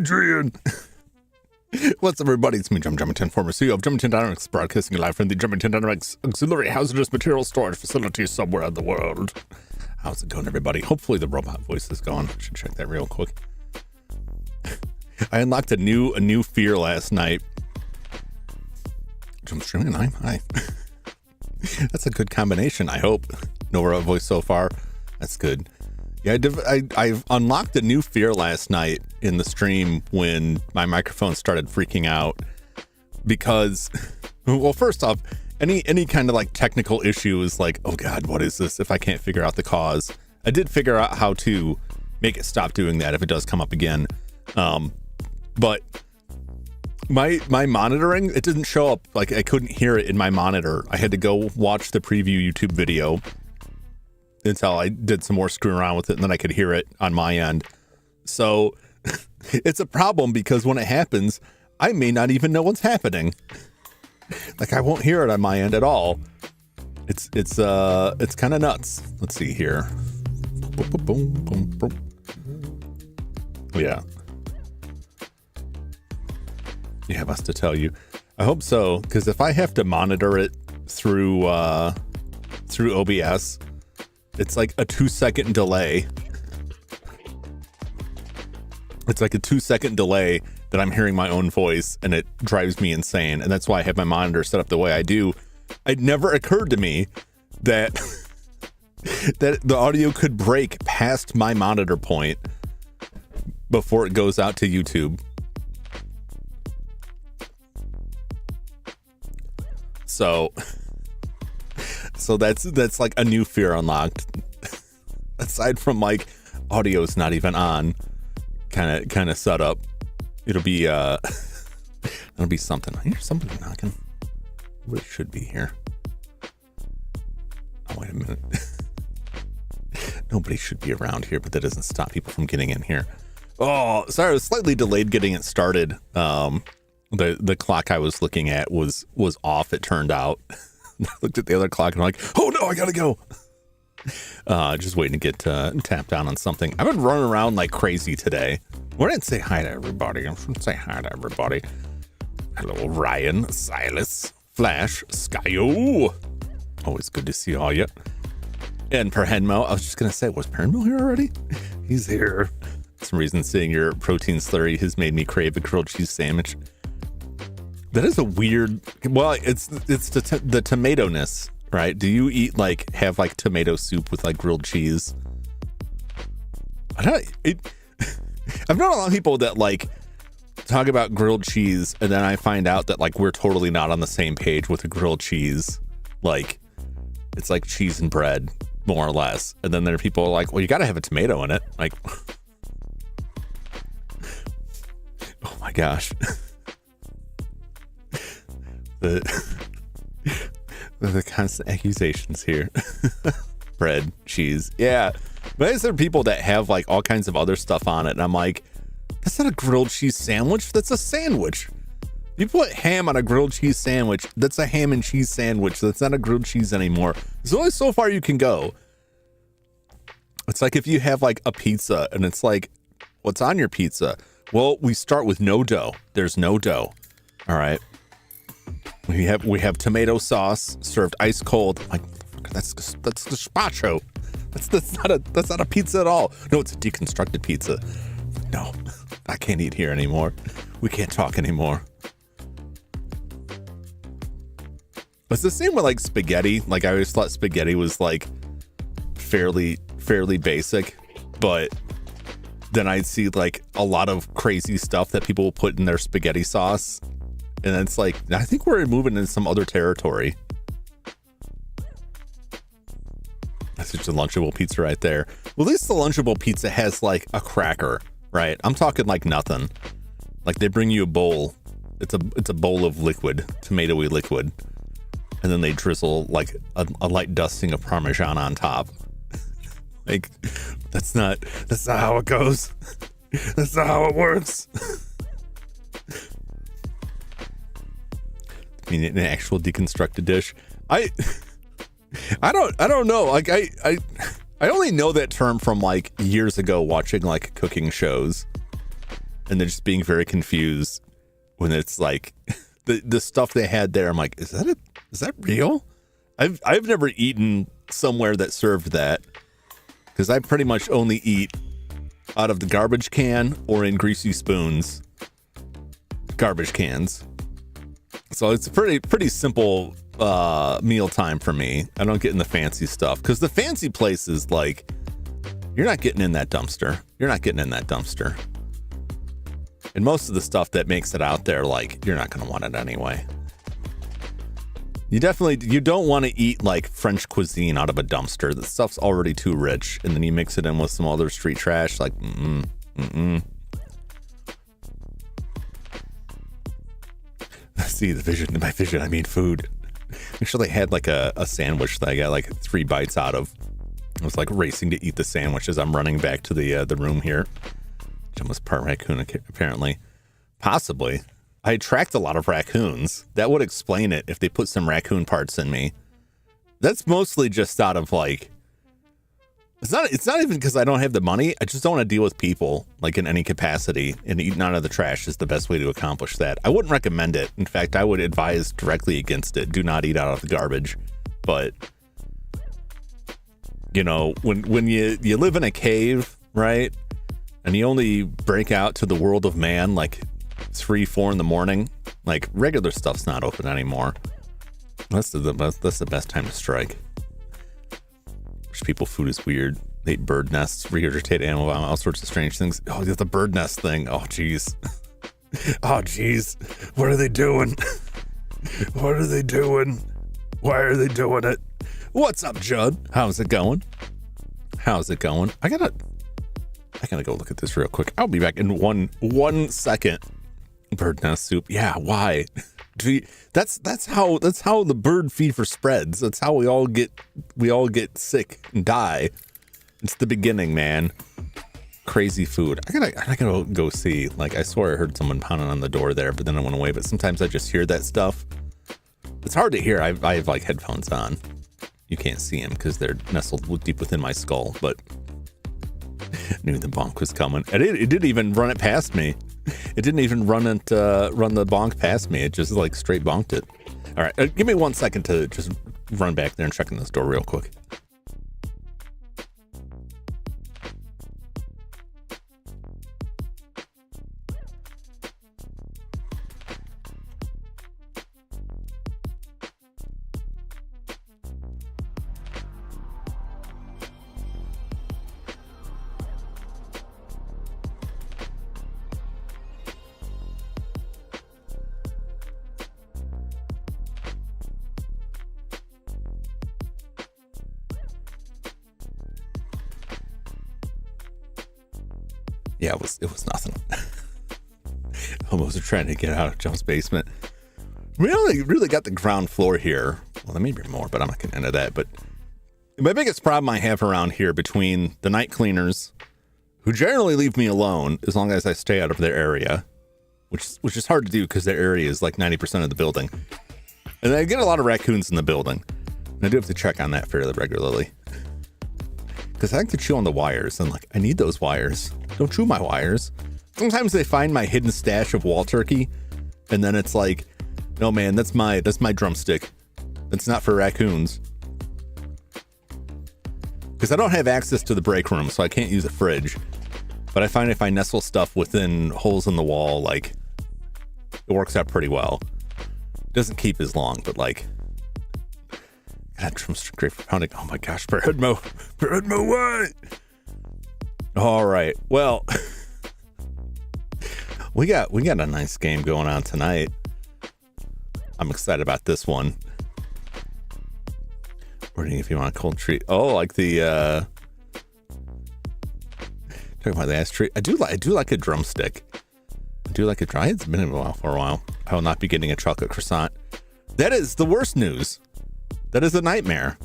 Adrian. What's up, everybody? It's me, Jum Jumington, former CEO of Jumington Dynamics, broadcasting live from the Jumington Dynamics Auxiliary Hazardous Material Storage Facility somewhere in the world. How's it going, everybody? Hopefully the robot voice is gone. I should check that real quick. I unlocked a new fear last night. Jum streaming, hi. That's a good combination, I hope. No robot voice so far. That's good. Yeah, I've unlocked a new fear last night in the stream when my microphone started freaking out because, well, first off, any kind of like technical issue is like, oh God, what is this? If I can't figure out the cause, I did figure out how to make it stop doing that if it does come up again. But my monitoring, it didn't show up. Like I couldn't hear it in my monitor. I had to go watch the preview YouTube video until I did some more screwing around with it, and then I could hear it on my end. So it's a problem because when it happens, I may not even know what's happening. Like I won't hear it on my end at all. It's kind of nuts. Let's see here. Yeah. You have us to tell you. I hope so, because if I have to monitor it through OBS, it's like a 2-second delay. It's like a 2-second delay that I'm hearing my own voice, and it drives me insane. And that's why I have my monitor set up the way I do. It never occurred to me that that the audio could break past my monitor point before it goes out to YouTube. So that's like a new fear unlocked. Aside from like audio's not even on, kind of set up. It'll be something. I hear somebody knocking. What should be here? Oh, wait a minute. Nobody should be around here, but that doesn't stop people from getting in here. Oh, sorry, I was slightly delayed getting it started. The clock I was looking at was off, it turned out. I looked at the other clock and I'm like, oh no, I gotta go. Just waiting to get tapped down on something. I've been running around like crazy today. Well, I didn't say hi to everybody. I should say hi to everybody. Hello, Ryan, Silas, Flash, Skyo. Always good to see all you. And Perhenmo, I was just gonna say, was Perhenmo here already? He's here. For some reason, seeing your protein slurry has made me crave a grilled cheese sandwich. That is a weird. Well, it's the tomato-ness, right? Do you have tomato soup with like grilled cheese? I've known a lot of people that like talk about grilled cheese, and then I find out that like we're totally not on the same page with the grilled cheese. Like it's like cheese and bread, more or less. And then there are people who are like, well, you got to have a tomato in it. Like, oh my gosh. The constant accusations here. Bread, cheese, yeah. But is there people that have like all kinds of other stuff on it, and I'm like, that's not a grilled cheese sandwich, that's a sandwich. You put ham on a grilled cheese sandwich, that's a ham and cheese sandwich. That's not a grilled cheese anymore. There's only so far you can go. It's like if you have like a pizza and it's like, what's on your pizza? Well, we start with no dough. There's no dough. All right. We have tomato sauce served ice cold. Like that's gazpacho. That's not a pizza at all. No, it's a deconstructed pizza. No, I can't eat here anymore. We can't talk anymore. It's the same with like spaghetti. Like I always thought spaghetti was like fairly basic, but then I'd see like a lot of crazy stuff that people will put in their spaghetti sauce. And it's like, I think we're moving into some other territory. That's just a Lunchable pizza right there. Well, at least the Lunchable pizza has like a cracker, right? I'm talking like nothing. Like they bring you a bowl. It's a bowl of liquid, tomatoey liquid. And then they drizzle like a light dusting of Parmesan on top. Like, that's not how it goes. That's not how it works. I mean, an actual deconstructed dish. I don't know. Like I only know that term from like years ago watching like cooking shows. and they're just being very confused when it's like the stuff they had there. I'm like, is that real? I've never eaten somewhere that served that, because I pretty much only eat out of the garbage can or in greasy spoons. Garbage cans. So it's a pretty simple meal time for me. I don't get in the fancy stuff, because the fancy places, like, you're not getting in that dumpster. You're not getting in that dumpster. And most of the stuff that makes it out there, like, you're not going to want it anyway. You don't want to eat like French cuisine out of a dumpster. The stuff's already too rich, and then you mix it in with some other street trash, like See, my vision, I mean food. Actually, I had like a sandwich that I got like 3 bites out of. I was like racing to eat the sandwich as I'm running back to the room here. Jum was part raccoon, apparently. Possibly. I tracked a lot of raccoons. That would explain it if they put some raccoon parts in me. That's mostly just out of like, it's not even because I don't have the money. I just don't want to deal with people like in any capacity, and eating out of the trash is the best way to accomplish that. I wouldn't recommend it. In fact, I would advise directly against it. Do not eat out of the garbage. But you know, when you live in a cave, right? And you only break out to the world of man like 3-4 in the morning, like regular stuff's not open anymore. That's the best time to strike. Wish people food is weird. They eat bird nests, regurgitate animal vomit, all sorts of strange things. Oh, the bird nest thing. Oh geez. Oh geez. What are they doing? What are they doing? Why are they doing it? What's up, Judd? How's it going? How's it going? I gotta go look at this real quick. I'll be back in one second. Bird nest soup. Yeah, why? That's how the bird fever spreads. That's how we all get sick and die. It's the beginning, man. Crazy food. I gotta go see. Like, I swear I heard someone pounding on the door there, but then I went away. But sometimes I just hear that stuff. It's hard to hear. I have like headphones on. You can't see them because they're nestled deep within my skull. But I knew the bonk was coming. And it didn't even run it past me. It didn't even run the bonk past me. It just like straight bonked it. All right, give me 1 second to just run back there and check in this door real quick. Yeah, it was nothing. Almost trying to get out of Jum's basement. We really got the ground floor here. Well, there may be more, but I'm not going to into that. But my biggest problem I have around here, between the night cleaners, who generally leave me alone as long as I stay out of their area, which is hard to do because their area is like 90% of the building. And I get a lot of raccoons in the building. And I do have to check on that fairly regularly. Because I like to chew on the wires, and like, I need those wires. Don't chew my wires. Sometimes they find my hidden stash of wall turkey, and then it's like, no man, that's my drumstick. It's not for raccoons. Because I don't have access to the break room, so I can't use a fridge. But I find if I nestle stuff within holes in the wall, like, it works out pretty well. It doesn't keep as long, but like, that drumstick great for pounding. Oh my gosh, Birdmo, what? All right, well, we got a nice game going on tonight. I'm excited about this one. Wondering if you want a cold treat. Oh, like the talking about the ass treat. I do like a drumstick. I do like a dry. It's been a while for a while. I will not be getting a chocolate croissant. That is the worst news. That is a nightmare.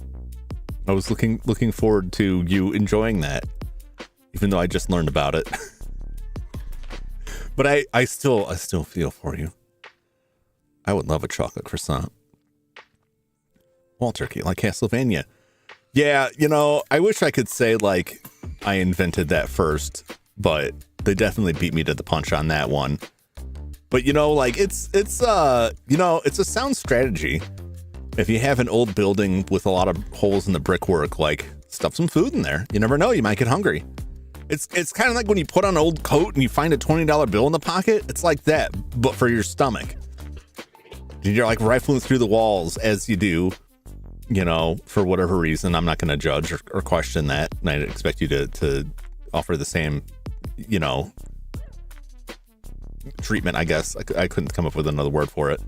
I was looking forward to you enjoying that, even though I just learned about it. But I still feel for you. I would love a chocolate croissant. Wall turkey, like Castlevania. Yeah, you know, I wish I could say like I invented that first, but They definitely beat me to the punch on that one. But like it's a sound strategy. If you have an old building with a lot of holes in the brickwork, like stuff some food in there. You never know, you might get hungry. It's kind of like when you put on an old coat and you find a $20 bill in the pocket. It's like that, but for your stomach. You're like rifling through the walls as you do, for whatever reason. I'm not going to judge or question that. And I expect you to offer the same, treatment, I guess. I couldn't come up with another word for it.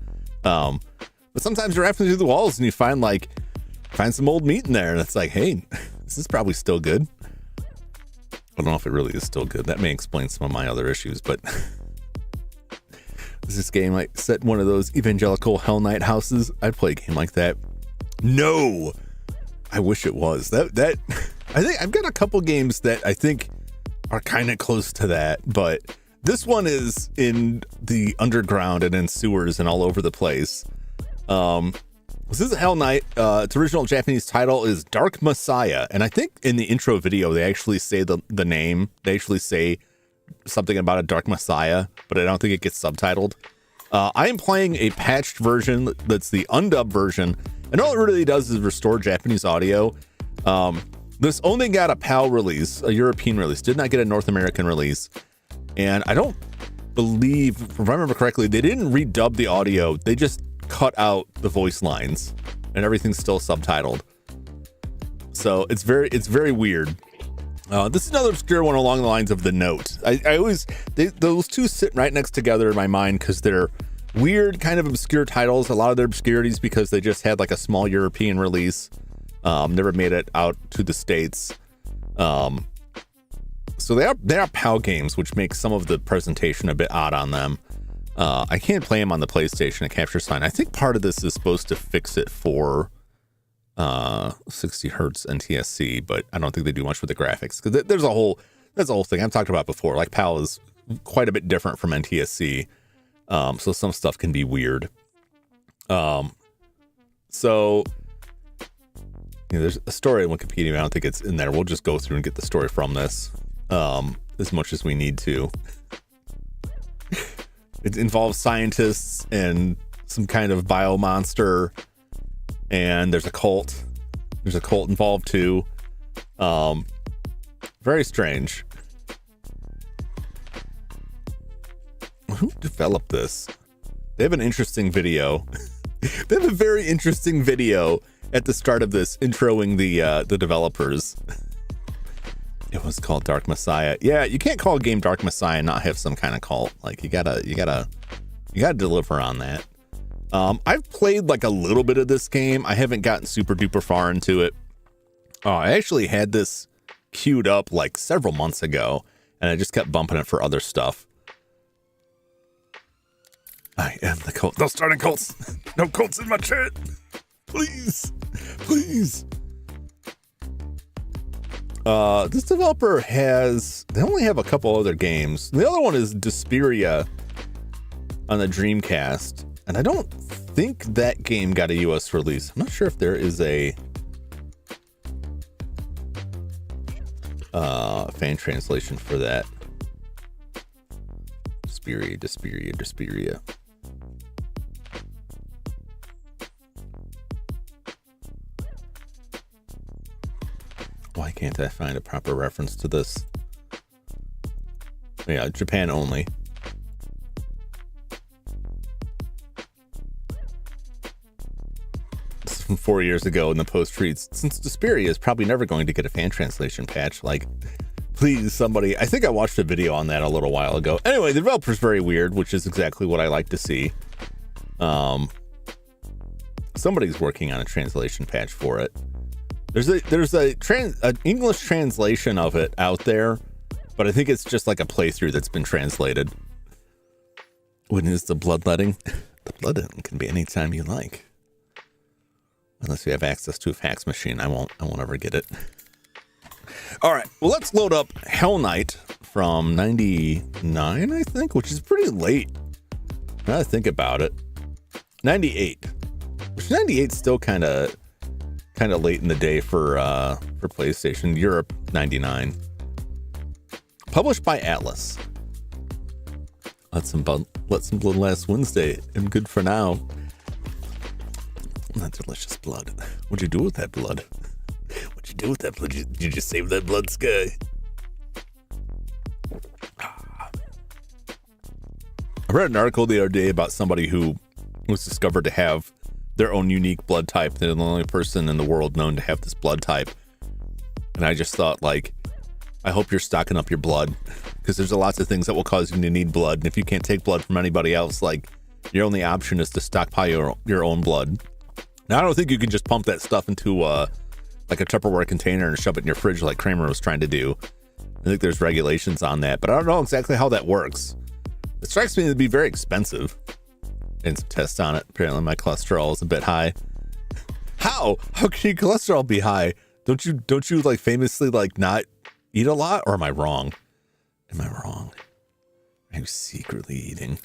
But sometimes you're rifling through the walls and you find some old meat in there. And it's like, hey, this is probably still good. I don't know if it really is still good. That may explain some of my other issues, but is this game like set in one of those evangelical Hellnight houses? I'd play a game like that. No, I wish it was. That I think I've got a couple games that I think are kind of close to that, but this one is in the underground and in sewers and all over the place. This is Hellnight. Its original Japanese title is Dark Messiah. And I think in the intro video, they actually say the name. They actually say something about a Dark Messiah, but I don't think it gets subtitled. I am playing a patched version that's the undubbed version. And all it really does is restore Japanese audio. This only got a PAL release, a European release, did not get a North American release. And I don't believe, if I remember correctly, they didn't redub the audio. They just cut out the voice lines and everything's still subtitled. So it's very weird. This is another obscure one along the lines of The Note. Those two sit right next together in my mind because they're weird, kind of obscure titles. A lot of their obscurities because they just had like a small European release. Never made it out to the States. So they are PAL games, which makes some of the presentation a bit odd on them. I can't play them on the PlayStation. It captures fine. I think part of this is supposed to fix it for 60 hertz NTSC, but I don't think they do much with the graphics because there's a whole thing I've talked about before. Like PAL is quite a bit different from NTSC, so some stuff can be weird. So there's a story on Wikipedia. I don't think it's in there. We'll just go through and get the story from this as much as we need to. It involves scientists and some kind of bio monster, and there's a cult. There's a cult involved too. Very strange. Who developed this? They have an interesting video. They have a very interesting video at the start of this, introing the developers. It was called Dark Messiah. Yeah, you can't call a game Dark Messiah and not have some kind of cult. Like you gotta deliver on that. I've played like a little bit of this game. I haven't gotten super duper far into it. I actually had this queued up like several months ago, and I just kept bumping it for other stuff. I am the cult. No starting cults. No cults in my chat. Please. This developer they only have a couple other games. The other one is Desperia on the Dreamcast, and I don't think that game got a US release. I'm not sure if there is a fan translation for that. Desperia. Why can't I find a proper reference to this? Yeah, Japan only. This is from 4 years ago in the post reads, since Desperia is probably never going to get a fan translation patch, like, please, somebody. I think I watched a video on that a little while ago. Anyway, the developer's very weird, which is exactly what I like to see. Somebody's working on a translation patch for it. There's an English translation of it out there, but I think it's just like a playthrough that's been translated. When is the bloodletting? The bloodletting can be anytime you like, unless you have access to a fax machine. I won't ever get it. All right, well, let's load up Hellnight from '99, I think, which is pretty late. Now that I think about it, '98, which '98 still kind of late in the day for PlayStation. Europe, '99. Published by Atlas. Let some blood last Wednesday, and good for now. That delicious blood. What'd you do with that blood? What'd you do with that blood? Did you just save that blood, Sky? I read an article the other day about somebody who was discovered to have their own unique blood type. They're the only person in the world known to have this blood type. And I just thought, like, I hope you're stocking up your blood, because there's lots of things that will cause you to need blood. And if you can't take blood from anybody else, like, your only option is to stockpile your own blood. Now, I don't think you can just pump that stuff into like a Tupperware container and shove it in your fridge like Kramer was trying to do. I think there's regulations on that, but I don't know exactly how that works. It strikes me to be very expensive. And some tests on it. Apparently my cholesterol is a bit high. How can your cholesterol be high? Don't you like famously like not eat a lot? Or am I wrong? Are you secretly eating?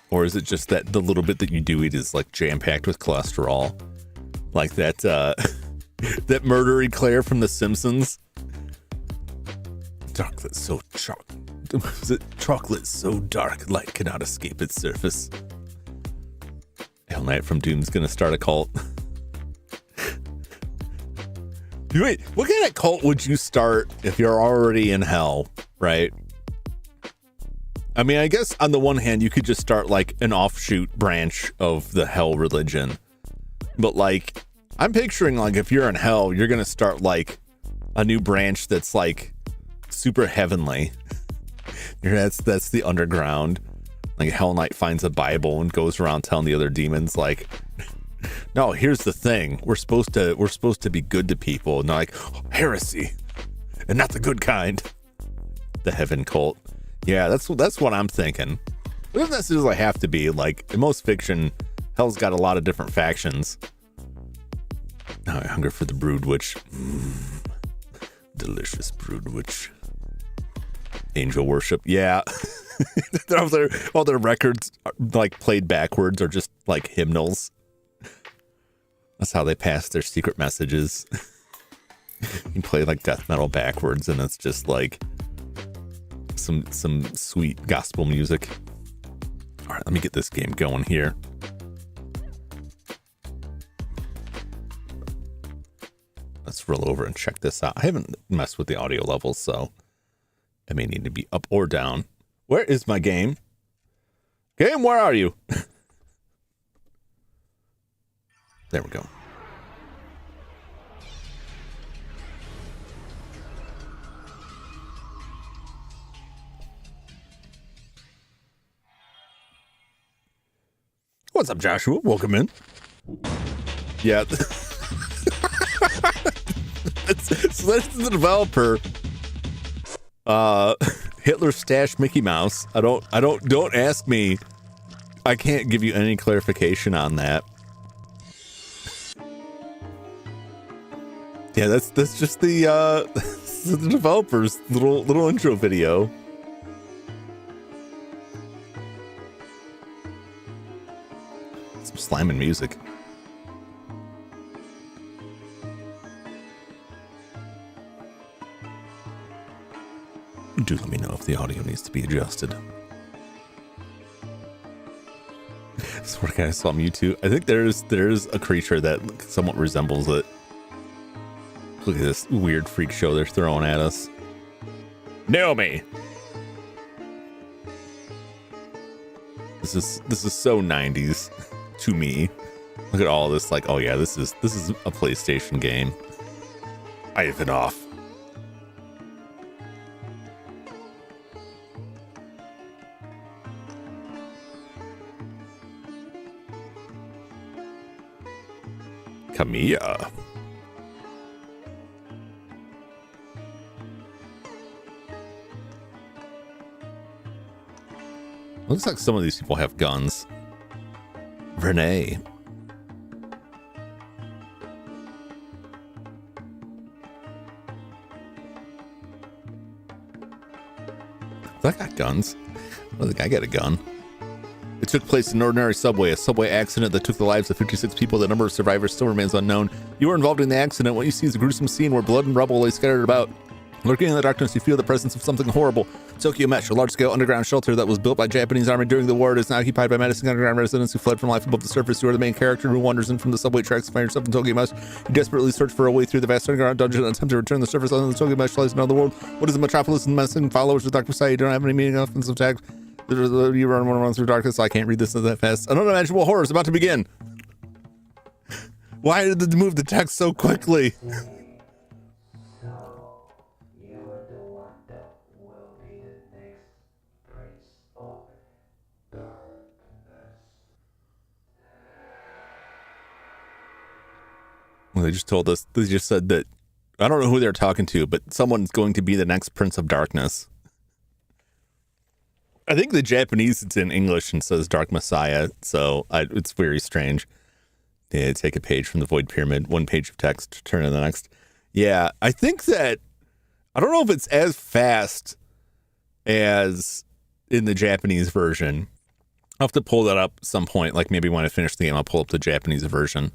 Or is it just that the little bit that you do eat is like jam-packed with cholesterol? Like that that murdery Claire from The Simpsons? Chocolate so dark, light cannot escape its surface. Hellnight from Doom's gonna start a cult. Wait, what kind of cult would you start if you're already in hell, right? I mean, I guess on the one hand, you could just start like an offshoot branch of the hell religion. But like, I'm picturing like if you're in hell, you're going to start like a new branch that's like super heavenly. That's the underground. Like Hellnight finds a Bible and goes around telling the other demons like, no, here's the thing. We're supposed to be good to people. And they're like, heresy, and not the good kind. The heaven cult. Yeah, that's what I'm thinking. It doesn't necessarily have to be. Like, in most fiction, hell's got a lot of different factions. Now I hunger for the brood witch. Delicious brood witch. Angel worship. Yeah. all their records are, like, played backwards, are just like hymnals. That's how they pass their secret messages. You play like death metal backwards, and it's just like some sweet gospel music. All right, let me get this game going here. Let's roll over and check this out. I haven't messed with the audio levels, so I may need to be up or down. Where is my game? Game, where are you? There we go. What's up, Joshua? Welcome in. Yeah. So that's the developer. Hitler Stash Mickey Mouse. Don't ask me. I can't give you any clarification on that. Yeah, that's just the developer's little intro video. Some slamming music. Do let me know if the audio needs to be adjusted. This what I saw on YouTube. I think there's a creature that somewhat resembles it. Look at this weird freak show they're throwing at us. Nail me. This is so 90s to me. Look at all this, like, oh yeah, this is a PlayStation game. Ivanov. Kamiya. Looks like some of these people have guns. Renee. I got guns. I don't think I got a gun. It took place in an ordinary subway, a subway accident that took the lives of 56 people. The number of survivors still remains unknown. You were involved in the accident. What you see is a gruesome scene where blood and rubble lay scattered about. Lurking in the darkness, you feel the presence of something horrible. Tokyo Mesh, a large-scale underground shelter that was built by Japanese army during the war, is now occupied by menacing underground residents who fled from life above the surface. You are the main character who wanders in from the subway tracks to find yourself in Tokyo Mesh. You desperately search for a way through the vast underground dungeon and attempt to return to the surface on the Tokyo Mesh lies around the world. What is a metropolis and menacing followers of Dark Messiah? You don't have any meaning offensive tags. You run through darkness, so I can't read this that fast. An unimaginable horror is about to begin. Why did they move the text so quickly? Well, they just told us, they just said that, I don't know who they're talking to, but someone's going to be the next Prince of Darkness. I think the Japanese, it's in English and says Dark Messiah, so it's very strange. Yeah, take a page from the Void Pyramid, one page of text, turn to the next. Yeah, I think that, I don't know if it's as fast as in the Japanese version. I'll have to pull that up some point, like maybe when I finish the game, I'll pull up the Japanese version.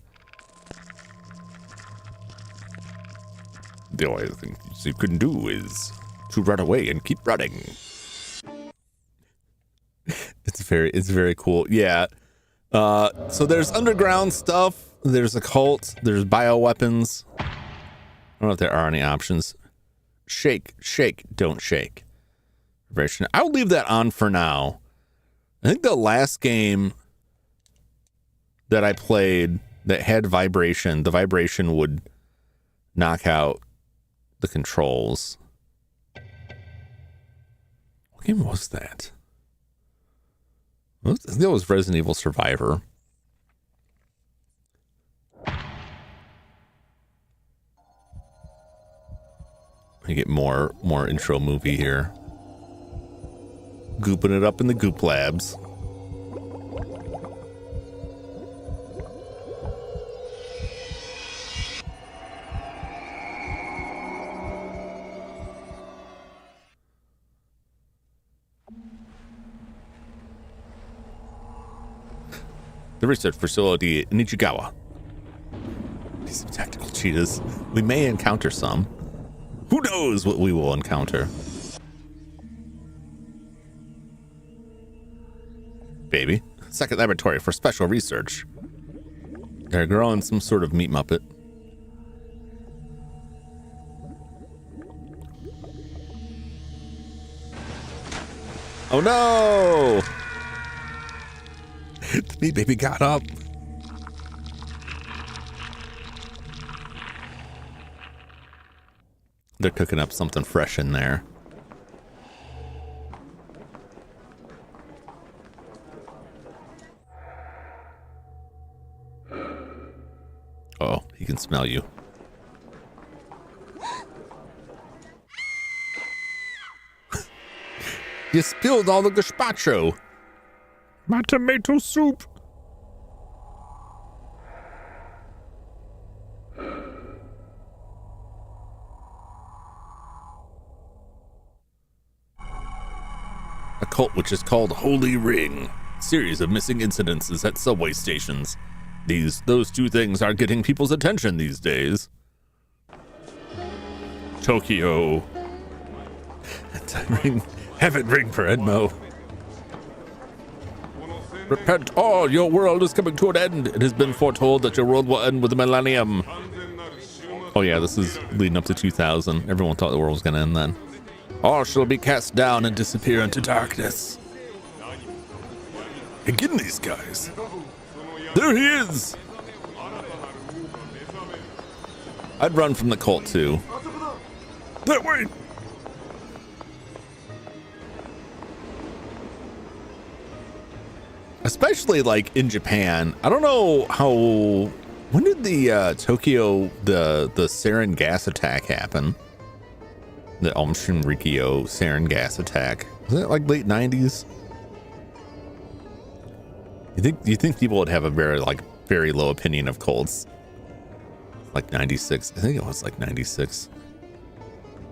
The only thing you can do is to run away and keep running. It's very cool. Yeah. So there's underground stuff. There's a cult. There's bioweapons. I don't know if there are any options. Shake, don't shake. Vibration. I would leave that on for now. I think the last game that I played that had vibration, the vibration would knock out the controls. What game was that? I think that was Resident Evil Survivor. I get more intro movie here. Gooping it up in the Goop Labs. The research facility in Ichigawa. These tactical cheetahs. We may encounter some. Who knows what we will encounter? Baby. Second laboratory for special research. They're growing some sort of meat muppet. Oh no! The meat baby got up. They're cooking up something fresh in there. Oh, he can smell you. You spilled all the gazpacho. My tomato soup. A cult which is called Holy Ring. Series of missing incidences at subway stations. Those two things are getting people's attention these days. Tokyo. Have it ring for Edmo. Repent all, your world is coming to an end. It has been foretold that your world will end with the millennium. Oh yeah, this is leading up to 2000. Everyone thought the world was going to end then. All shall be cast down and disappear into darkness. Again, these guys. There he is. I'd run from the cult too. That way. Especially like in Japan. I don't know how. When did the Tokyo the sarin gas attack happen? The Aum Shinrikyo sarin gas attack. Was it like late 90s? You think people would have a very low opinion of cults? Like 96. I think it was like 96.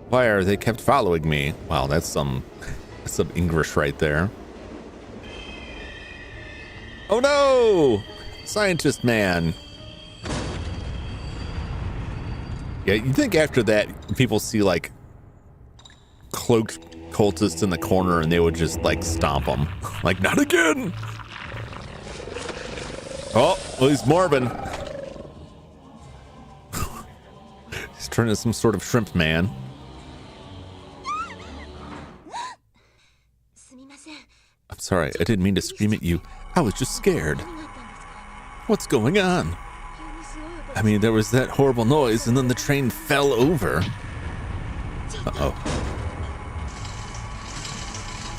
Why are they kept following me? Wow, that's some English right there. Oh no! Scientist man. Yeah, you think after that people see like cloaked cultists in the corner and they would just like stomp them. Like, not again. Oh, well, he's Marvin. He's turned into some sort of shrimp man. I'm sorry, I didn't mean to scream at you. I was just scared. What's going on? I mean, there was that horrible noise and then the train fell over. Uh-oh.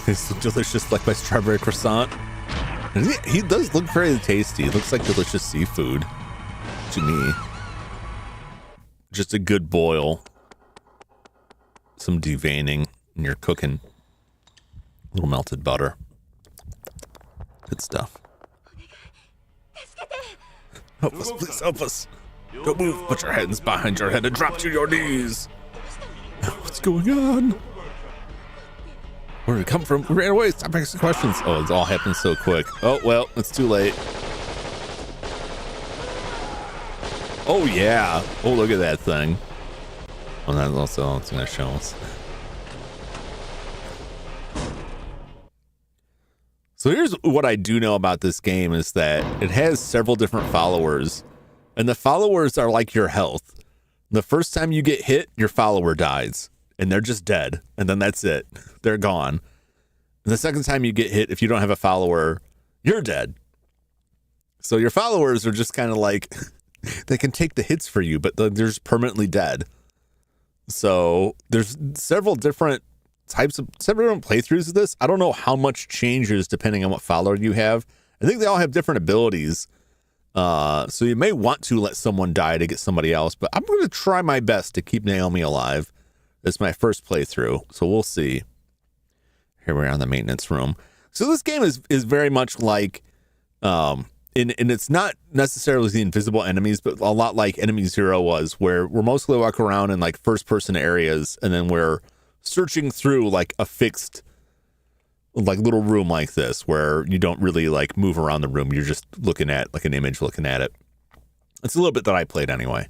It's delicious like my strawberry croissant. And he does look very tasty. It looks like delicious seafood to me. Just a good boil. Some deveining and you're cooking. A little melted butter. Good stuff. Help us, please help us. Don't move, put your hands behind your head and drop to your knees. What's going on? Where did we come from? We ran away. Stop asking questions. Oh, it's all happened so quick. Oh, well, it's too late. Oh, yeah. Oh, look at that thing. Well, that's also it's going to show us. So here's what I do know about this game is that it has several different followers. And the followers are like your health. The first time you get hit, your follower dies. And they're just dead. And then that's it. They're gone. And the second time you get hit, if you don't have a follower, you're dead. So your followers are just kind of like, they can take the hits for you, but they're just permanently dead. So there's several different playthroughs of this. I don't know how much changes depending on what follower you have. I think they all have different abilities. So you may want to let someone die to get somebody else, but I'm going to try my best to keep Naomi alive. It's my first playthrough, so we'll see. Here we are in the maintenance room. So this game is very much like, and it's not necessarily the invisible enemies, but a lot like Enemy Zero was, where we're mostly walk around in like first-person areas, and then we're searching through like a fixed, like little room like this, where you don't really like move around the room. You're just looking at like an image, looking at it. It's a little bit that I played anyway.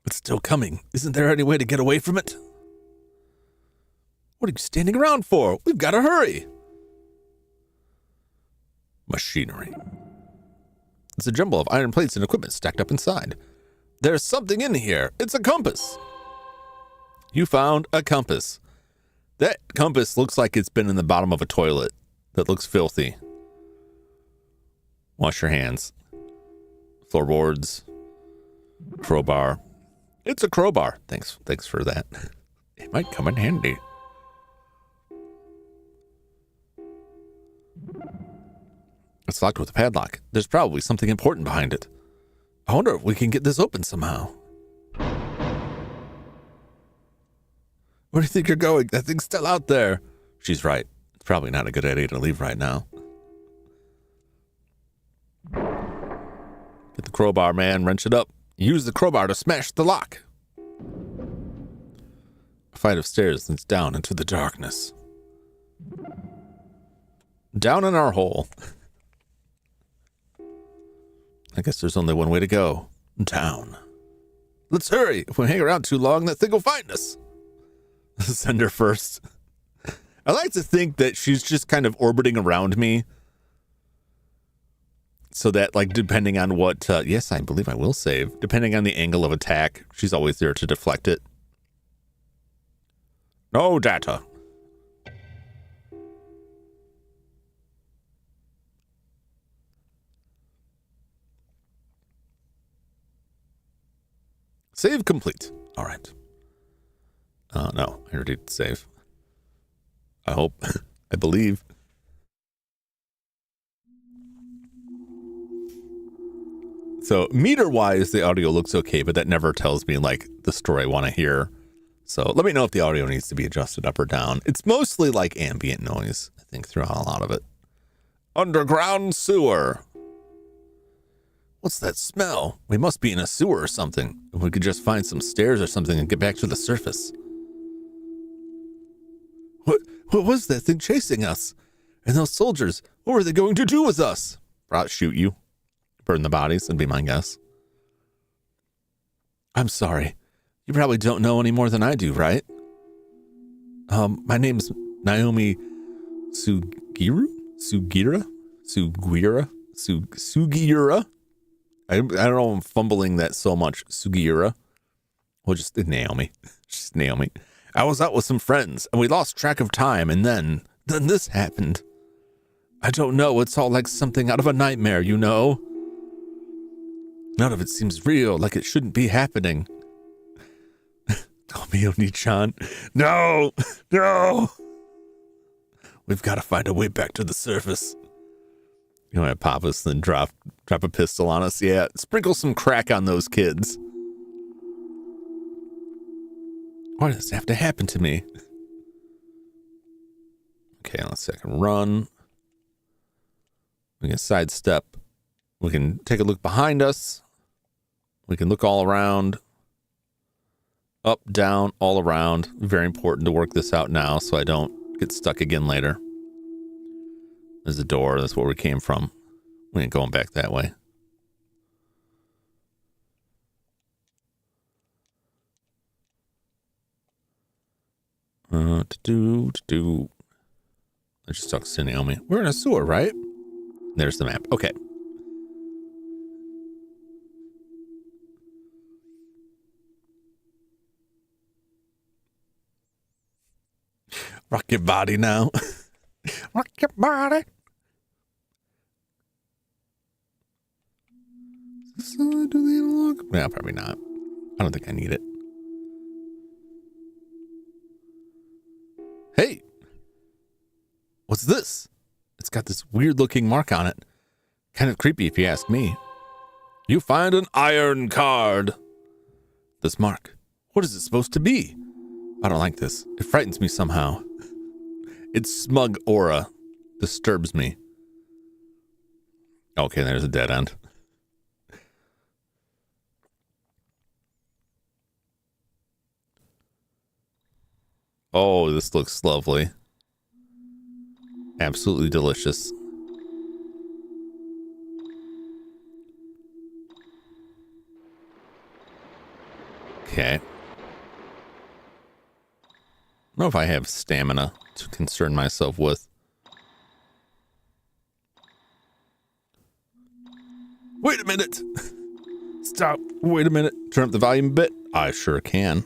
It's still coming. Isn't there any way to get away from it? What are you standing around for? We've got to hurry. Machinery. It's a jumble of iron plates and equipment stacked up inside. There's something in here. It's a compass. You found a compass. That compass looks like it's been in the bottom of a toilet. That looks filthy. Wash your hands. Floorboards. Crowbar. It's a crowbar. Thanks for that. It might come in handy. It's locked with a padlock. There's probably something important behind it. I wonder if we can get this open somehow. Where do you think you're going? That thing's still out there. She's right. It's probably not a good idea to leave right now. Get the crowbar, man. Wrench it up. Use the crowbar to smash the lock. A flight of stairs leads down into the darkness. Down in our hole. I guess there's only one way to go. Down. Let's hurry. If we hang around too long, that thing will find us. Send her first. I like to think that she's just kind of orbiting around me. So that, like, depending on what... yes, I believe I will save. Depending on the angle of attack, she's always there to deflect it. No data. Save complete. All right. No, I already did save. I hope. I believe. So meter-wise, the audio looks okay, but that never tells me, like, the story I want to hear. So let me know if the audio needs to be adjusted up or down. It's mostly, like, ambient noise, I think, throughout a lot of it. Underground sewer. What's that smell? We must be in a sewer or something. If we could just find some stairs or something and get back to the surface. What was that thing chasing us? And those soldiers, what were they going to do with us? Probably shoot you. Burn the bodies, would be my guess. I'm sorry. You probably don't know any more than I do, right? My name's Naomi Sugiura? I don't know, I'm fumbling that so much. Sugiura. Well, just Naomi. Just Naomi. I was out with some friends, and we lost track of time, and then this happened. I don't know, it's all like something out of a nightmare, you know? None of it seems real, like it shouldn't be happening. Oh, Oni-chan. No! No! We've got to find a way back to the surface. You know, have pop us, then drop a pistol on us. Yeah, sprinkle some crack on those kids. Why does this have to happen to me? Okay, let's see. I can run. We can sidestep. We can take a look behind us. We can look all around. Up, down, all around. Very important to work this out now so I don't get stuck again later. There's a door. That's where we came from. We ain't going back that way. I just talked to Naomi. We're in a sewer, right? There's the map. Okay. Rock your body now. Rock your body. Is this do the analog? Yeah, probably not. I don't think I need it. Hey. What's this? It's got this weird looking mark on it. Kind of creepy if you ask me. You find an iron card. This mark. What is it supposed to be? I don't like this. It frightens me somehow. Its smug aura disturbs me. Okay, there's a dead end. Oh, this looks lovely. Absolutely delicious. Okay. I don't know if I have stamina to concern myself with. Wait a minute! Stop. Wait a minute. Turn up the volume a bit. I sure can.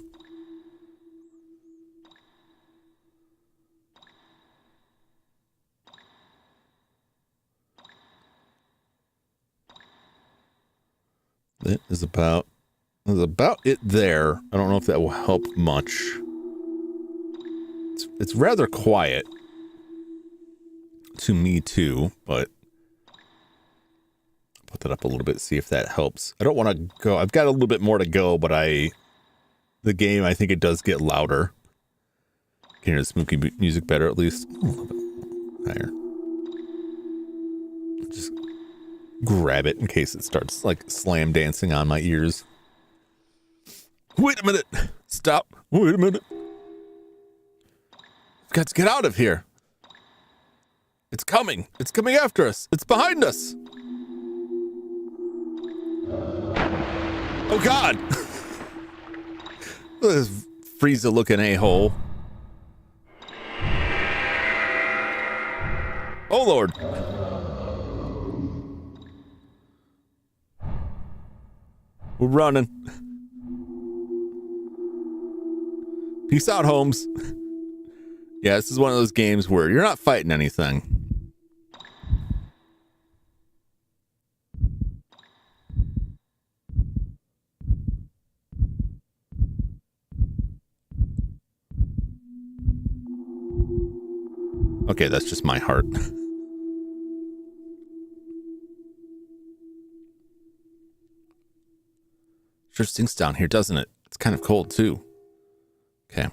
That is about it there. I don't know if that will help much. It's rather quiet to me too, but I'll put that up a little bit, see if that helps. I don't want to go. I've got a little bit more to go, but the game, I think it does get louder. Can you hear the spooky music better at least? A little bit higher. Just grab it in case it starts like slam dancing on my ears. Wait a minute. Stop. Wait a minute. We've got to get out of here. It's coming. It's coming after us. It's behind us. Oh, God. This Frieza looking a-hole. Oh, Lord. We're running. Peace out, Holmes. Yeah, this is one of those games where you're not fighting anything. Okay, that's just my heart. Sure stinks down here, doesn't it? It's kind of cold, too. Okay.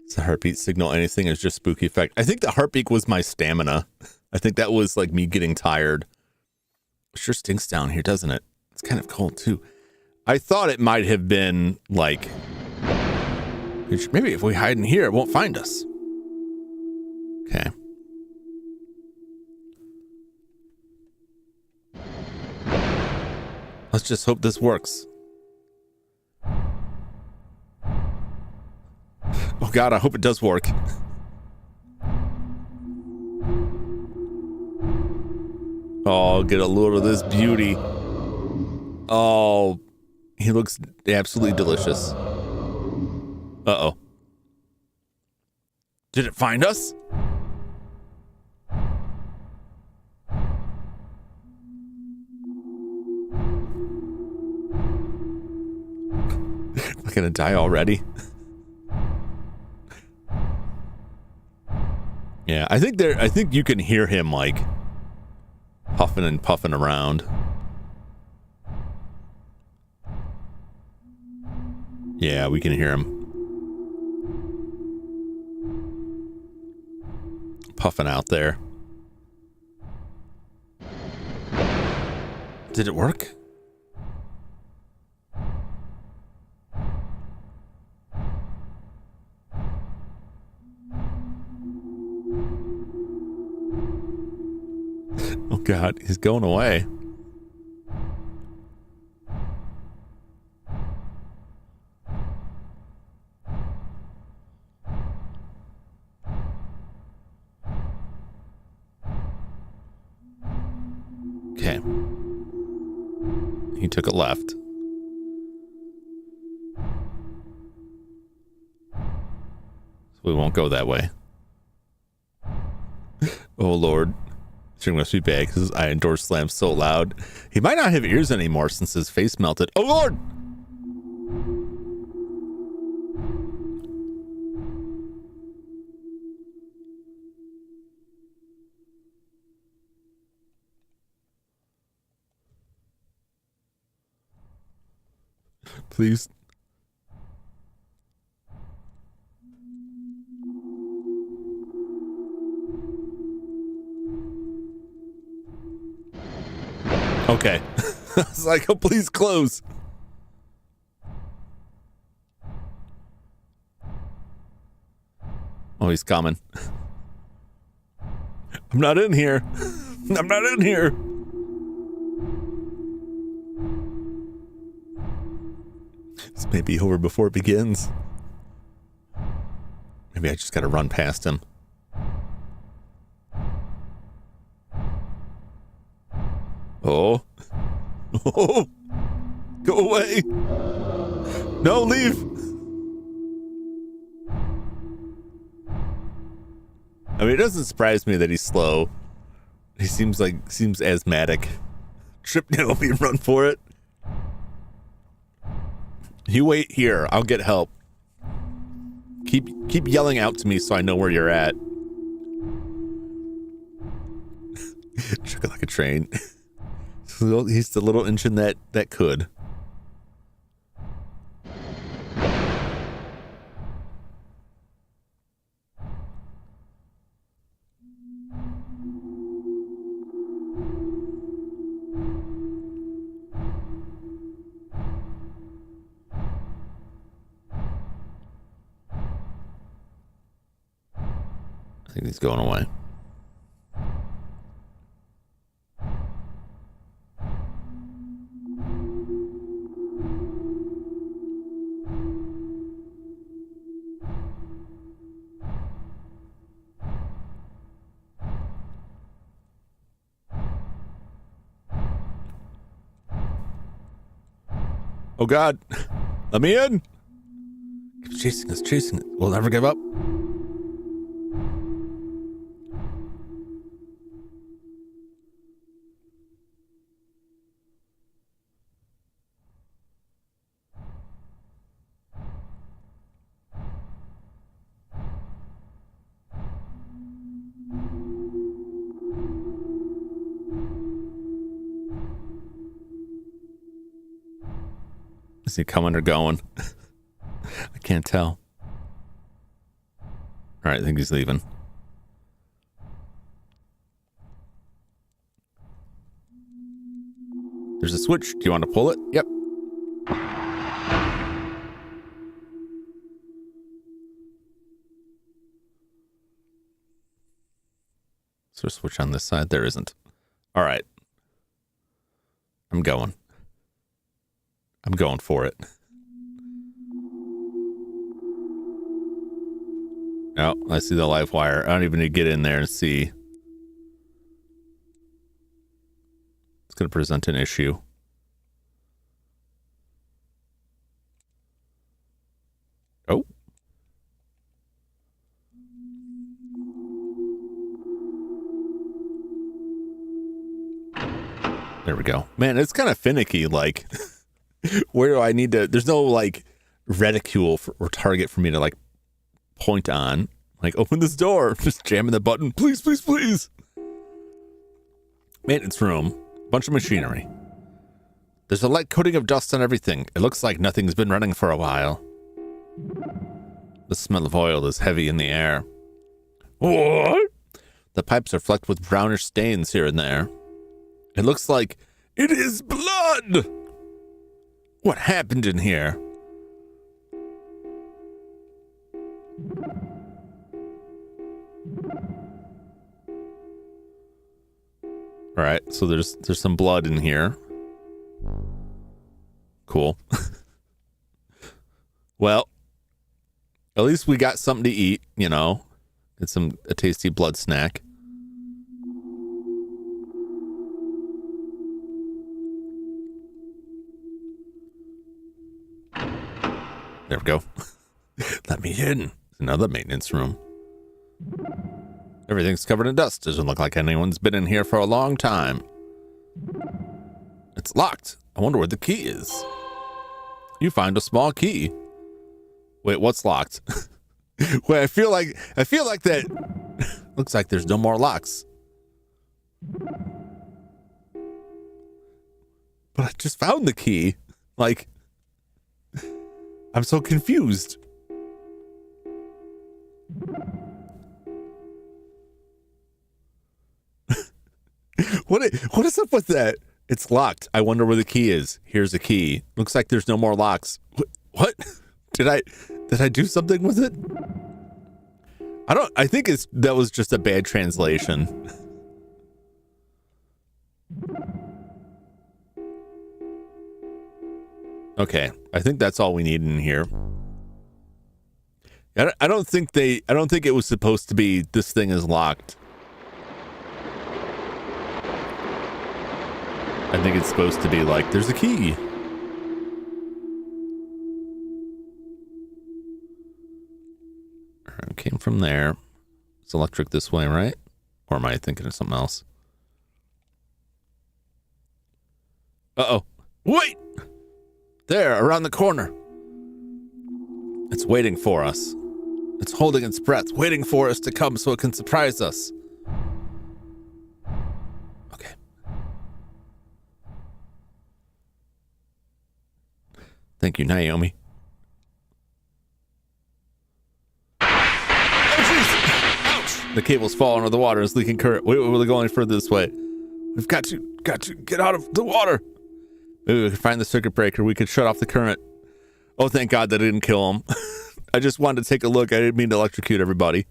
Does the heartbeat signal anything as just spooky effect? I think the heartbeat was my stamina. I think that was like me getting tired. Sure stinks down here, doesn't it? It's kind of cold, too. I thought it might have been like Maybe if we hide in here, it won't find us. Okay. Let's just hope this works. Oh God, I hope it does work. Oh, get a load of this beauty. Oh, he looks absolutely delicious. Uh-oh. Did it find us? Am I gonna die already? Yeah, I think you can hear him like huffing and puffing around. Yeah, we can hear him puffing out there. Did it work? Oh God, he's going away. Okay. He took a left. So we won't go that way. Oh Lord. This must be bad because his iron door slammed so loud. He might not have ears anymore since his face melted. Oh Lord! Please. Okay. I was like, oh, please close. Oh, he's coming. I'm not in here. I'm not in here. This may be over before it begins. Maybe I just gotta run past him. Oh. Oh. Go away. No, leave. I mean, it doesn't surprise me that he's slow. He seems asthmatic. Trip now, me run for it. You wait here. I'll get help. Keep yelling out to me so I know where you're at. Trickle like a train. He's the little engine that could. I think he's going away. Oh God, let me in. Keeps chasing us, chasing us. We'll never give up. Is he coming or going? I can't tell. All right, I think he's leaving. There's a switch. Do you want to pull it? Yep. Is there a switch on this side? There isn't. All right. I'm going for it. Oh, I see the live wire. I don't even need to get in there and see. It's going to present an issue. Oh. There we go. Man, it's kind of finicky. Like, where do I need to? There's no like reticule or target for me to like point on. Like, open this door. Just jamming the button. Please, please, please. Maintenance room. Bunch of machinery. There's a light coating of dust on everything. It looks like nothing's been running for a while. The smell of oil is heavy in the air. What? The pipes are flecked with brownish stains here and there. It looks like it is blood. What happened in here? All right, so there's some blood in here. Cool. Well, at least we got something to eat, you know. It's a tasty blood snack. There we go. Let me in. Another maintenance room. Everything's covered in dust. Doesn't look like anyone's been in here for a long time. It's locked. I wonder where the key is. You find a small key. Wait, what's locked? Wait, I feel like that. Looks like there's no more locks. But I just found the key. Like, I'm so confused. What is up with that? It's locked. I wonder where the key is. Here's a key. Looks like there's no more locks. What? Did I do something with it? I think that was just a bad translation. Okay, I think that's all we need in here. I don't think it was supposed to be this thing is locked. I think it's supposed to be like there's a key. Came from there. It's electric this way, right? Or am I thinking of something else? Uh-oh. Wait! There, around the corner. It's waiting for us. It's holding its breath, waiting for us to come so it can surprise us. Okay. Thank you, Naomi. The cable's falling into the water. It's leaking current. We're going further this way. We've got to get out of the water. Maybe we could find the circuit breaker. We could shut off the current. Oh, thank God that didn't kill him. I just wanted to take a look. I didn't mean to electrocute everybody.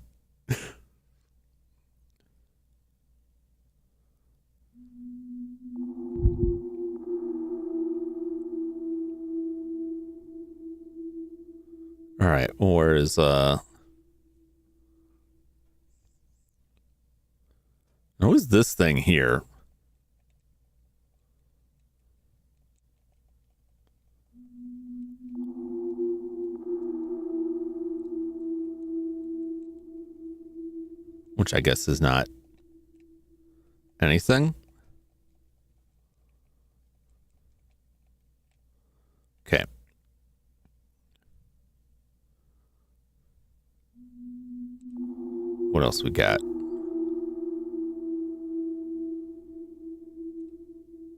All right. Where is What is this thing here? Which I guess is not anything. Okay. What else we got?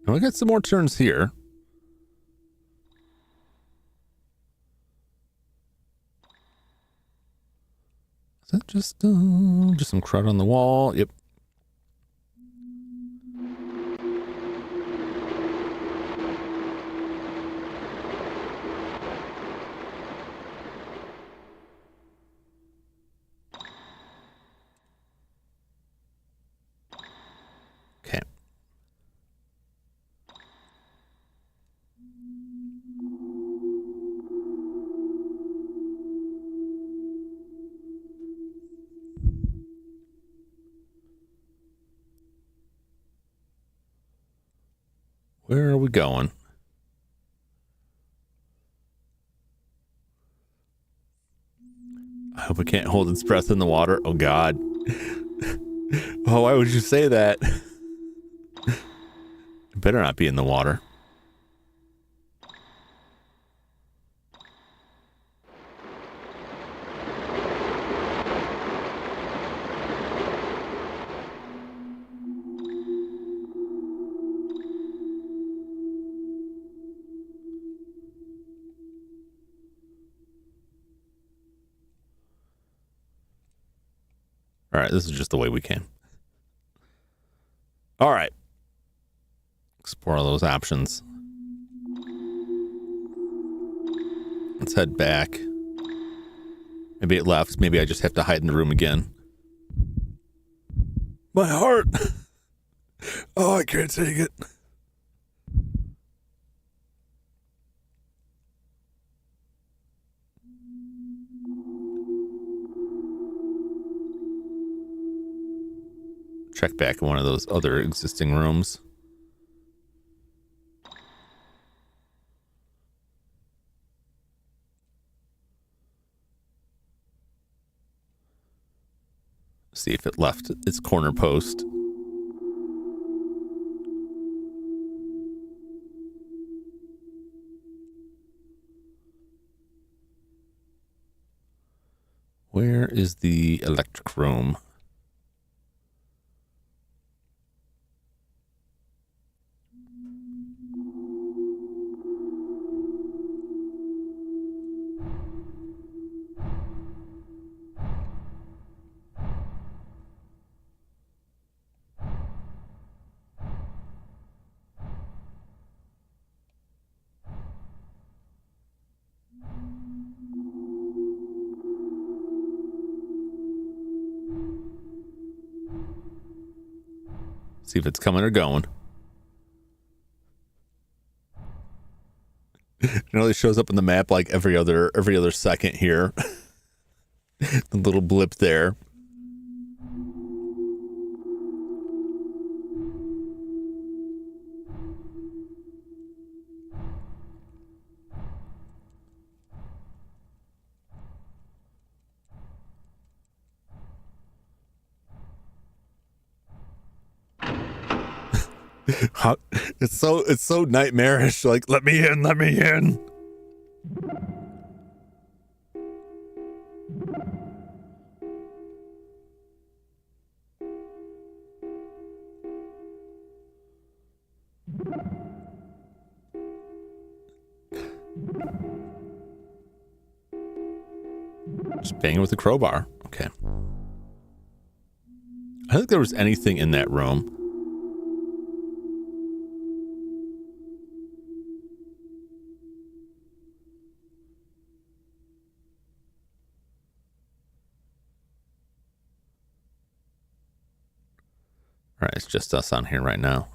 And we got some more turns here. Is that just some crud on the wall? Yep. Where are we going? I hope it can't hold its breath in the water. Oh, God. Oh, why would you say that? It better not be in the water. All right, this is just the way we came. All right. Explore those options. Let's head back. Maybe it left. Maybe I just have to hide in the room again. My heart. Oh, I can't take it. Check back in one of those other existing rooms. See if it left its corner post. Where is the electric room? See if it's coming or going. It only shows up in the map like every other second here. The little blip there. It's so nightmarish. Like, let me in, let me in. Just bang it with a crowbar. Okay. I don't think there was anything in that room. All right, it's just us on here right now.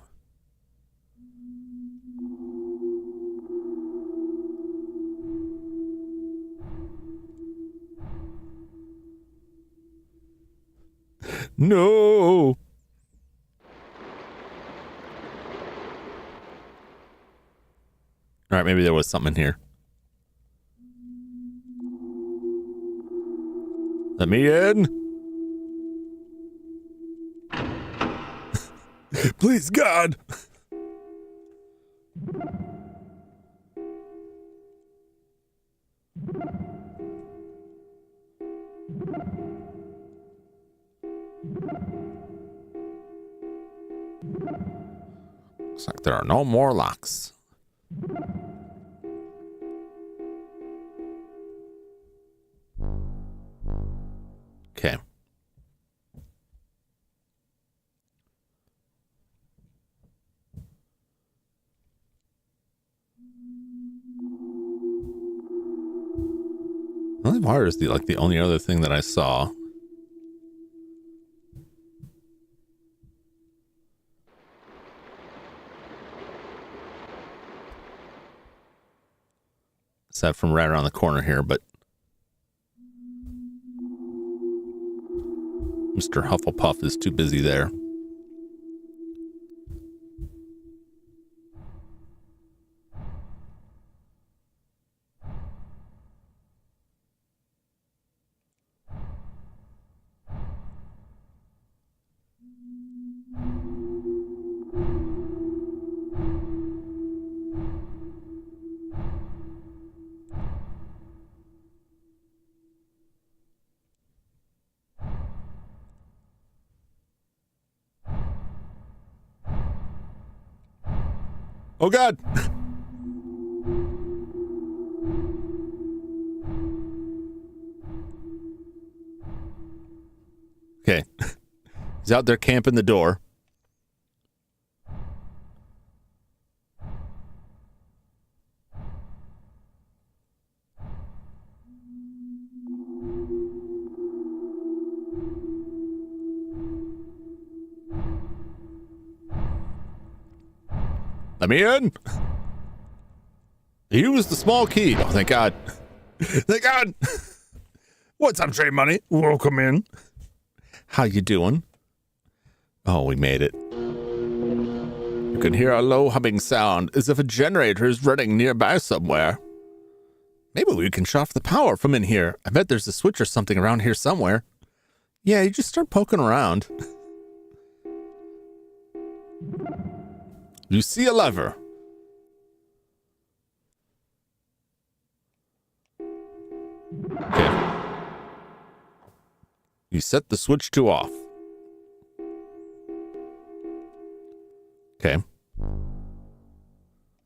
No. All right, maybe there was something in here. Let me in. Please, God. Looks like there are no more locks. Okay. Only water is the only other thing that I saw. Aside from right around the corner here, but Mr. Hufflepuff is too busy there. Oh God. Okay. He's out there camping the door. Let me in. Use the small key. Oh, thank God. Thank God. What's up, Trade Money? Welcome in. How you doing? Oh, we made it. You can hear a low humming sound as if a generator is running nearby somewhere. Maybe we can shut off the power from in here. I bet there's a switch or something around here somewhere. Yeah, you just start poking around. You see a lever. Okay. You set the switch to off. Okay.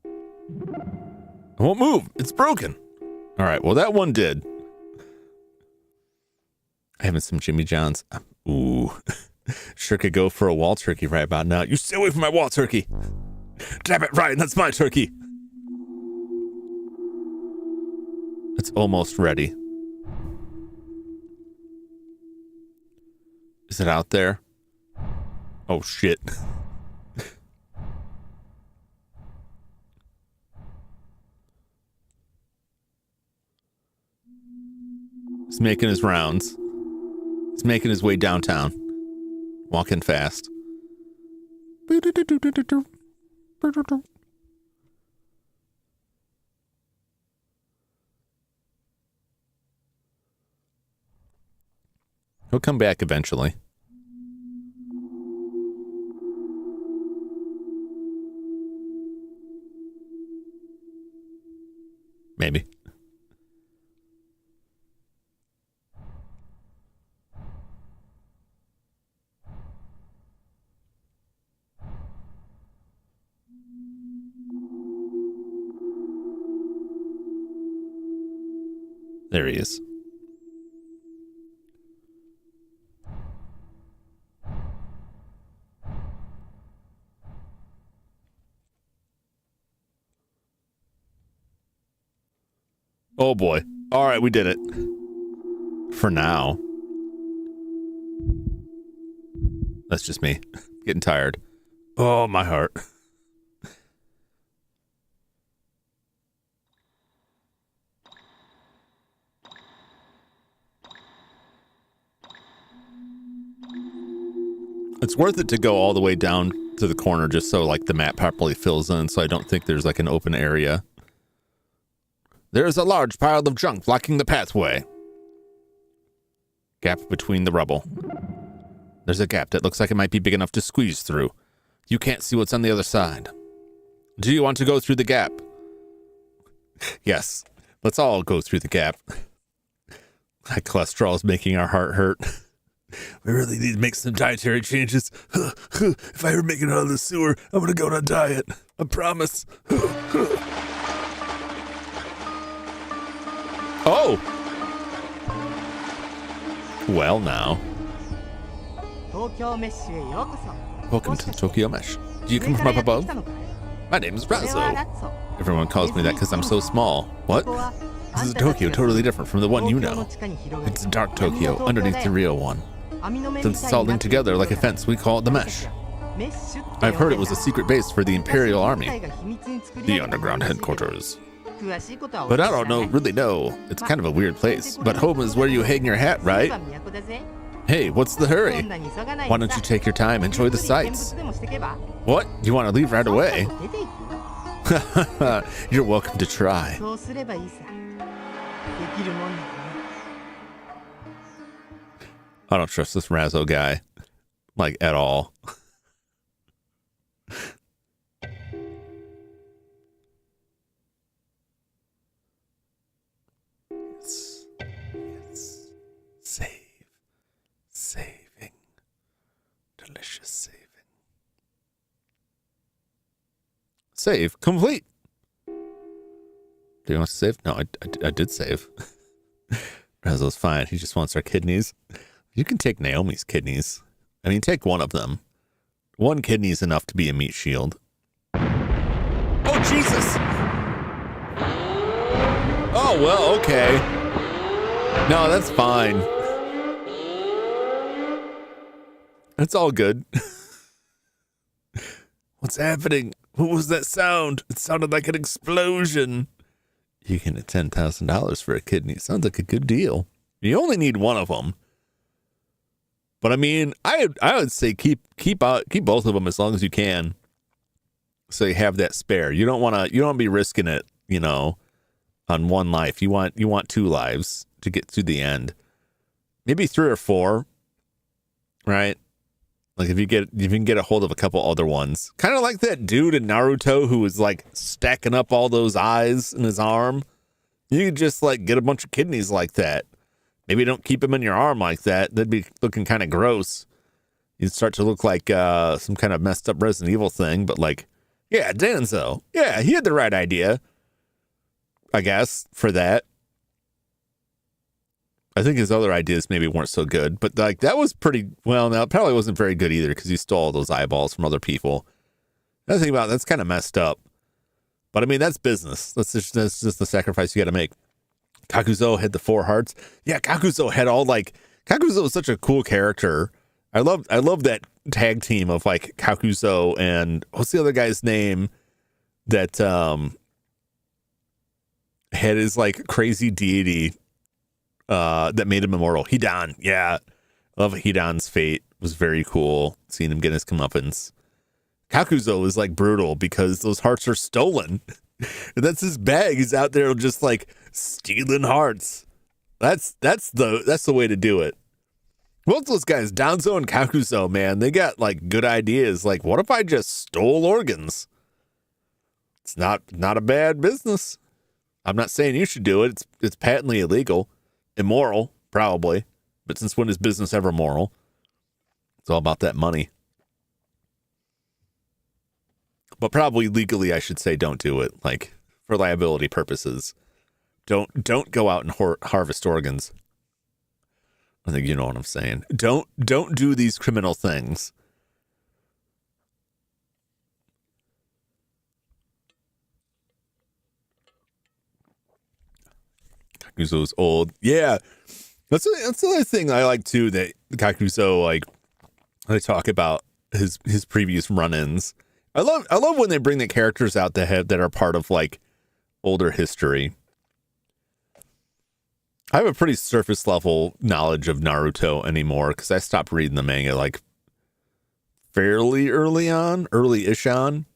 It won't move. It's broken. All right. Well, that one did. Having some Jimmy John's. Ooh. Sure could go for a wall turkey right about now. You stay away from my wall turkey. Damn it, Ryan. That's my turkey. It's almost ready. Is it out there? Oh, shit. He's making his rounds. He's making his way downtown. Walking fast. He'll come back eventually. Maybe. There he is. Oh boy. All right, we did it. For now. That's just me. Getting tired. Oh, my heart. It's worth it to go all the way down to the corner just so like the map properly fills in, so I don't think there's like an open area. There's a large pile of junk blocking the pathway. Gap between the rubble. There's a gap that looks like it might be big enough to squeeze through. You can't see what's on the other side. Do you want to go through the gap? Yes. Let's all go through the gap. My cholesterol is making our heart hurt. We really need to make some dietary changes. If I ever make it out of the sewer, I'm going to go on a diet. I promise. Oh! Well, now. Welcome to Tokyo Mesh. Do you come from up above? My name is Razzo. Everyone calls me that because I'm so small. What? This is a Tokyo totally different from the one you know. It's a dark Tokyo underneath the real one. Since it's all linked together like a fence, we call it the Mesh. I've heard it was a secret base for the Imperial Army. The underground headquarters. But I don't really know. It's kind of a weird place. But home is where you hang your hat, right? Hey, what's the hurry? Why don't you take your time and enjoy the sights? What? You want to leave right away? You're welcome to try. I don't trust this Razzo guy. Like, at all. Yes. Saving. Delicious saving. Save complete. Do you want to save? No, I did save. Rezo's fine. He just wants our kidneys. You can take Naomi's kidneys. I mean, take one of them. One kidney is enough to be a meat shield. Oh, Jesus. Oh, well, okay. No, that's fine. It's all good. What's happening? What was that sound? It sounded like an explosion. You can get $10,000 for a kidney. Sounds like a good deal. You only need one of them. But I mean, I would say keep both of them as long as you can, so you have that spare. You don't want to be risking it, you know, on one life. You want 2 lives to get to the end. Maybe 3 or 4, right? Like if you can get a hold of a couple other ones, kind of like that dude in Naruto who was like stacking up all those eyes in his arm. You could just like get a bunch of kidneys like that. Maybe don't keep them in your arm like that. That'd be looking kind of gross. You'd start to look like some kind of messed up Resident Evil thing. But like, yeah, Danzo. Yeah, he had the right idea, I guess, for that. I think his other ideas maybe weren't so good, but like that was pretty well. Now it probably wasn't very good either because he stole all those eyeballs from other people. Another thing about that's kind of messed up, but I mean that's business. That's just the sacrifice you got to make. Kakuzo had the 4 hearts. Yeah, Kakuzo had all like Kakuzo was such a cool character. I love that tag team of like Kakuzo and what's the other guy's name that had his like crazy deity. That made him immortal. Hidan, yeah. I love Hidan's fate. It was very cool seeing him get his comeuppance. Kakuzo is like brutal because those hearts are stolen. And that's his bag. He's out there just like stealing hearts. That's the way to do it. Both those guys, Danzo and Kakuzo, man, they got like good ideas. Like, what if I just stole organs? It's not a bad business. I'm not saying you should do it. It's patently illegal. Immoral, probably. But since when is business ever moral? It's all about that money. But probably legally, I should say, don't do it. Like, for liability purposes. Don't go out and harvest organs. I think you know what I'm saying. Don't do these criminal things. Kakuzo's old. Yeah. That's the other thing I like too, that Kakuzo, like, they talk about his previous run-ins. I love when they bring the characters out that are part of like older history. I have a pretty surface level knowledge of Naruto anymore because I stopped reading the manga like fairly early-ish on.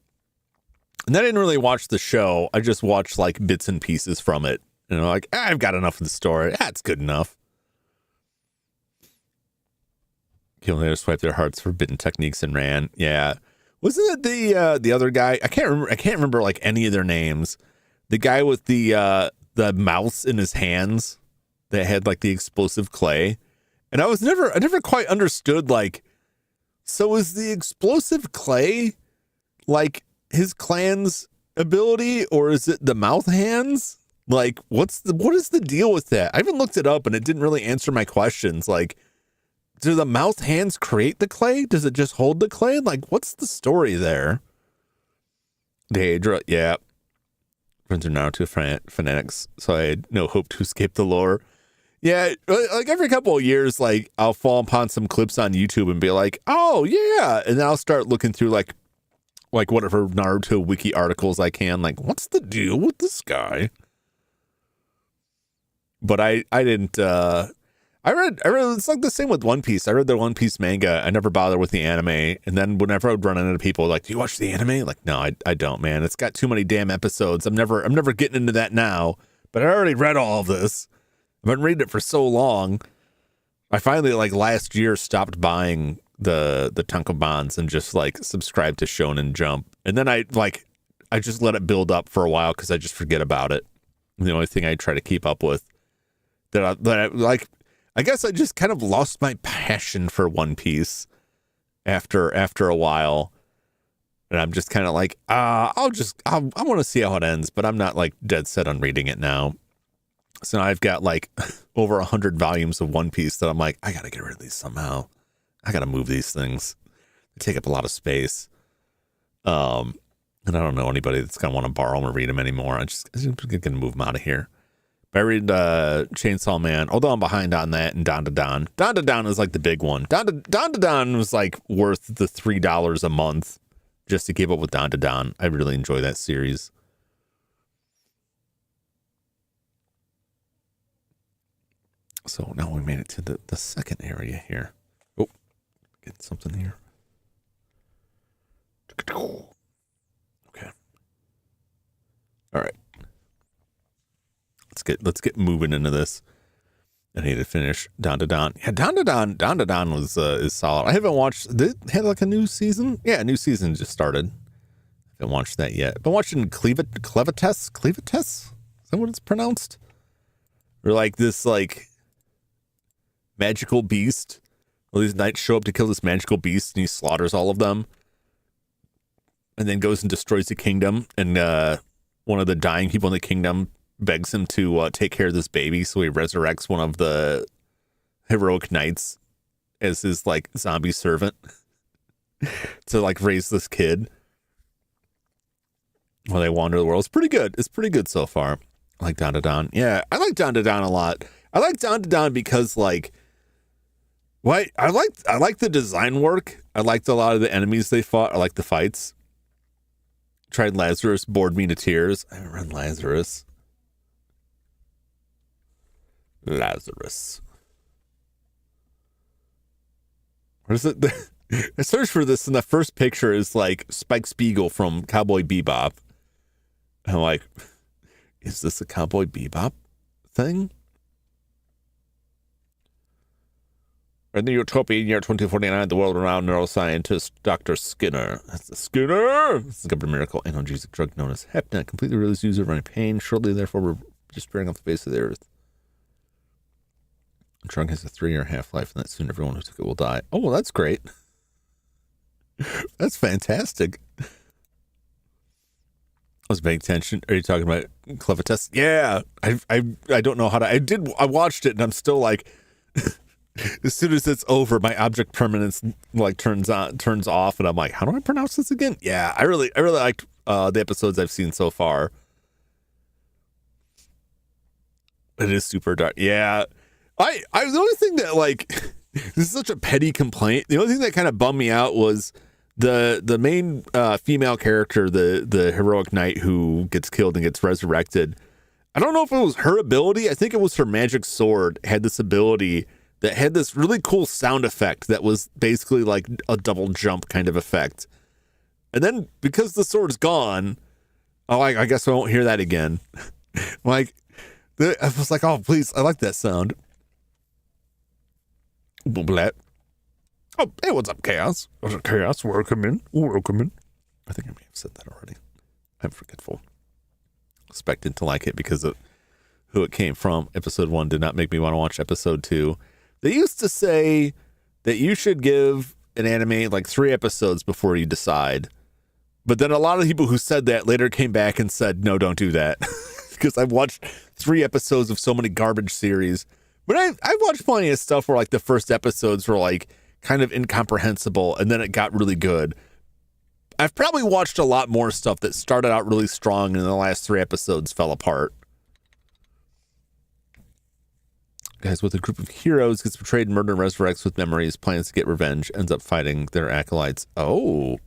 And I didn't really watch the show. I just watched like bits and pieces from it. You know, like, I've got enough of the story. That's good enough. Kill later swipe their hearts, forbidden techniques, and ran. Yeah. Wasn't it the other guy? I can't remember like any of their names. The guy with the mouse in his hands that had like the explosive clay. And I never quite understood, like, so is the explosive clay like his clan's ability, or is it the mouth hands? Like, what is the deal with that? I even looked it up and it didn't really answer my questions. Like, do the mouth hands create the clay? Does it just hold the clay? Like, what's the story there? Daedra, yeah. Friends are now to fanatics, so I had no hope to escape the lore. Yeah, like every couple of years, like, I'll fall upon some clips on YouTube and be like, oh, yeah. And then I'll start looking through, like whatever Naruto wiki articles I can. Like, what's the deal with this guy? But I didn't, I read, it's like the same with One Piece. I read the One Piece manga. I never bothered with the anime. And then whenever I would run into people like, do you watch the anime? Like, no, I don't, man. It's got too many damn episodes. I'm never getting into that now, but I already read all of this. I've been reading it for so long. I finally, like, last year stopped buying the tankobons and just like subscribed to Shonen Jump. And then I just let it build up for a while because I just forget about it. And the only thing I try to keep up with I guess I just kind of lost my passion for One Piece after a while. And I'm just kind of like, I want to see how it ends, but I'm not like dead set on reading it now. So now I've got like over 100 volumes of One Piece that I'm like, I got to get rid of these somehow. I got to move these things. They take up a lot of space. And I don't know anybody that's going to want to borrow them or read them anymore. I'm going to move them out of here. But I read Chainsaw Man, although I'm behind on that, and Don to Don. Don to Don is like the big one. Don to Don was like worth the $3 a month just to keep up with Don to Don. I really enjoy that series. So now we made it to the second area here. Oh, get something here. Okay. All right. Let's get moving into this. I need to finish Don to Don. Yeah, Don to Don was is solid. I haven't watched. They had like a new season. Yeah, a new season just started. I haven't watched that yet. Been watching Clevites. Is that what it's pronounced? Or like this like magical beast. Well, these knights show up to kill this magical beast, and he slaughters all of them, and then goes and destroys the kingdom. And one of the dying people in the kingdom begs him to take care of this baby, so he resurrects one of the heroic knights as his like zombie servant to like raise this kid while they wander the world. It's pretty good. It's pretty good so far. I like Don to Don. Yeah, I like Don to Don a lot. I like Don to Don because like, what I like the design work. I liked a lot of the enemies they fought. I like the fights. Tried Lazarus, bored me to tears. I haven't read Lazarus. What is it? I searched for this, and the first picture is like Spike Spiegel from Cowboy Bebop. And I'm like, is this a Cowboy Bebop thing? In the utopian year 2049, the world-renowned neuroscientist Dr. Skinner. That's the Skinner! Discovered a miracle analgesic drug known as Hepnet, completely released user of any pain. Shortly, therefore, we're disappearing off the face of the earth. The drug has a 3-year half-life, and that soon everyone who took it will die. Oh, well, that's great. That's fantastic. I was paying attention. Are you talking about Clevites? Yeah. I don't know how to... I watched it, and I'm still like... As soon as it's over, my object permanence like turns off, and I'm like, how do I pronounce this again? Yeah, I really liked the episodes I've seen so far. It is super dark. Yeah, I the only thing that like this is such a petty complaint. The only thing that kind of bummed me out was the main female character, the heroic knight who gets killed and gets resurrected. I don't know if it was her ability. I think it was her magic sword had this ability that had this really cool sound effect that was basically like a double jump kind of effect. And then because the sword's gone, I guess I won't hear that again. Like, I was like, oh, please, I like that sound. Blah. Oh, hey, what's up, Chaos? What's up, Chaos? Welcome in. I think I may have said that already. I'm forgetful. Expected to like it because of who it came from. Episode 1 did not make me want to watch episode 2. They used to say that you should give an anime like 3 episodes before you decide. But then a lot of people who said that later came back and said, no, don't do that. Because I've watched 3 episodes of so many garbage series. But I've watched plenty of stuff where like the first episodes were like kind of incomprehensible and then it got really good. I've probably watched a lot more stuff that started out really strong and the last 3 episodes fell apart. Guys with a group of heroes gets betrayed, murdered, and resurrects with memories, plans to get revenge, ends up fighting their acolytes. Oh,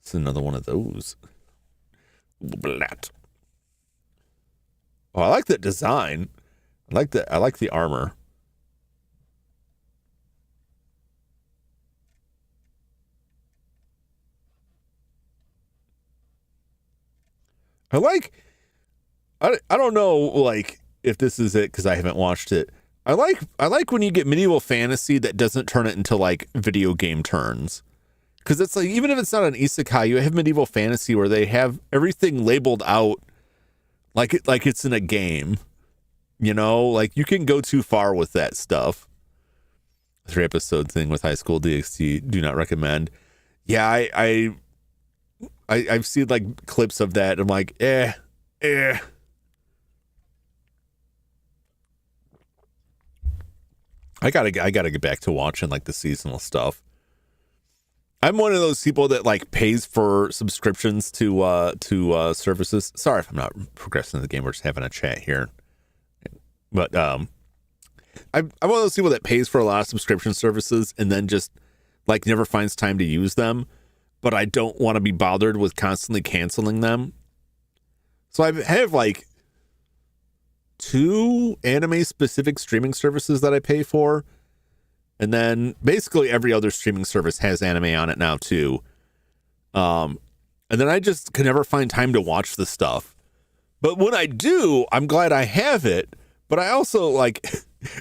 it's another one of those. Blat. Oh, I like that design. I like the armor. I don't know like if this is it because I haven't watched it. I like when you get medieval fantasy that doesn't turn it into like video game turns. Because it's like, even if it's not an isekai, you have medieval fantasy where they have everything labeled out like it's in a game. You know, like you can go too far with that stuff. 3 episode thing with High School DxD, do not recommend. Yeah, I've seen like clips of that. I'm like, eh. I gotta get back to watching like the seasonal stuff. I'm one of those people that like pays for subscriptions to services. Sorry if I'm not progressing the game. We're just having a chat here. But I'm one of those people that pays for a lot of subscription services and then just like never finds time to use them. But I don't want to be bothered with constantly canceling them. So I have like 2 anime specific streaming services that I pay for. And then basically every other streaming service has anime on it now too. And then I just can never find time to watch the stuff. But when I do, I'm glad I have it. But I also like,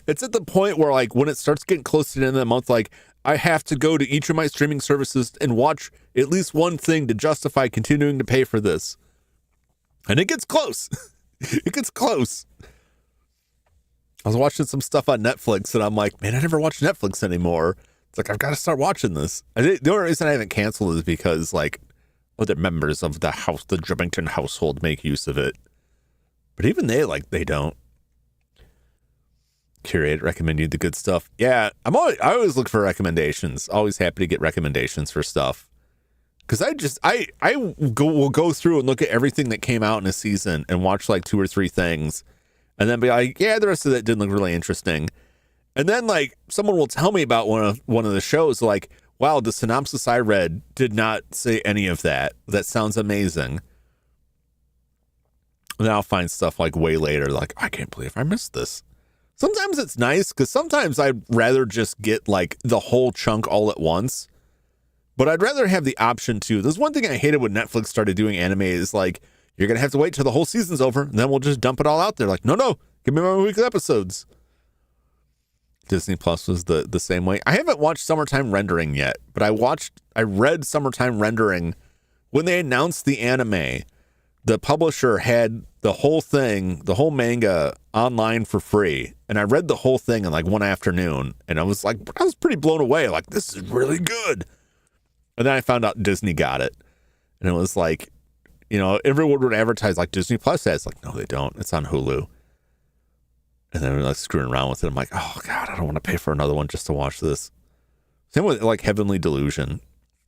it's at the point where like when it starts getting close to the end of the month, like I have to go to each of my streaming services and watch at least one thing to justify continuing to pay for this. And it gets close. It gets close. I was watching some stuff on Netflix and I'm like, man, I never watch Netflix anymore. It's like, I've got to start watching this. The only reason I haven't canceled is because like other members of the Jumington household make use of it. But even they don't. Curate, recommend you the good stuff. Yeah, I always look for recommendations. Always happy to get recommendations for stuff. Because I will go through and look at everything that came out in a season and watch like 2 or 3 things. And then be like, yeah, the rest of that didn't look really interesting. And then like someone will tell me about one of the shows like, wow, the synopsis I read did not say any of that. That sounds amazing. And then I'll find stuff like way later, like, I can't believe I missed this. Sometimes it's nice because sometimes I'd rather just get like the whole chunk all at once. But I'd rather have the option to. There's one thing I hated when Netflix started doing anime is like, you're going to have to wait till the whole season's over, and then we'll just dump it all out there. Like, no, give me my weekly episodes. Disney Plus was the same way. I haven't watched Summertime Rendering yet, but I read Summertime Rendering when they announced the anime. The publisher had the whole thing, the whole manga online for free. And I read the whole thing in like one afternoon, and I was pretty blown away. Like, this is really good. And then I found out Disney got it. And it was like, you know, everyone would advertise like Disney Plus has. Like, no, they don't. It's on Hulu. And then we're like screwing around with it. I'm like, oh God, I don't want to pay for another one just to watch this. Same with like Heavenly Delusion,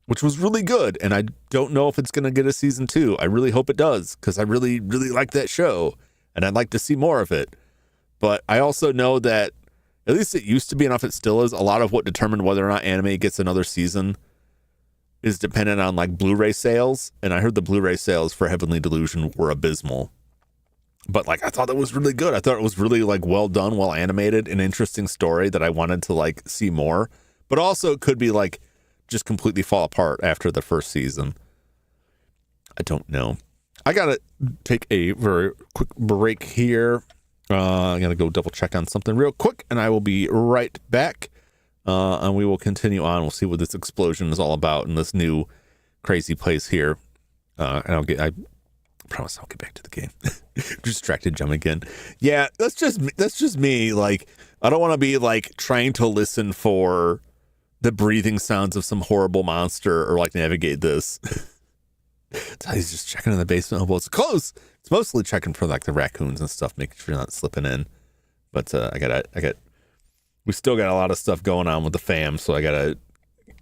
which was really good. And I don't know if it's going to get a season 2. I really hope it does because I really, really like that show. And I'd like to see more of it. But I also know that, at least it used to be, and if it still is, a lot of what determined whether or not anime gets another season is dependent on like Blu-ray sales. And I heard the Blu-ray sales for Heavenly Delusion were abysmal. But like, I thought it was really good. I thought it was really like well done, well animated, an interesting story that I wanted to like see more. But also it could be like just completely fall apart after the first season. I don't know. I gotta take a very quick break here. I'm gonna go double check on something real quick, and I will be right back. And we will continue on. We'll see what this explosion is all about in this new crazy place here. And I promise I'll get back to the game. Distracted Jum again. Yeah, that's just me. Like, I don't want to be like trying to listen for the breathing sounds of some horrible monster or like navigate this. He's just checking in the basement. Oh, well, it's close. It's mostly checking for like the raccoons and stuff, making sure you're not slipping in. But we still got a lot of stuff going on with the fam, so I gotta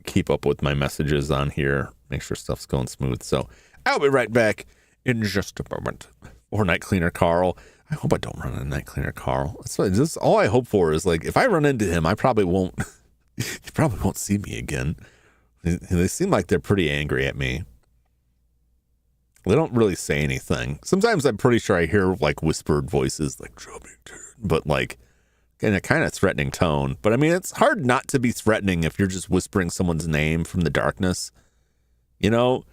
keep up with my messages on here, make sure stuff's going smooth. So I'll be right back in just a moment. Or Night Cleaner Carl. I hope I don't run into Night Cleaner Carl. That's all I hope for is like if I run into him, I probably won't. He probably won't see me again. They seem like they're pretty angry at me. They don't really say anything. Sometimes I'm pretty sure I hear like whispered voices like Jumington, but like in a kind of threatening tone. But I mean, it's hard not to be threatening if you're just whispering someone's name from the darkness. You know,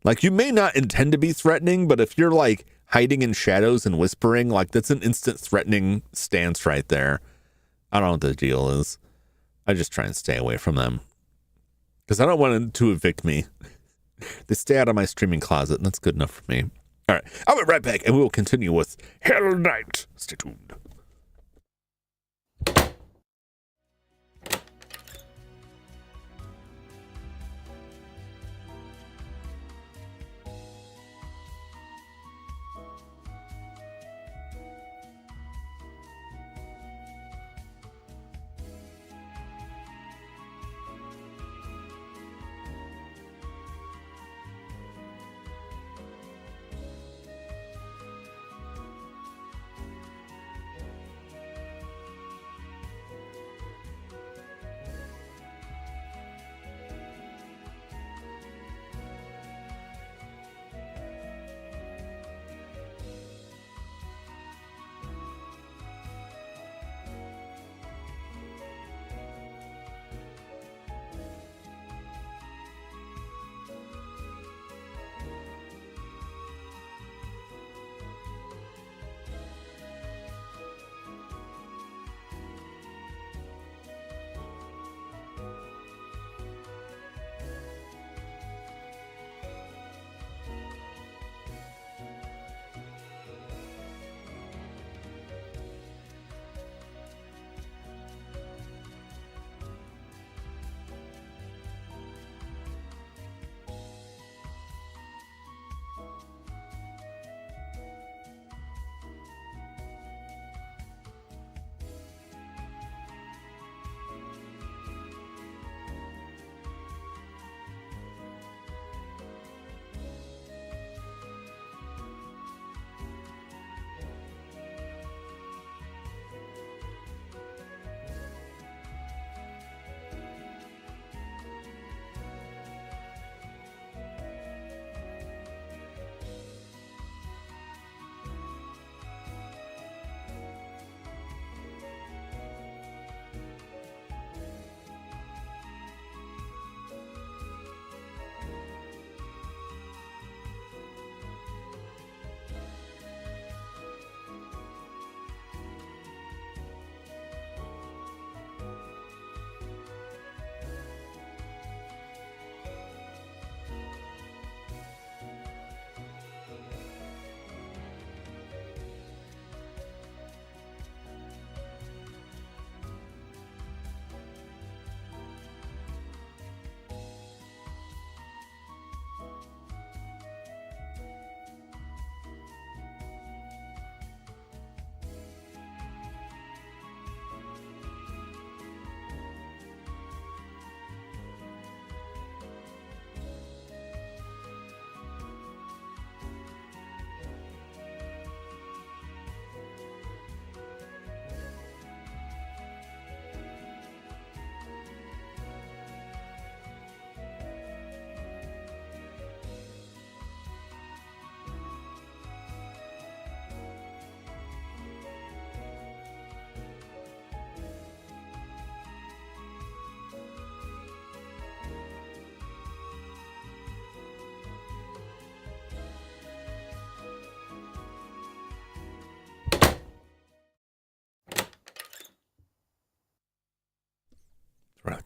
like you may not intend to be threatening, but if you're like hiding in shadows and whispering, like that's an instant threatening stance right there. I don't know what the deal is. I just try and stay away from them because I don't want them to evict me. They stay out of my streaming closet, and that's good enough for me. All right, I'll be right back, and we will continue with Hellnight. Stay tuned.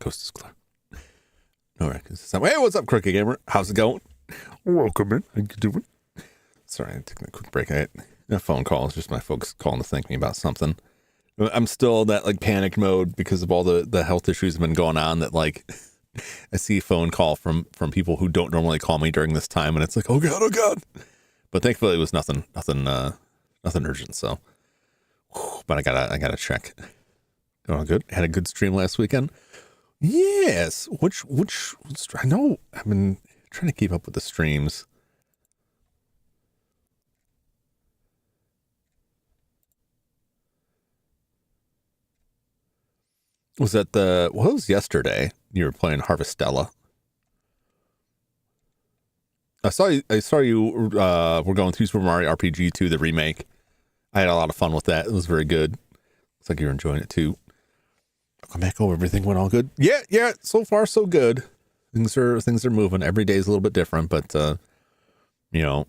Coast is clear. All right. Hey, what's up, Crooked Gamer? How's it going? Welcome in. How you doing? Sorry, I'm taking a quick break. A phone call. It's just my folks calling to thank me about something. I'm still in that like panic mode because of all the health issues have been going on, that like I see a phone call from people who don't normally call me during this time, and it's like, oh god. But thankfully it was nothing urgent. So, but I gotta check. Going good. Had a good stream last weekend. Yes. Which I know I've been trying to keep up with the streams. Was that what was yesterday? You were playing Harvestella. I saw you were going through Super Mario RPG 2, the remake. I had a lot of fun with that. It was very good. Looks like you're enjoying it too. I'll come back over. Everything went all good. Yeah. So far, so good. Things are moving. Every day is a little bit different, but you know,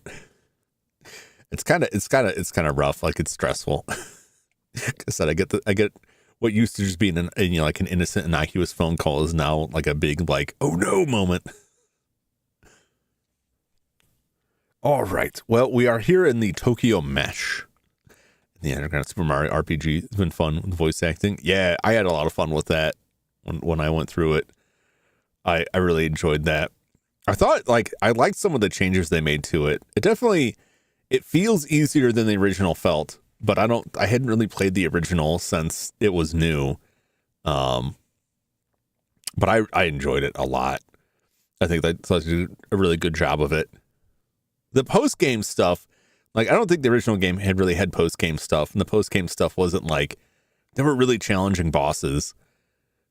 it's kind of rough. Like, it's stressful. Like I said, I get what used to just being an innocent, innocuous phone call is now like a big like, oh no moment. All right. Well, we are here in the Tokyo Mesh. The underground Super Mario RPG. It's been fun with voice acting. Yeah, I had a lot of fun with that when I went through it. I really enjoyed that. I thought I liked some of the changes they made to it. It feels easier than the original felt, but I hadn't really played the original since it was new. But I enjoyed it a lot. I think they did a really good job of it. The post-game stuff, like, I don't think the original game had really had post-game stuff, and the post-game stuff wasn't like, they were really challenging bosses,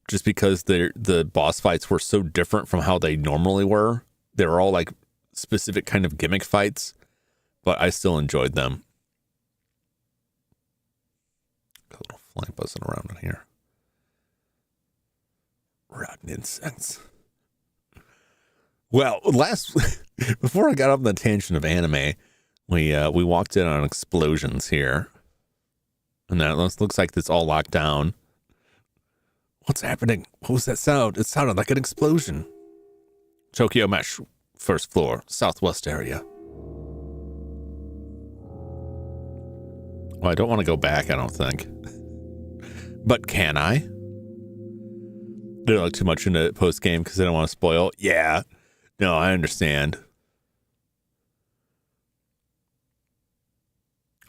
just because the boss fights were so different from how they normally were. They were all like specific kind of gimmick fights, but I still enjoyed them. Got a little fly buzzing around in here. Rotten insects. Well, before I got off on the tangent of anime, we walked in on explosions here, and that looks like it's all locked down. What's happening? What was that sound? It sounded like an explosion. Tokyo Mesh, first floor, southwest area. Well, I don't want to go back, I don't think. But can I? Didn't look too much into post game because I don't want to spoil. Yeah. No, I understand.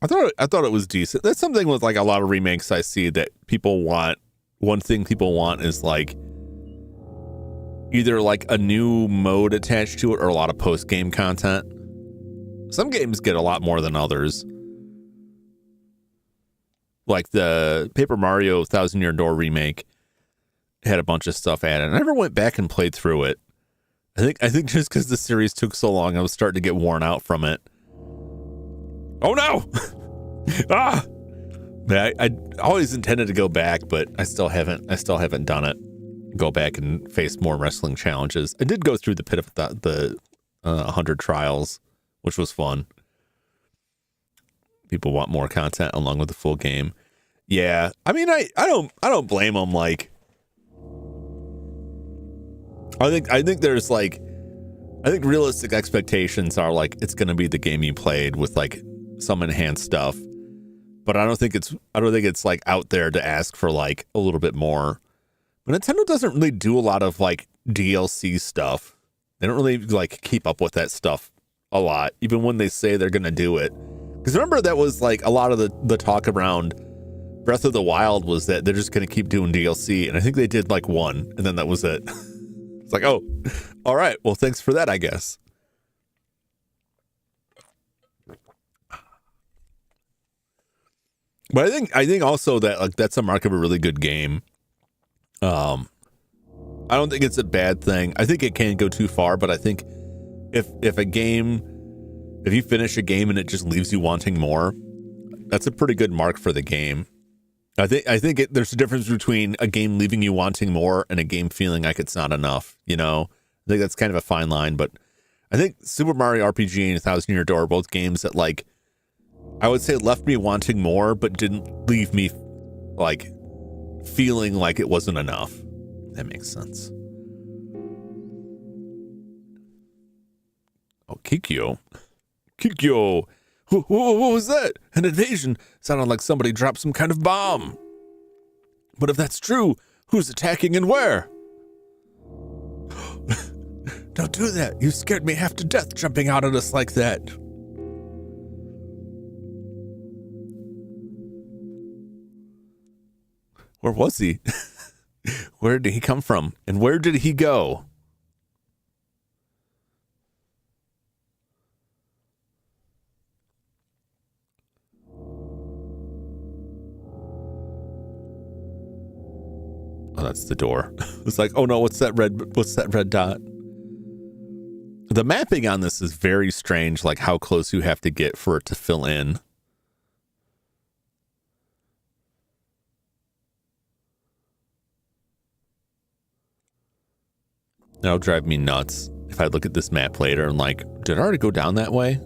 I thought it was decent. That's something with like a lot of remakes I see that people want. One thing people want is like either like a new mode attached to it or a lot of post game content. Some games get a lot more than others. Like the Paper Mario 1000 Year Door remake had a bunch of stuff added. I never went back and played through it. I think just because the series took so long, I was starting to get worn out from it. Oh no! Ah! I always intended to go back, but I still haven't done it. Go back and face more wrestling challenges. I did go through the pit of the 100 trials, which was fun. People want more content along with the full game. Yeah, I mean, I don't blame them. Like, I think there's like, I think realistic expectations are like it's going to be the game you played with like some enhanced stuff. But I don't think it's like out there to ask for like a little bit more. But Nintendo doesn't really do a lot of like DLC stuff. They don't really like keep up with that stuff a lot, even when they say they're going to do it. Because remember, that was like a lot of the talk around Breath of the Wild was that they're just going to keep doing DLC. And I think they did like one, and then that was it. It's like, oh, all right. Well, thanks for that, I guess. But I think also that like that's a mark of a really good game. I don't think it's a bad thing. I think it can go too far, but I think if you finish a game and it just leaves you wanting more, that's a pretty good mark for the game. I think there's a difference between a game leaving you wanting more and a game feeling like it's not enough. You know, I think that's kind of a fine line. But I think Super Mario RPG and 1000 Year Door are both games that like, I would say left me wanting more, but didn't leave me like feeling like it wasn't enough. That makes sense. Oh, Kikyo. Kikyo! What was that? An invasion? Sounded like somebody dropped some kind of bomb. But if that's true, who's attacking and where? Don't do that. You scared me half to death jumping out at us like that. Where was he? Where did he come from? And where did he go? Oh, that's the door. It's like, oh no, what's that red dot? The mapping on this is very strange, like how close you have to get for it to fill in. That'll drive me nuts if I look at this map later and like, did I already go down that way?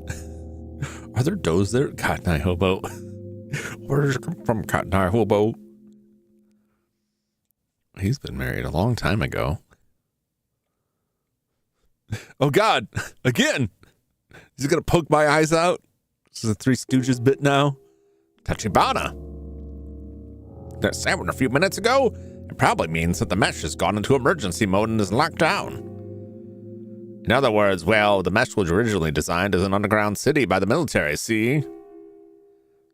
Are there does there? Cotton Eye Hobo. Where did you come from, Cotton Eye Hobo? He's been married a long time ago. Oh God, again. He's gonna poke my eyes out. This is a Three Stooges bit now. Tachibana. That sound a few minutes ago? It probably means that the mesh has gone into emergency mode and is locked down. In other words, well, the mesh was originally designed as an underground city by the military, see?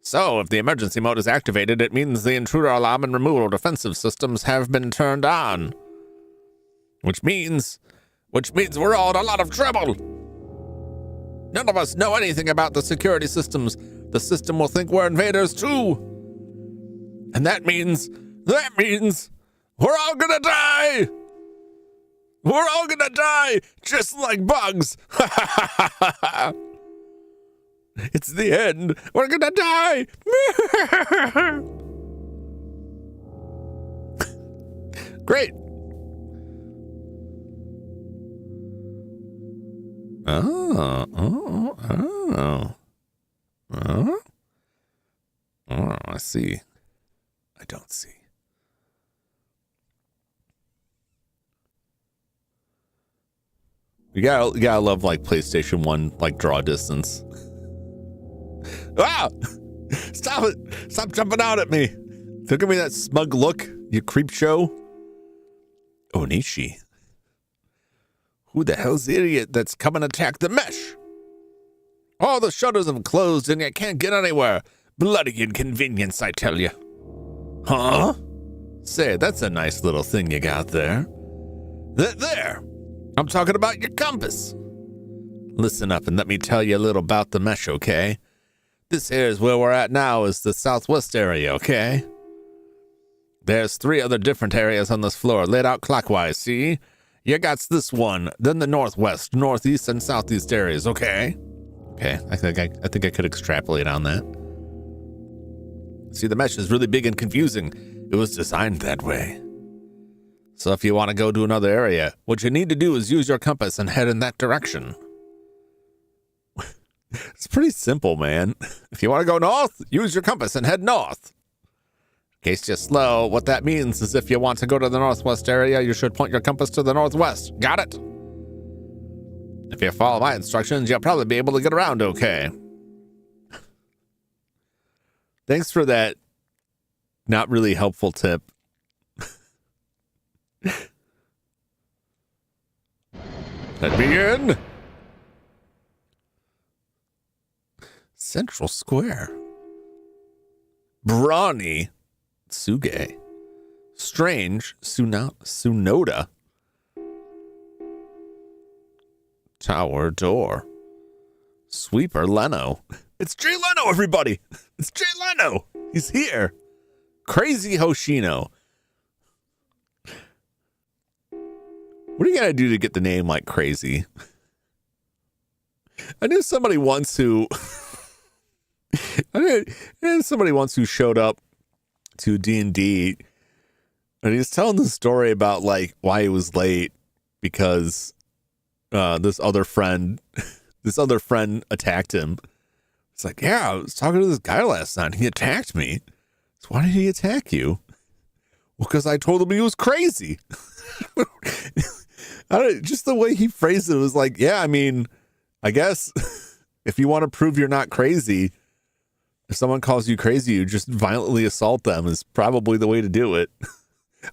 So, if the emergency mode is activated, it means the intruder alarm and removal defensive systems have been turned on. Which means we're all in a lot of trouble. None of us know anything about the security systems. The system will think we're invaders too. And that means we're all gonna die. We're all gonna die just like bugs. It's the end. We're gonna die. Great. Oh, I see. I don't see. You gotta love like PlayStation 1, like draw distance. Ah! Stop it! Stop jumping out at me! Don't give me that smug look, you creep show. Onishi. Who the hell's the idiot that's come and attacked the mesh? All the shutters have closed and you can't get anywhere. Bloody inconvenience, I tell you. Huh? Say, that's a nice little thing you got there. There! I'm talking about your compass. Listen up and let me tell you a little about the mesh, okay? This here is where we're at now, is the southwest area, okay? There's 3 other different areas on this floor, laid out clockwise, see? You got this one, then the northwest, northeast, and southeast areas, okay? Okay, I think I could extrapolate on that. See, the mesh is really big and confusing. It was designed that way. So if you want to go to another area, what you need to do is use your compass and head in that direction. It's pretty simple, man. If you want to go north, use your compass and head north. In case you're slow, what that means is if you want to go to the northwest area, you should point your compass to the northwest. Got it? If you follow my instructions, you'll probably be able to get around okay. Thanks for that not really helpful tip. Let me in. Central Square. Brawny. Tsuge. Strange. Sunoda. Tower door. Sweeper Leno. It's Jay Leno, everybody. It's Jay Leno. He's here. Crazy Hoshino. What do you gotta do to get the name like Crazy? I knew somebody once who showed up to D&D and he was telling the story about like why he was late because this other friend attacked him. It's like, yeah, I was talking to this guy last night. He attacked me. So why did he attack you? Well, because I told him he was crazy. Just the way he phrased it was like, yeah, I mean, I guess if you want to prove you're not crazy, if someone calls you crazy, you just violently assault them is probably the way to do it.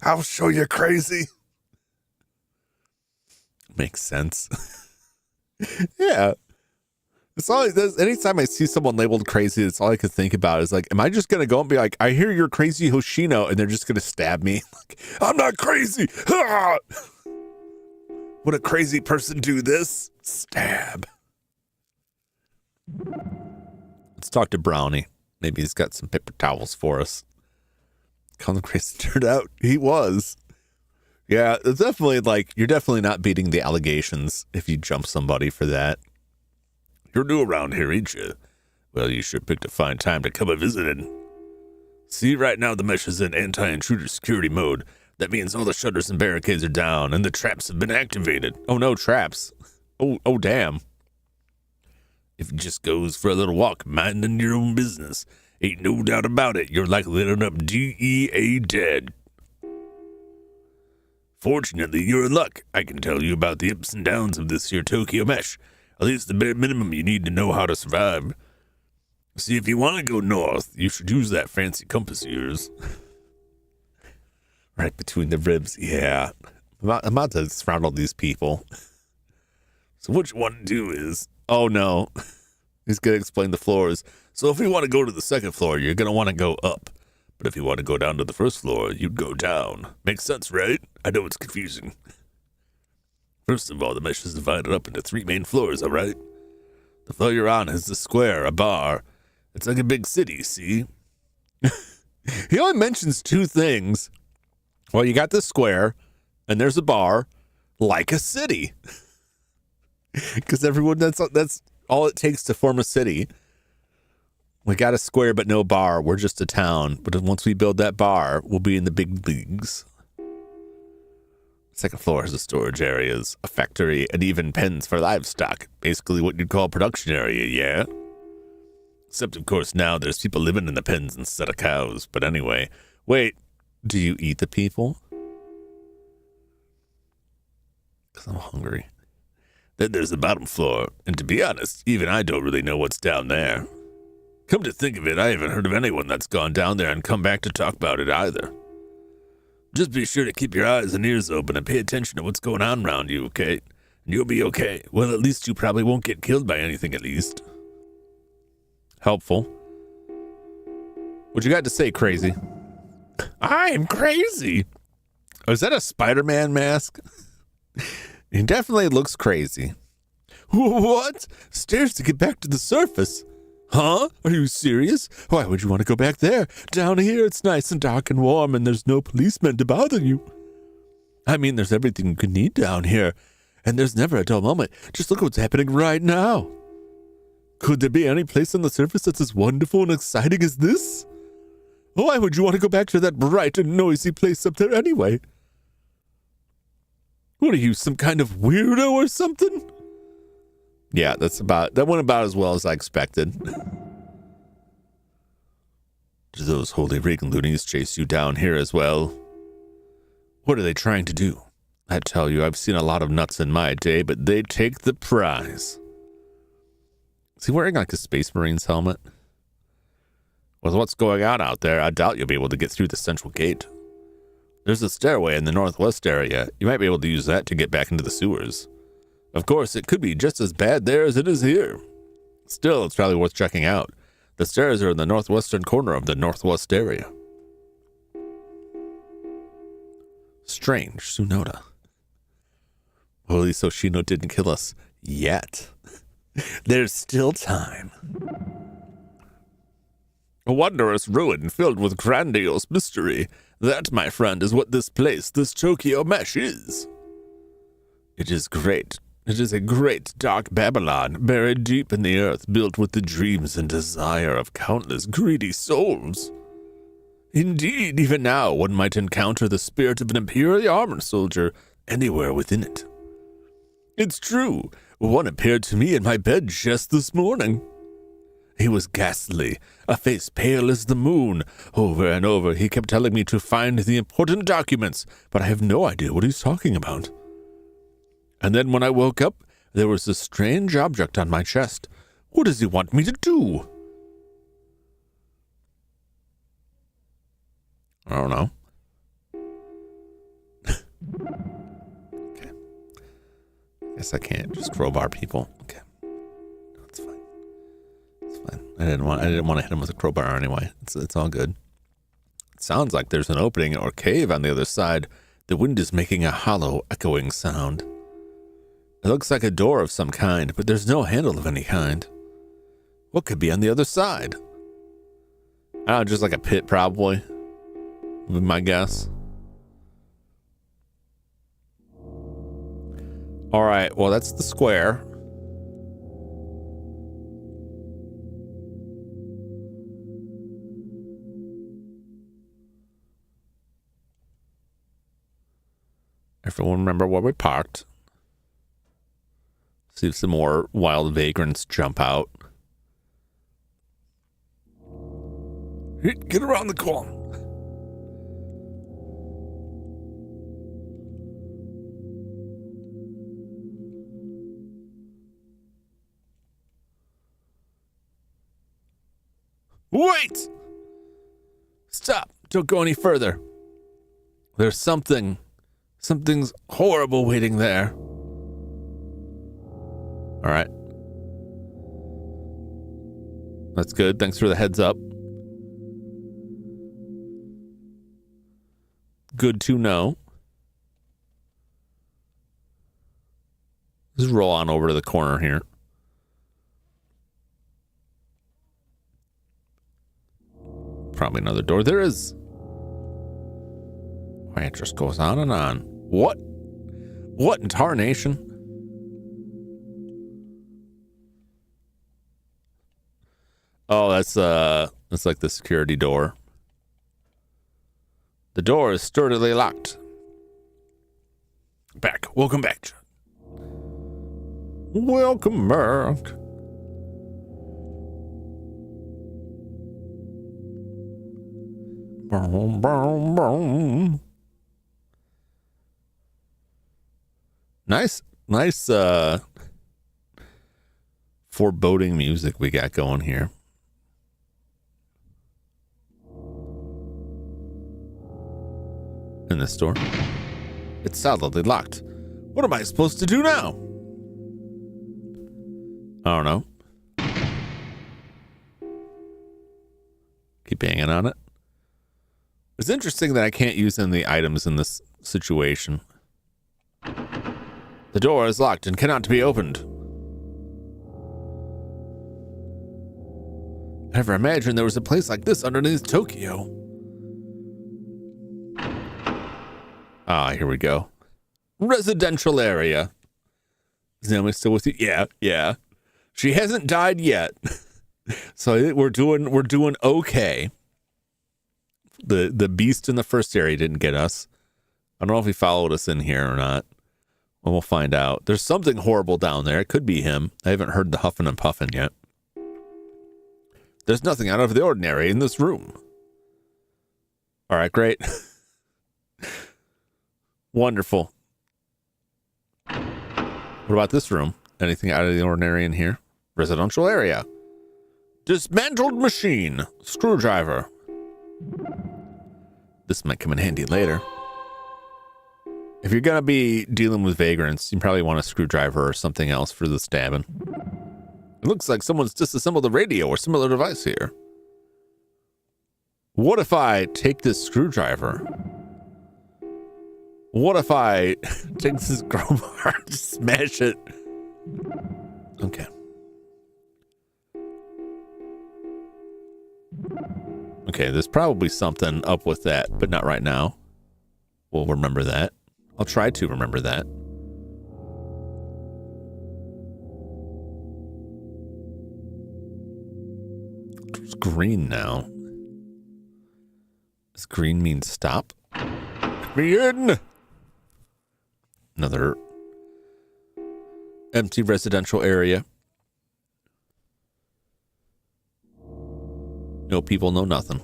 I'll show you crazy. Makes sense. Yeah. It's all it does. Anytime I see someone labeled crazy, it's all I could think about is like, am I just going to go and be like, I hear you're crazy, Hoshino, and they're just going to stab me? Like, I'm not crazy. Ah! Would a crazy person do this? Stab. Let's talk to Brownie. Maybe he's got some paper towels for us. Call him crazy. Turned out he was. Yeah, it's definitely like, you're definitely not beating the allegations if you jump somebody for that. You're new around here, ain't you? Well, you sure picked a fine time to come a visiting. See, right now the mesh is in anti-intruder security mode. That means all the shutters and barricades are down, and the traps have been activated. Oh no, traps. Oh damn. If it just goes for a little walk, minding your own business, ain't no doubt about it, you're likely to end up DEA dead. Fortunately, you're in luck. I can tell you about the ups and downs of this here Tokyo mesh. At least the bare minimum you need to know how to survive. See, if you want to go north, you should use that fancy compass of yours. Right between the ribs, yeah. I'm about to throttle these people. So what you want to do is, oh no, he's going to explain the floors. So if you want to go to the second floor, you're going to want to go up. But if you want to go down to the first floor, you'd go down. Makes sense, right? I know it's confusing. First of all, the mesh is divided up into 3 main floors, all right? The floor you're on is the square, a bar. It's like a big city, see? He only mentions 2 things. Well, you got the square, and there's a bar, like a city. Because everyone, that's all it takes to form a city. We got a square, but no bar. We're just a town. But once we build that bar, we'll be in the big leagues. Second floor has the storage areas, a factory, and even pens for livestock. Basically what you'd call a production area, yeah? Except, of course, now there's people living in the pens instead of cows. But anyway, wait, do you eat the people? Because I'm hungry. Then there's the bottom floor, and to be honest, even I don't really know what's down there. Come to think of it, I haven't heard of anyone that's gone down there and come back to talk about it either. Just be sure to keep your eyes and ears open and pay attention to what's going on around you, okay? And you'll be okay. Well, at least you probably won't get killed by anything, at least. Helpful. What you got to say, crazy? I'm crazy. Oh, is that a Spider-Man mask? He definitely looks crazy. What? Stairs to get back to the surface? Huh? Are you serious? Why would you want to go back there? Down here it's nice and dark and warm and there's no policemen to bother you. I mean, there's everything you could need down here. And there's never a dull moment. Just look at what's happening right now. Could there be any place on the surface that's as wonderful and exciting as this? Why would you want to go back to that bright and noisy place up there anyway? What are you, some kind of weirdo or something? Yeah, that went about as well as I expected. Do those holy rig loonies chase you down here as well? What are they trying to do? I tell you, I've seen a lot of nuts in my day, but they take the prize. Is he wearing like a Space Marine's helmet? With what's going on out there, I doubt you'll be able to get through the central gate. There's a stairway in the northwest area. You might be able to use that to get back into the sewers. Of course, it could be just as bad there as it is here. Still, it's probably worth checking out. The stairs are in the northwestern corner of the northwest area. Strange, Tsunoda. Well, at least Hoshino didn't kill us yet. There's still time. A wondrous ruin filled with grandiose mystery. That, my friend, is what this place, this Tokyo mesh is. It is great. It is a great dark Babylon, buried deep in the earth, built with the dreams and desire of countless greedy souls. Indeed, even now, one might encounter the spirit of an imperial armored soldier anywhere within it. It's true, one appeared to me in my bed just this morning. He was ghastly, a face pale as the moon. Over and over he kept telling me to find the important documents, but I have no idea what he's talking about. And then when I woke up, there was a strange object on my chest. What does he want me to do? I don't know. Okay. Guess I can't just crowbar people. Okay. No, it's fine. It's fine. I didn't want to hit him with a crowbar anyway. It's all good. It sounds like there's an opening or cave on the other side. The wind is making a hollow, echoing sound. It looks like a door of some kind, but there's no handle of any kind. What could be on the other side? I don't know, just like a pit probably. With my guess. All right, well, that's the square. Everyone remember where we parked. See if some more wild vagrants jump out. Get around the corner. Wait! Stop. Don't go any further. There's something's horrible waiting there. All right. That's good. Thanks for the heads up. Good to know. Let's roll on over to the corner here. Probably another door. There is. Why, it just goes on and on. What? What in tarnation? Oh, that's like the security door. The door is sturdily locked. Back. Welcome back, John. Welcome back. Boom, boom, boom. Nice foreboding music we got going here. In this door. It's solidly locked. What am I supposed to do now? I don't know. Keep hanging on it. It's interesting that I can't use any of the items in this situation. The door is locked and cannot be opened. I never imagined there was a place like this underneath Tokyo. Ah, here we go. Residential area. Is Naomi still with you? Yeah. She hasn't died yet. So I think we're doing okay. The beast in the first area didn't get us. I don't know if he followed us in here or not. Well, we'll find out. There's something horrible down there. It could be him. I haven't heard the huffing and puffing yet. There's nothing out of the ordinary in this room. All right, great. Wonderful. What about this room? Anything out of the ordinary in here? Residential area. Dismantled machine. Screwdriver. This might come in handy later. If you're going to be dealing with vagrants, you probably want a screwdriver or something else for the stabbing. It looks like someone's disassembled a radio or similar device here. What if I take this screwdriver? What if I take this crowbar and smash it? Okay. Okay, there's probably something up with that, but not right now. We'll remember that. I'll try to remember that. It's green now. Does green mean stop? Green! Another empty residential area. No people, no nothing.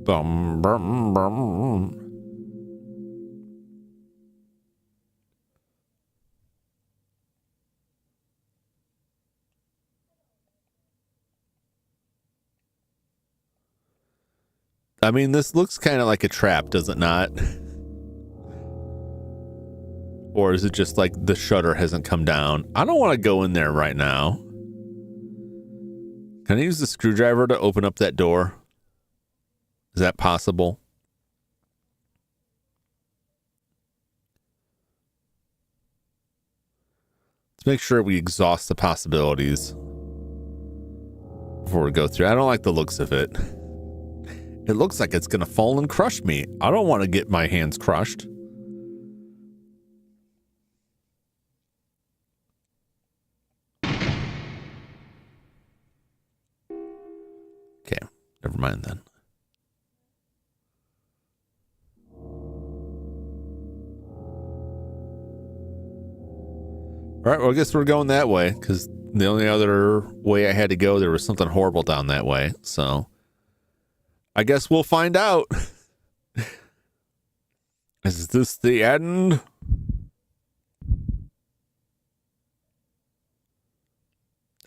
Bum, bum, bum. I mean, this looks kind of like a trap, does it not? Or is it just like the shutter hasn't come down? I don't want to go in there right now. Can I use the screwdriver to open up that door? Is that possible? Let's make sure we exhaust the possibilities before we go through. I don't like the looks of it. It looks like it's going to fall and crush me. I don't want to get my hands crushed. Okay, never mind then. All right, well, I guess we're going that way because the only other way I had to go, there was something horrible down that way. So I guess we'll find out. Is this the end?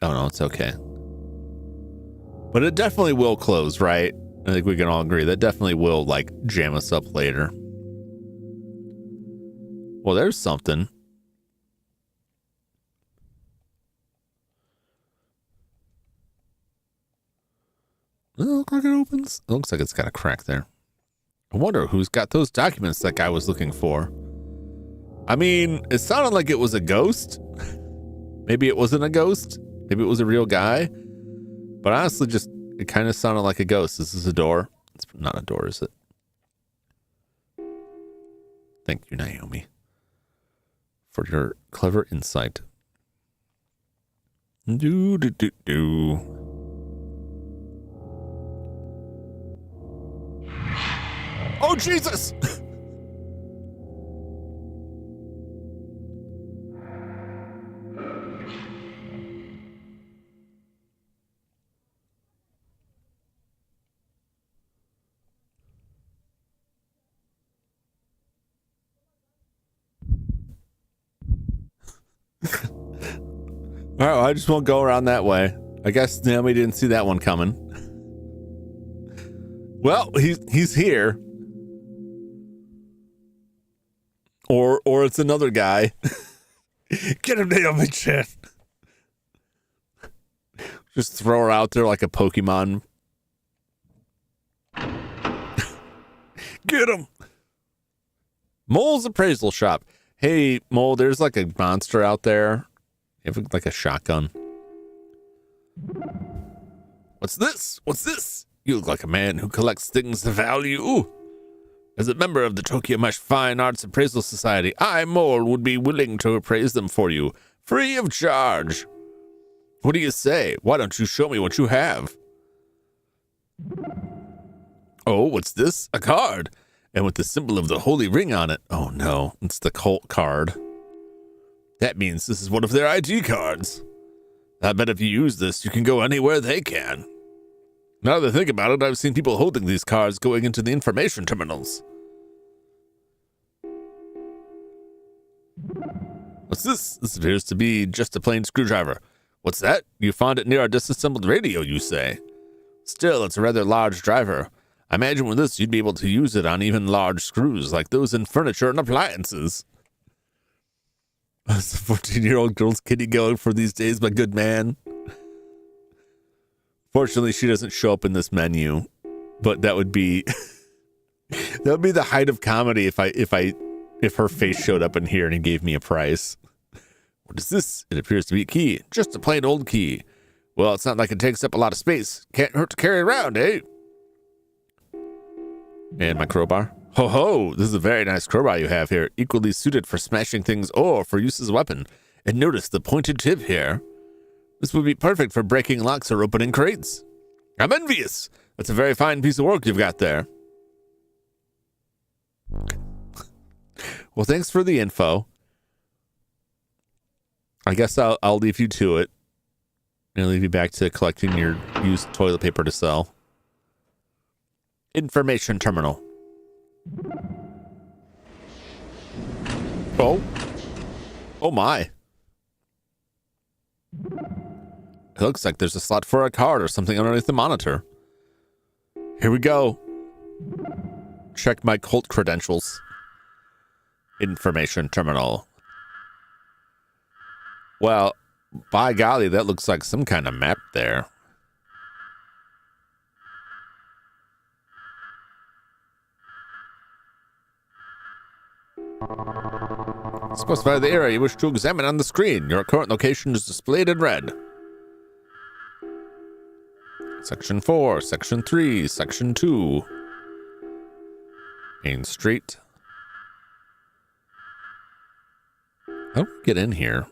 Oh, no, it's okay. But it definitely will close, right? I think we can all agree that definitely will, like, jam us up later. Well, there's something. Does it look like it opens? It looks like it's got a crack there. I wonder who's got those documents that guy was looking for. I mean, it sounded like it was a ghost. Maybe it wasn't a ghost. Maybe it was a real guy. But honestly, just it kind of sounded like a ghost. This is a door. It's not a door, is it? Thank you, Naomi, for your clever insight. Do. Oh, Jesus! All right, well, I just won't go around that way. I guess Naomi didn't see that one coming. Well, he's here. Or it's another guy. Get him, Naomi Chan. Just throw her out there like a Pokemon. Get him. Mole's appraisal shop. Hey, Mole, there's like a monster out there. You have like a shotgun. What's this? What's this? You look like a man who collects things of value. As a member of the Tokyo Mesh Fine Arts Appraisal Society, I, Mole, would be willing to appraise them for you, free of charge. What do you say? Why don't you show me what you have? Oh, what's this? A card. And with the symbol of the holy ring on it. Oh no, it's the cult card. That means this is one of their ID cards. I bet if you use this, you can go anywhere they can. Now that I think about it, I've seen people holding these cards going into the information terminals. What's this? This appears to be just a plain screwdriver. What's that? You found it near our disassembled radio, you say? Still, it's a rather large driver. I imagine with this, you'd be able to use it on even large screws, like those in furniture and appliances. What's the 14-year-old girl's kitty going for these days, my good man? Fortunately, she doesn't show up in this menu, but that would be that would be the height of comedy if her face showed up in here and he gave me a price. What is this? It appears to be a key, just a plain old key. Well, it's not like it takes up a lot of space. Can't hurt to carry around, eh? And my crowbar. Ho ho! This is a very nice crowbar you have here, equally suited for smashing things or for use as a weapon. And notice the pointed tip here. This would be perfect for breaking locks or opening crates. I'm envious. That's a very fine piece of work you've got there. Well, thanks for the info. I guess I'll leave you to it. Gonna leave you back to collecting your used toilet paper to sell. Information terminal. Oh. Oh my. It looks like there's a slot for a card or something underneath the monitor. Here we go. Check my cult credentials. Information terminal. Well, by golly, that looks like some kind of map there. Specify the area you wish to examine on the screen. Your current location is displayed in red. Section 4, Section 3, Section 2. Main Street. How do we get in here?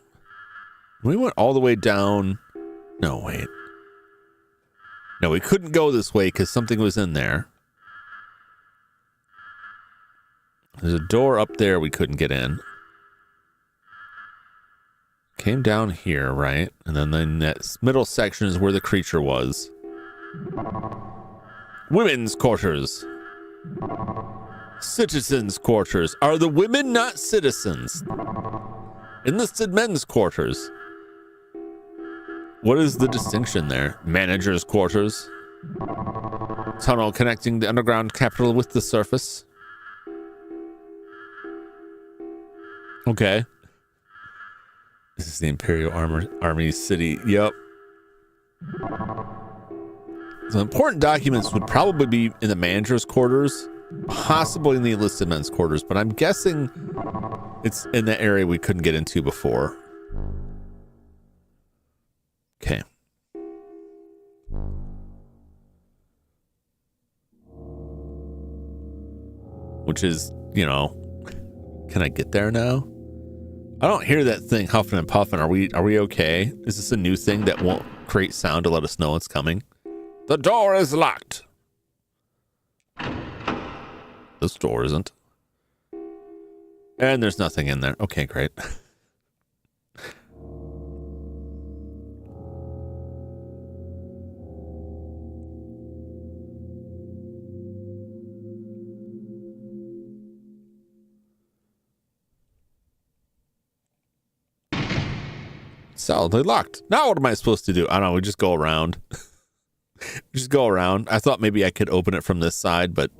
We went all the way down. No, wait. No, we couldn't go this way because something was in there. There's a door up there we couldn't get in. Came down here, right? And then that middle section is where the creature was. Women's quarters. Citizens' quarters. Are the women not citizens? Enlisted men's quarters. What is the distinction there? Manager's quarters. Tunnel connecting the underground capital with the surface. Okay. This is the Imperial Army City. Yep. So important documents would probably be in the manager's quarters, possibly in the enlisted men's quarters, but I'm guessing it's in the area we couldn't get into before. Okay. Which is, you know, can I get there now? I don't hear that thing huffing and puffing. Are we okay? Is this a new thing that won't create sound to let us know it's coming? The door is locked. This door isn't. And there's nothing in there. Okay, great. Solidly locked. Now what am I supposed to do? I don't know. We just go around. Just go around. I thought maybe I could open it from this side, but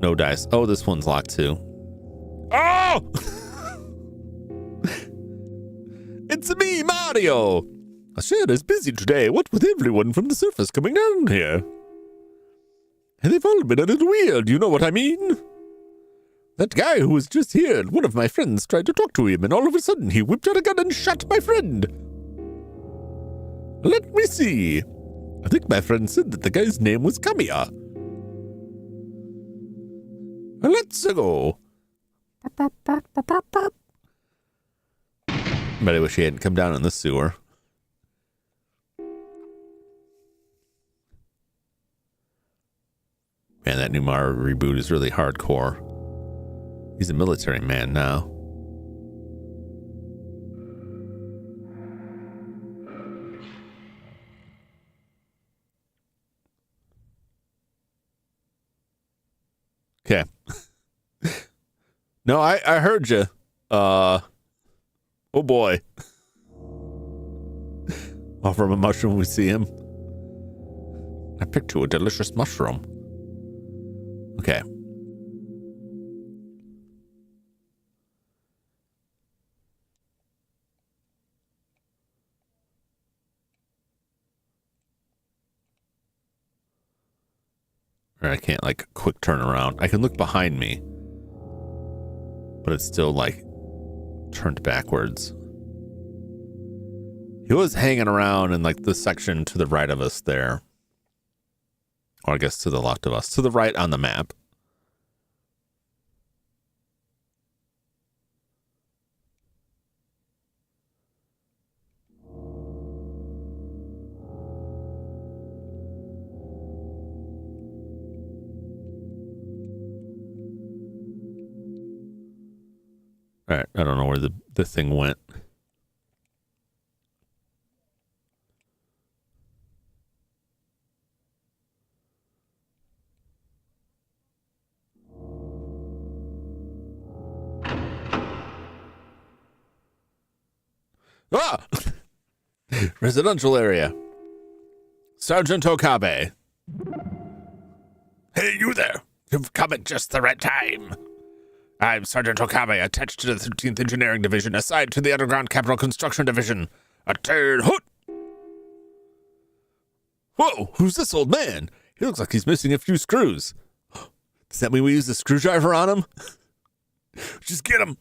no dice. Oh, this one's locked too. Oh! It's me, Mario. I sure is busy today. What with everyone from the surface coming down here? And they've all been a little weird. You know what I mean? That guy who was just here, one of my friends tried to talk to him, and all of a sudden he whipped out a gun and shot my friend. Let me see. I think my friend said that the guy's name was Kamiya. Let's go. But I wish he hadn't come down in the sewer. Man, that new Mario reboot is really hardcore. He's a military man now. Okay. No, I heard you. Oh boy. Offer him a mushroom when we see him. I picked you a delicious mushroom. Okay. Or I can't, like, quick turn around. I can look behind me, but it's still, like, turned backwards. He was hanging around in, like, the section to the right of us there. Or I guess to the left of us. To the right on the map. All right, I don't know where the thing went. Ah! Residential area. Sergeant Okabe. Hey, you there. You've come at just the right time. I'm Sergeant Okabe, attached to the 13th Engineering Division, assigned to the Underground Capital Construction Division. A turn hoot! Whoa, who's this old man? He looks like he's missing a few screws. Does that mean we use a screwdriver on him? Just get him.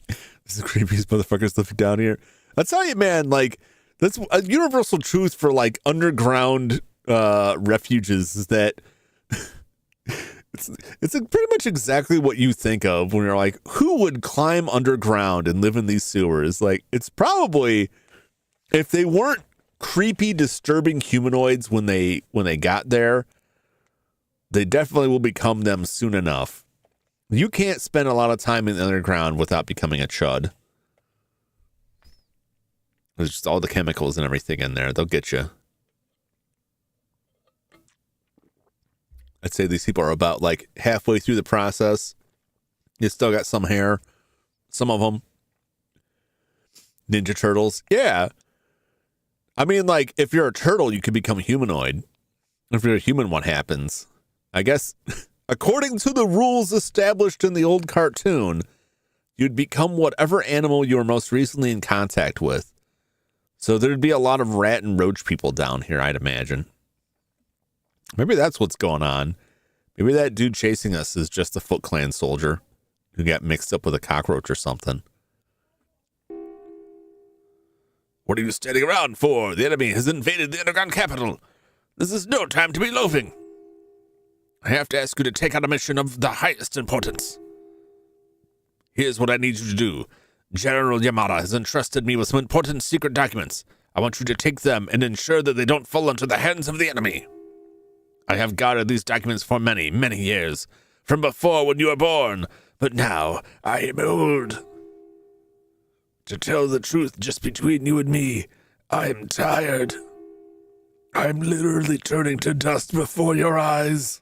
This is the creepiest motherfuckers living down here. I'll tell you, man, like, that's a universal truth for, like, underground refuges is that it's pretty much exactly what you think of when you're like, who would climb underground and live in these sewers? Like, it's probably, if they weren't creepy, disturbing humanoids when they got there, they definitely will become them soon enough. You can't spend a lot of time in the underground without becoming a chud. There's just all the chemicals and everything in there. They'll get you. I'd say these people are about like halfway through the process. You still got some hair. Some of them. Ninja Turtles. Yeah. I mean, like, if you're a turtle, you could become humanoid. If you're a human, what happens? I guess, according to the rules established in the old cartoon, you'd become whatever animal you were most recently in contact with. So there'd be a lot of rat and roach people down here, I'd imagine. Maybe that's what's going on. Maybe that dude chasing us is just a Foot Clan soldier who got mixed up with a cockroach or something. What are you standing around for? The enemy has invaded the underground capital. This is no time to be loafing. I have to ask you to take on a mission of the highest importance. Here's what I need you to do. General Yamada has entrusted me with some important secret documents. I want you to take them and ensure that they don't fall into the hands of the enemy. I have guarded these documents for many, many years, from before when you were born, but now I am old. To tell the truth, just between you and me, I'm tired. I'm literally turning to dust before your eyes.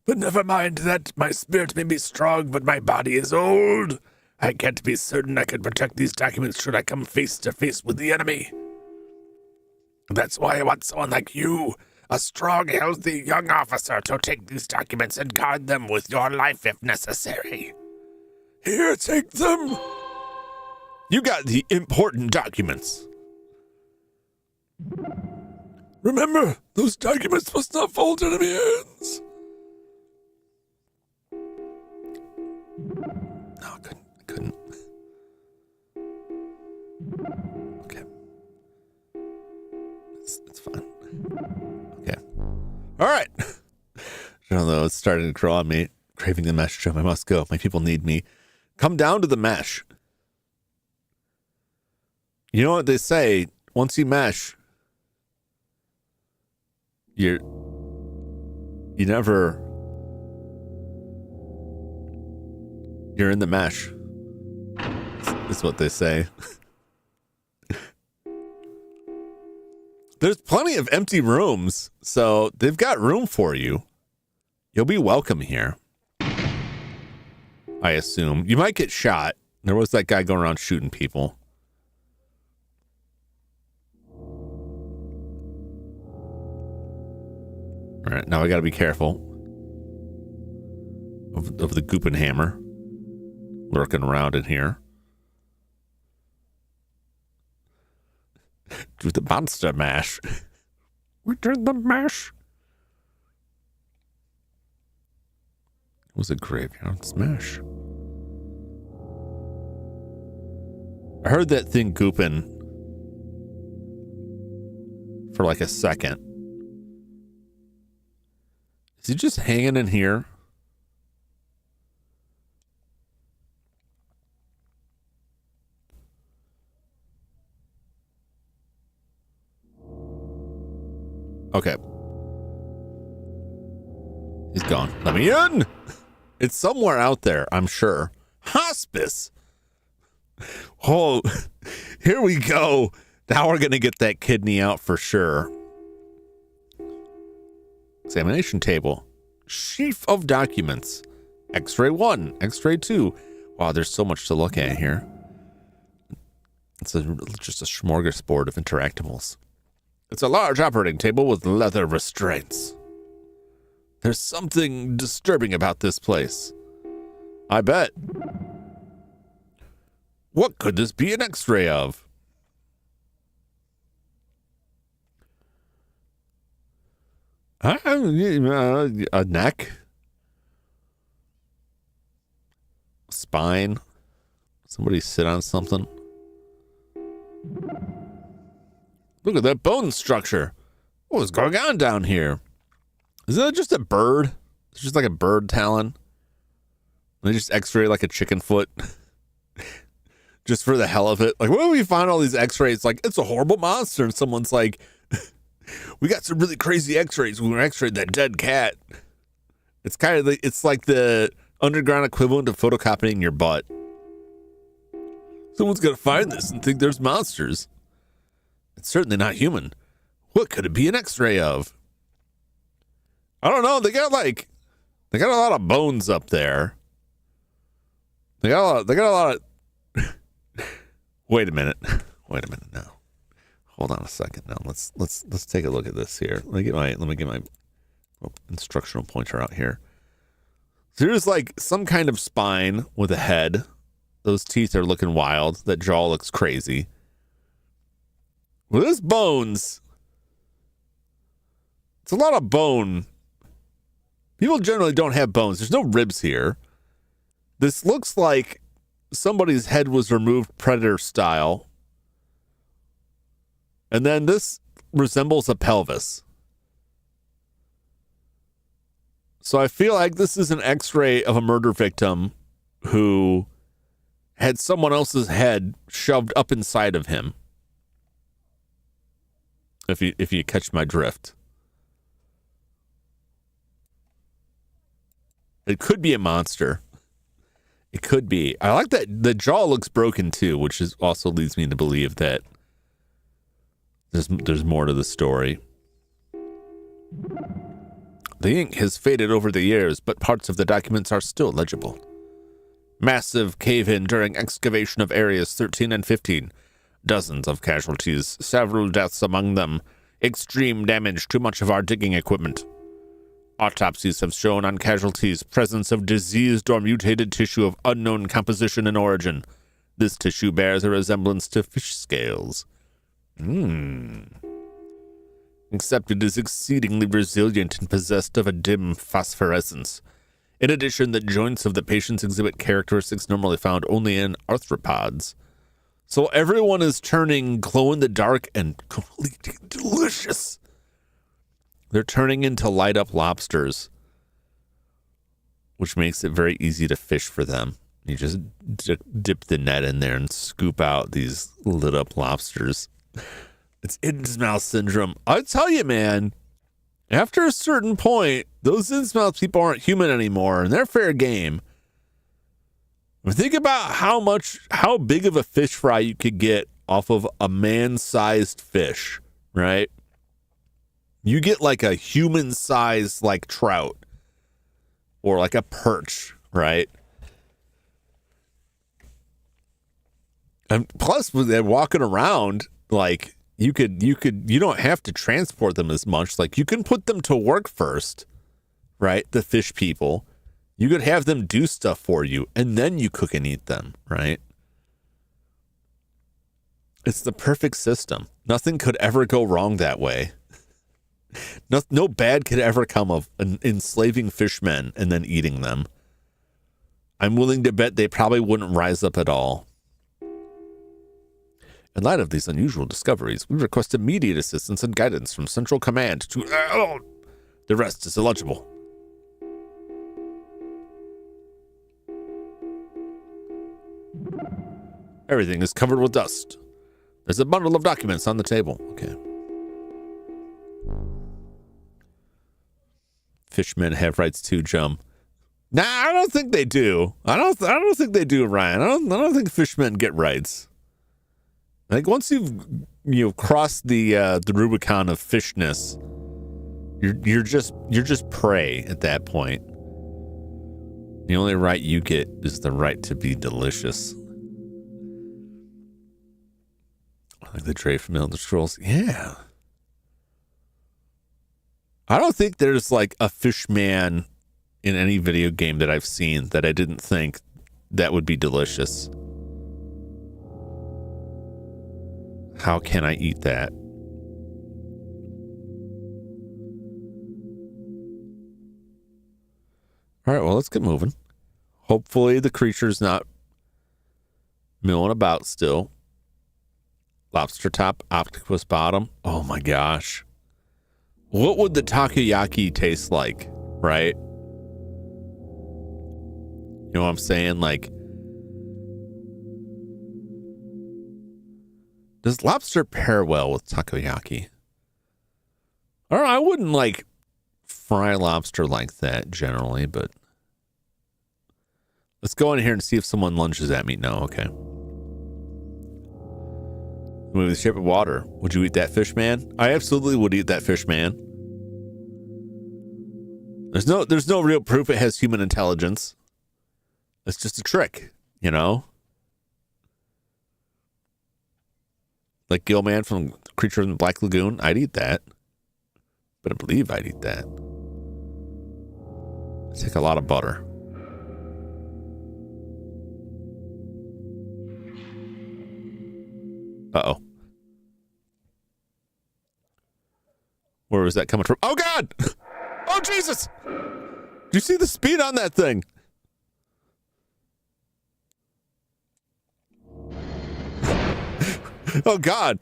But never mind that, my spirit may be strong, but my body is old. I can't be certain I can protect these documents should I come face to face with the enemy. That's why I want someone like you, a strong, healthy, young officer, to take these documents and guard them with your life if necessary. Here, take them. You got the important documents. Remember, those documents must not fall into enemy hands. No, I couldn't. Okay. It's fine. Okay. All right. Although it's starting to grow on me. Craving the mesh drum. I must go. My people need me. Come down to the mesh. You know what they say? Once you mesh, you're in the mesh. That's what they say. There's plenty of empty rooms, so they've got room for you. You'll be welcome here. I assume. You might get shot. There was that guy going around shooting people. All right, now I gotta be careful of the Goopenhammer lurking around in here. Do the monster mash. We did the mash. It was a graveyard smash. I heard that thing gooping for like a second. Is he just hanging in here? Okay. He's gone. Let me in! It's somewhere out there, I'm sure. Hospice! Oh, here we go. Now we're going to get that kidney out for sure. Examination table. Sheaf of documents. X-ray 1, X-ray 2. Wow, there's so much to look at here. It's just a smorgasbord of interactables. It's a large operating table with leather restraints. There's something disturbing about this place. I bet. What could this be an X-ray of? A neck? Spine? Somebody sit on something? Look at that bone structure. What is going on down here? Is that just a bird? It's just like a bird talon. They just x-ray like a chicken foot. Just for the hell of it. Like, where do we find all these x-rays? Like, it's a horrible monster. And someone's like, we got some really crazy x-rays when we x-rayed that dead cat. It's kind of it's like the underground equivalent of photocopying your butt. Someone's gonna find this and think there's monsters. It's certainly not human. What could it be an x-ray of? I don't know. They got a lot of bones up there. They got a lot of Wait a minute now. Hold on a second now. Let's take a look at this here. Let me get my instructional pointer out here. So there's like some kind of spine with a head. Those teeth are looking wild. That jaw looks crazy. Well, there's bones. It's a lot of bone. People generally don't have bones. There's no ribs here. This looks like somebody's head was removed predator style. And then this resembles a pelvis. So I feel like this is an x-ray of a murder victim who had someone else's head shoved up inside of him. If you catch my drift. It could be a monster. It could be. I like that the jaw looks broken too, which is also leads me to believe that there's more to the story. The ink has faded over the years, but parts of the documents are still legible. Massive cave-in during excavation of areas 13 and 15. Dozens of casualties, several deaths among them. Extreme damage to much of our digging equipment. Autopsies have shown on casualties presence of diseased or mutated tissue of unknown composition and origin. This tissue bears a resemblance to fish scales. Except it is exceedingly resilient and possessed of a dim phosphorescence. In addition, the joints of the patients exhibit characteristics normally found only in arthropods. So everyone is turning glow-in-the-dark and completely delicious. They're turning into light-up lobsters, which makes it very easy to fish for them. You just dip the net in there and scoop out these lit-up lobsters. It's Innsmouth syndrome. I tell you, man, after a certain point, those Innsmouth people aren't human anymore, and they're fair game. Think about how big of a fish fry you could get off of a man-sized fish, right? You get like a human-sized like trout or like a perch, right? And plus, when they're walking around, like you don't have to transport them as much. Like you can put them to work first, right? The fish people. You could have them do stuff for you, and then you cook and eat them, right? It's the perfect system. Nothing could ever go wrong that way. No bad could ever come of enslaving fishmen and then eating them. I'm willing to bet they probably wouldn't rise up at all. In light of these unusual discoveries, we request immediate assistance and guidance from Central Command to... the rest is illegible. Everything is covered with dust. There's a bundle of documents on the table. Okay. Fishmen have rights too, Jum. Nah, I don't think they do. I don't think they do, Ryan. I don't think fishmen get rights. I think once you've crossed the Rubicon of fishness, you're just prey at that point. The only right you get is the right to be delicious. Like the Dre from Elder Scrolls. Yeah. I don't think there's like a fish man in any video game that I've seen that I didn't think that would be delicious. How can I eat that? All right, well, let's get moving. Hopefully the creature's not milling about still. Lobster top, octopus bottom. Oh my gosh. What would the takoyaki taste like, right? You know what I'm saying? Like, does lobster pair well with takoyaki? Or I wouldn't like fry lobster like that generally, but let's go in here and see if someone lunges at me. No, okay. Movie The Shape of Water. Would you eat that fish man? I absolutely would eat that fish man. There's no real proof it has human intelligence. It's just a trick, you know? Like Gilman from Creature in the Black Lagoon. I'd eat that. But I believe I'd eat that. It'd take a lot of butter. Uh-oh. Where was that coming from? Oh, God! Oh, Jesus! Do you see the speed on that thing? Oh, God.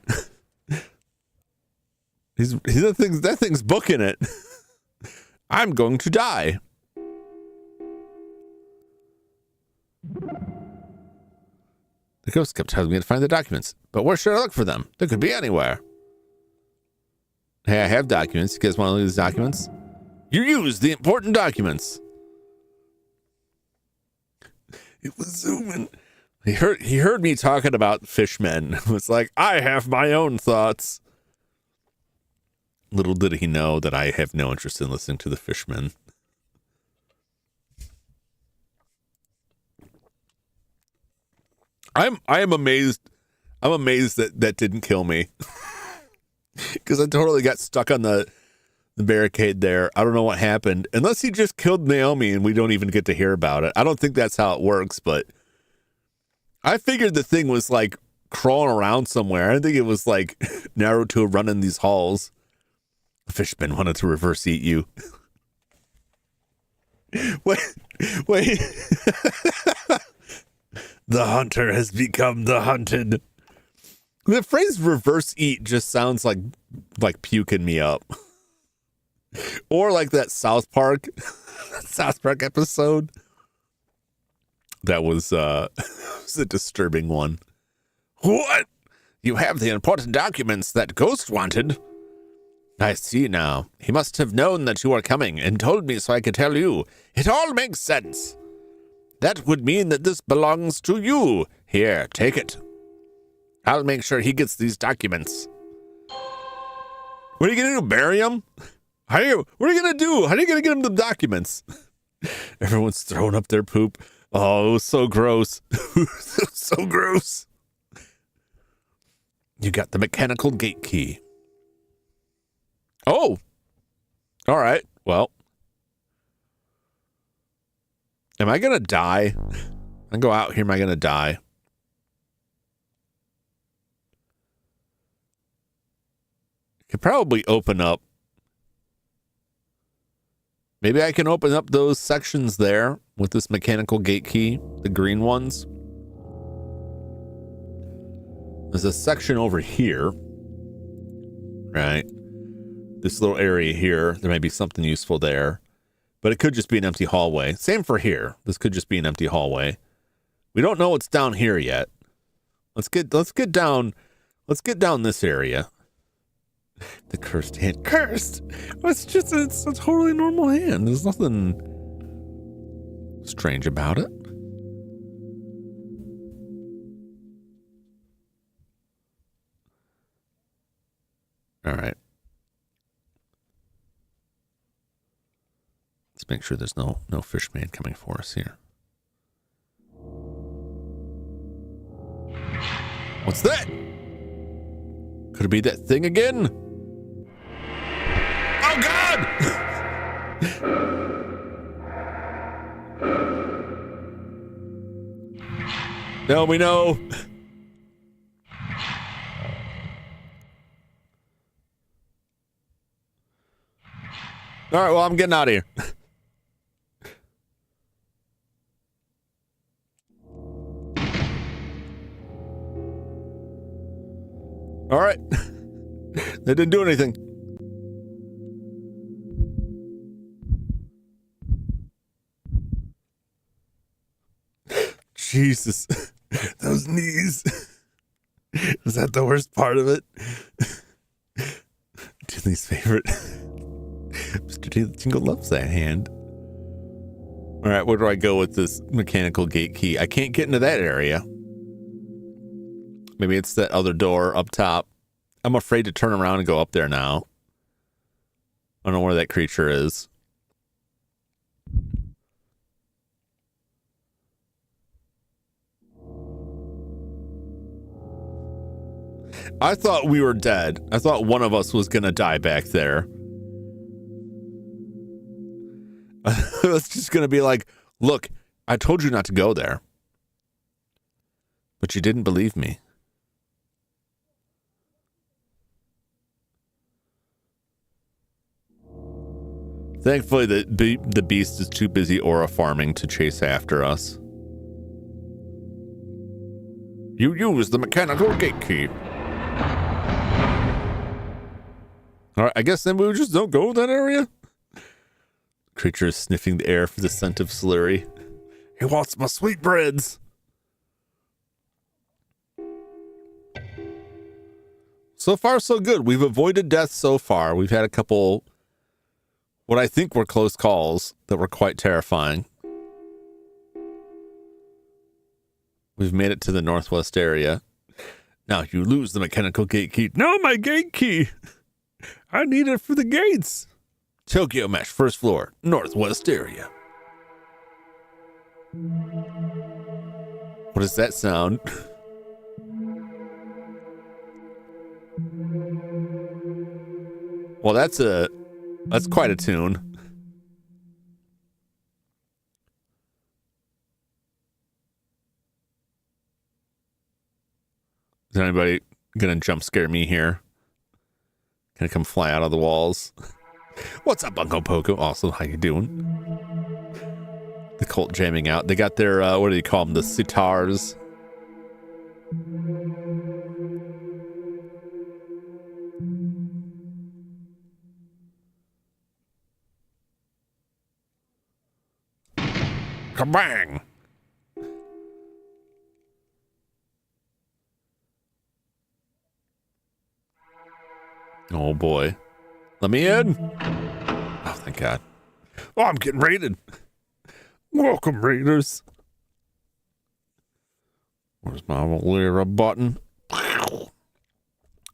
That thing's booking it. I'm going to die. The ghost kept telling me to find the documents, but where should I look for them? They could be anywhere. Hey, I have documents. You guys want to look at these documents? You used the important documents. It was zooming. He heard me talking about fishmen. It was like, I have my own thoughts. Little did he know that I have no interest in listening to the fishmen. I am amazed. I'm amazed that didn't kill me. Because I totally got stuck on the barricade there. I don't know what happened. Unless he just killed Naomi and we don't even get to hear about it. I don't think that's how it works, but I figured the thing was like crawling around somewhere. I didn't think it was like Naruto running these halls. The fishman wanted to reverse eat you. Wait. The hunter has become the hunted. The phrase reverse eat just sounds like puking me up. Or like that South Park episode. That was was a disturbing one. What? You have the important documents that Ghost wanted. I see now. He must have known that you were coming and told me so I could tell you. It all makes sense. That would mean that this belongs to you. Here, take it. I'll make sure he gets these documents. What are you going to do, bury him? What are you going to do? How are you going to get him the documents? Everyone's throwing up their poop. Oh, it was so gross. So gross. You got the mechanical gate key. Oh. All right. Well. Am I going to die? I go out here. Am I going to die? Could probably open up. Maybe I can open up those sections there with this mechanical gate key, the green ones. There's a section over here, right? This little area here, there might be something useful there, but it could just be an empty hallway. Same for here. This could just be an empty hallway. We don't know what's down here yet. Let's get down this area. The cursed hand. Cursed! It's a totally normal hand. There's nothing strange about it. All right. Let's make sure there's no fish man coming for us here. What's that? Could it be that thing again? Oh, God! No, we know. All right, well, I'm getting out of here. All right. They didn't do anything. Jesus. Those knees. Is that the worst part of it? Disney's favorite. Mr. Tingle loves that hand. All right, where do I go with this mechanical gate key? I can't get into that area. Maybe it's that other door up top. I'm afraid to turn around and go up there now. I don't know where that creature is. I thought we were dead. I thought one of us was going to die back there. It's just going to be like, look, I told you not to go there. But you didn't believe me. Thankfully, the beast is too busy aura farming to chase after us. You use the mechanical gate key. All right, I guess then we just don't go to that area. Creature is sniffing the air for the scent of slurry. He wants my sweetbreads. So far, so good. We've avoided death so far. We've had a couple, what I think were close calls that were quite terrifying. We've made it to the northwest area. Now you lose the mechanical gate key. No, my gate key. I need it for the gates. Tokyo Mesh, first floor, northwest area. What does that sound? Well, that's quite a tune. Is anybody gonna jump scare me here? Gonna come fly out of the walls? What's up, Bunko Poco? Also, how you doing? The cult jamming out. They got their, what do you call them? The sitars. Kabang! Oh boy. Let me in. Oh, thank God. Oh, I'm getting raided. Welcome, raiders. Where's my Lyra button?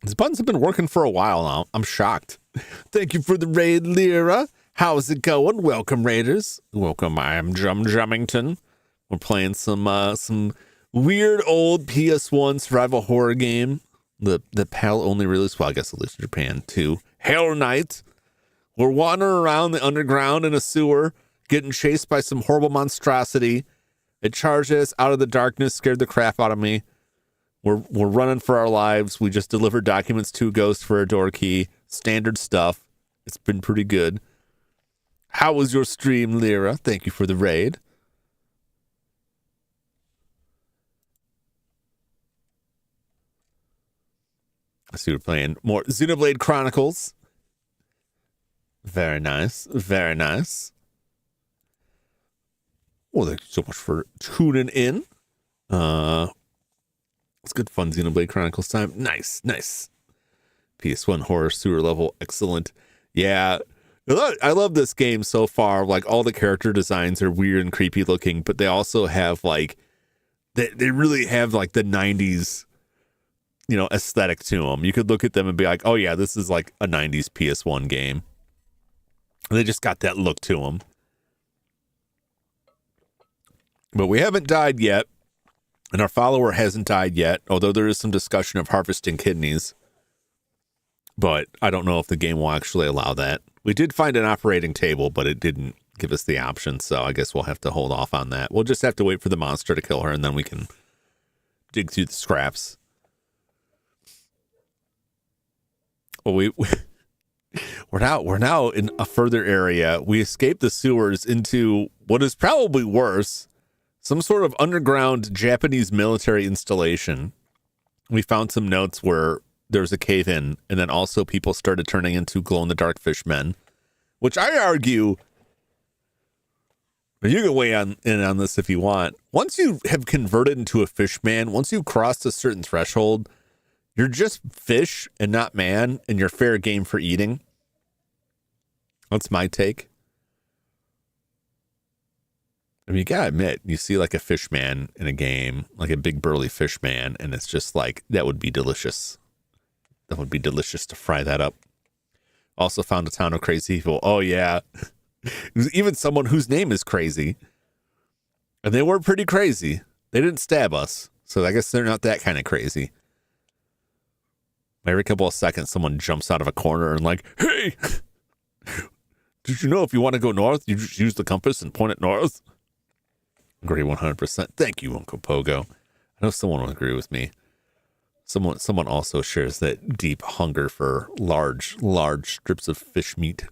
These buttons have been working for a while now. I'm shocked. Thank you for the raid, Lyra. How's it going? Welcome, raiders. Welcome, I am Jum Jumington. We're playing some weird old PS1 survival horror game. The PAL only release, well, I guess at least in Japan too. Hellnight. We're wandering around the underground in a sewer, getting chased by some horrible monstrosity. It charged us out of the darkness, scared the crap out of me. We're running for our lives. We just delivered documents to a ghost for a door key. Standard stuff. It's been pretty good. How was your stream, Lyra? Thank you for the raid. I see we're playing more Xenoblade Chronicles. Very nice. Very nice. Well, thank you so much for tuning in. It's good fun, Xenoblade Chronicles time. Nice, nice. PS1 horror sewer level, excellent. Yeah, I love this game so far. Like, all the character designs are weird and creepy looking, but they also have like, they really have like the 90s, aesthetic to them. You could look at them and be like, oh yeah, this is like a 90s PS1 game. And they just got that look to them. But we haven't died yet. And our follower hasn't died yet, although there is some discussion of harvesting kidneys. but I don't know if the game will actually allow that. We did find an operating table, but it didn't give us the option, so I guess we'll have to hold off on that. We'll just have to wait for the monster to kill her, and then we can dig through the scraps. Well, we're now in a further area. We escaped the sewers into what is probably worse, some sort of underground Japanese military installation. We found some notes where there was a cave-in, and then also people started turning into glow-in-the-dark fishmen, which I argue, you can weigh in on this if you want. Once you have converted into a fish man, once you've crossed a certain threshold, you're just fish and not man, and you're fair game for eating. That's my take. I mean, you gotta admit, you see like a fish man in a game, like a big burly fish man, and it's just like, that would be delicious. That would be delicious to fry that up. Also found a town of crazy people. Oh, yeah. Even someone whose name is Crazy. And they were pretty crazy. They didn't stab us, so I guess they're not that kind of crazy. Every couple of seconds, someone jumps out of a corner and like, hey, did you know if you want to go north, you just use the compass and point it north? Agree 100%. Thank you, Uncle Pogo. I know someone will agree with me. Someone also shares that deep hunger for large strips of fish meat.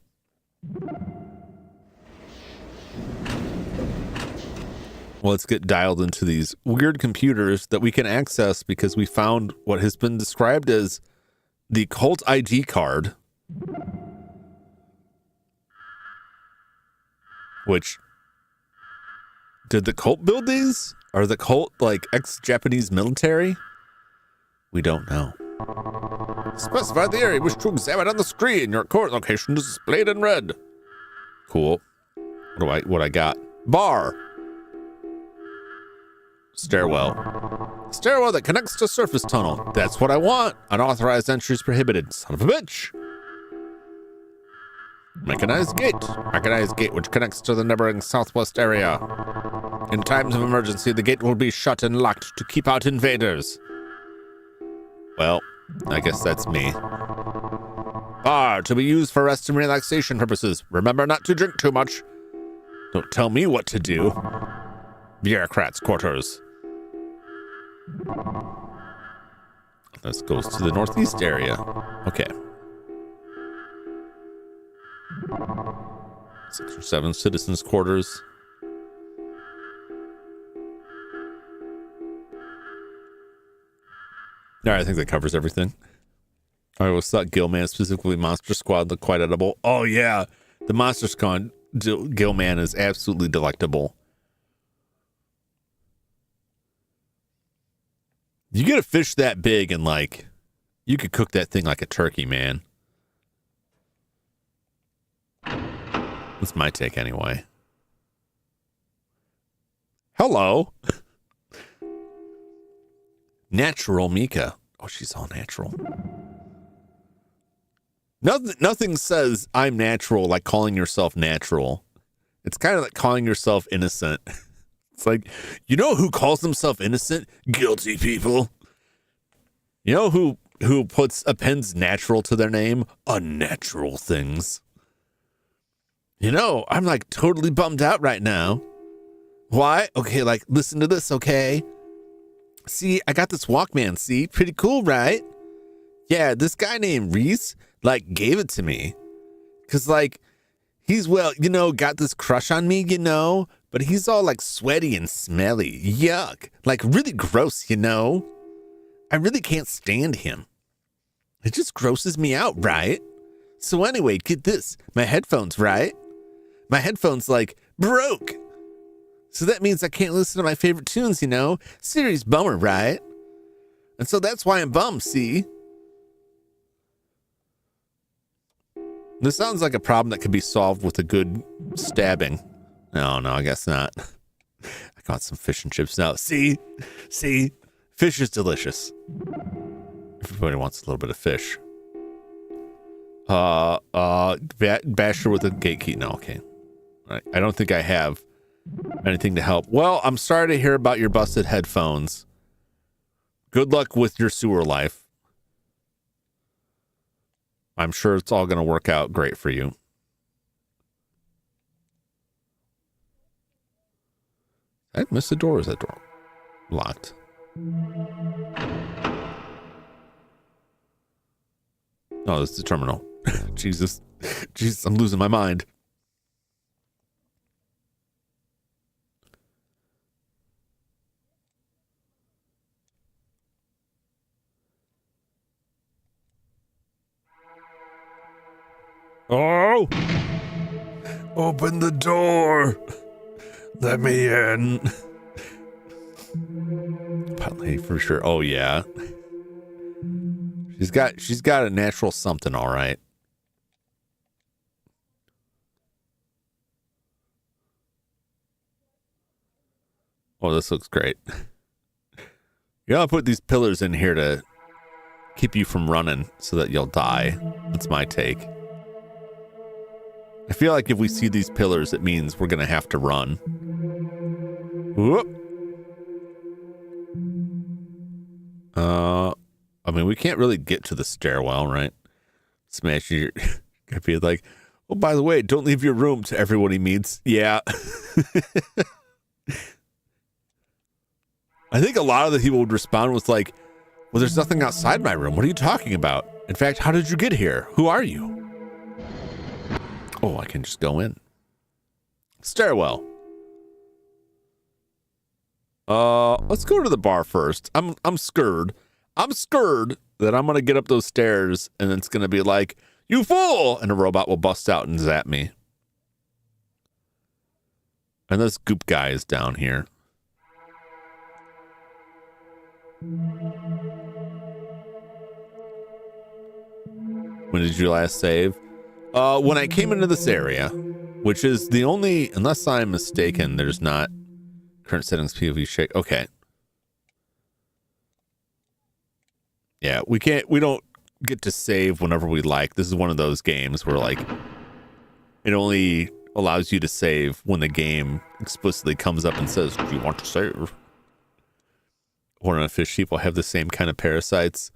Well, let's get dialed into these weird computers that we can access because we found what has been described as the cult ID card, which, did the cult build these? Are the cult like ex-Japanese military? We don't know. Specify the area you wish to examine on the screen. Your court location is displayed in red. Cool. What I got? Bar. Stairwell. Stairwell that connects to surface tunnel. That's what I want. Unauthorized entries prohibited. Son of a bitch. Mechanized gate. Mechanized gate which connects to the neighboring southwest area. In times of emergency, the gate will be shut and locked to keep out invaders. Well, I guess that's me. Bar to be used for rest and relaxation purposes. Remember not to drink too much. Don't tell me what to do. Bureaucrats' quarters. This goes to the northeast area. Okay. 6 or 7 citizens' quarters. All right, I think that covers everything. I always thought Gillman, specifically Monster Squad, looked quite edible. Oh, yeah. The Monster Squad Gillman is absolutely delectable. You get a fish that big and, like, you could cook that thing like a turkey, man. That's my take anyway. Hello. Natural Mika. Oh, she's all natural. Nothing says I'm natural like calling yourself natural. It's kind of like calling yourself innocent. It's like, you know who calls himself innocent? Guilty people. You know who appends natural to their name? Unnatural things. You know, I'm like totally bummed out right now. Why? Okay, like listen to this, okay? See, I got this Walkman, see? Pretty cool, right? Yeah, this guy named Reese, like, gave it to me. Because, like, he's, well, you know, got this crush on me, you know? But he's all, like, sweaty and smelly. Yuck. Like, really gross, you know? I really can't stand him. It just grosses me out, right? So anyway, get this. My headphones, right? My headphones, like, broke. So that means I can't listen to my favorite tunes, you know? Serious bummer, right? And so that's why I'm bummed, see? This sounds like a problem that could be solved with a good stabbing. No, I guess not. I got some fish and chips now. See? Fish is delicious. Everybody wants a little bit of fish. Basher with a gate key. No, okay. All right. I don't think I have anything to help. Well, I'm sorry to hear about your busted headphones. Good luck with your sewer life. I'm sure it's all going to work out great for you. I missed the door. Is that door locked? Oh, this is the terminal. Jesus, I'm losing my mind. Oh! Open the door! Let me in. Probably for sure. Oh yeah. She's got a natural something, all right. Oh, this looks great. You gotta put these pillars in here to keep you from running so that you'll die. That's my take. I feel like if we see these pillars, it means we're gonna have to run. Whoop. I mean, we can't really get to the stairwell, right? Smash your... I'd be like, oh, by the way, don't leave your room to everyone he meets. Yeah. I think a lot of the people would respond with like, well, there's nothing outside my room. What are you talking about? In fact, how did you get here? Who are you? Oh, I can just go in. Stairwell. Let's go to the bar first. I'm scared. I'm scared that I'm gonna get up those stairs and it's gonna be like, you fool! And a robot will bust out and zap me. And this goop guy is down here. When did you last save? When I came into this area, which is the only, unless I'm mistaken, there's not current settings POV shake. Okay. Yeah, we don't get to save whenever we like. This is one of those games where like it only allows you to save when the game explicitly comes up and says, do you want to save? Or if fish people have the same kind of parasites.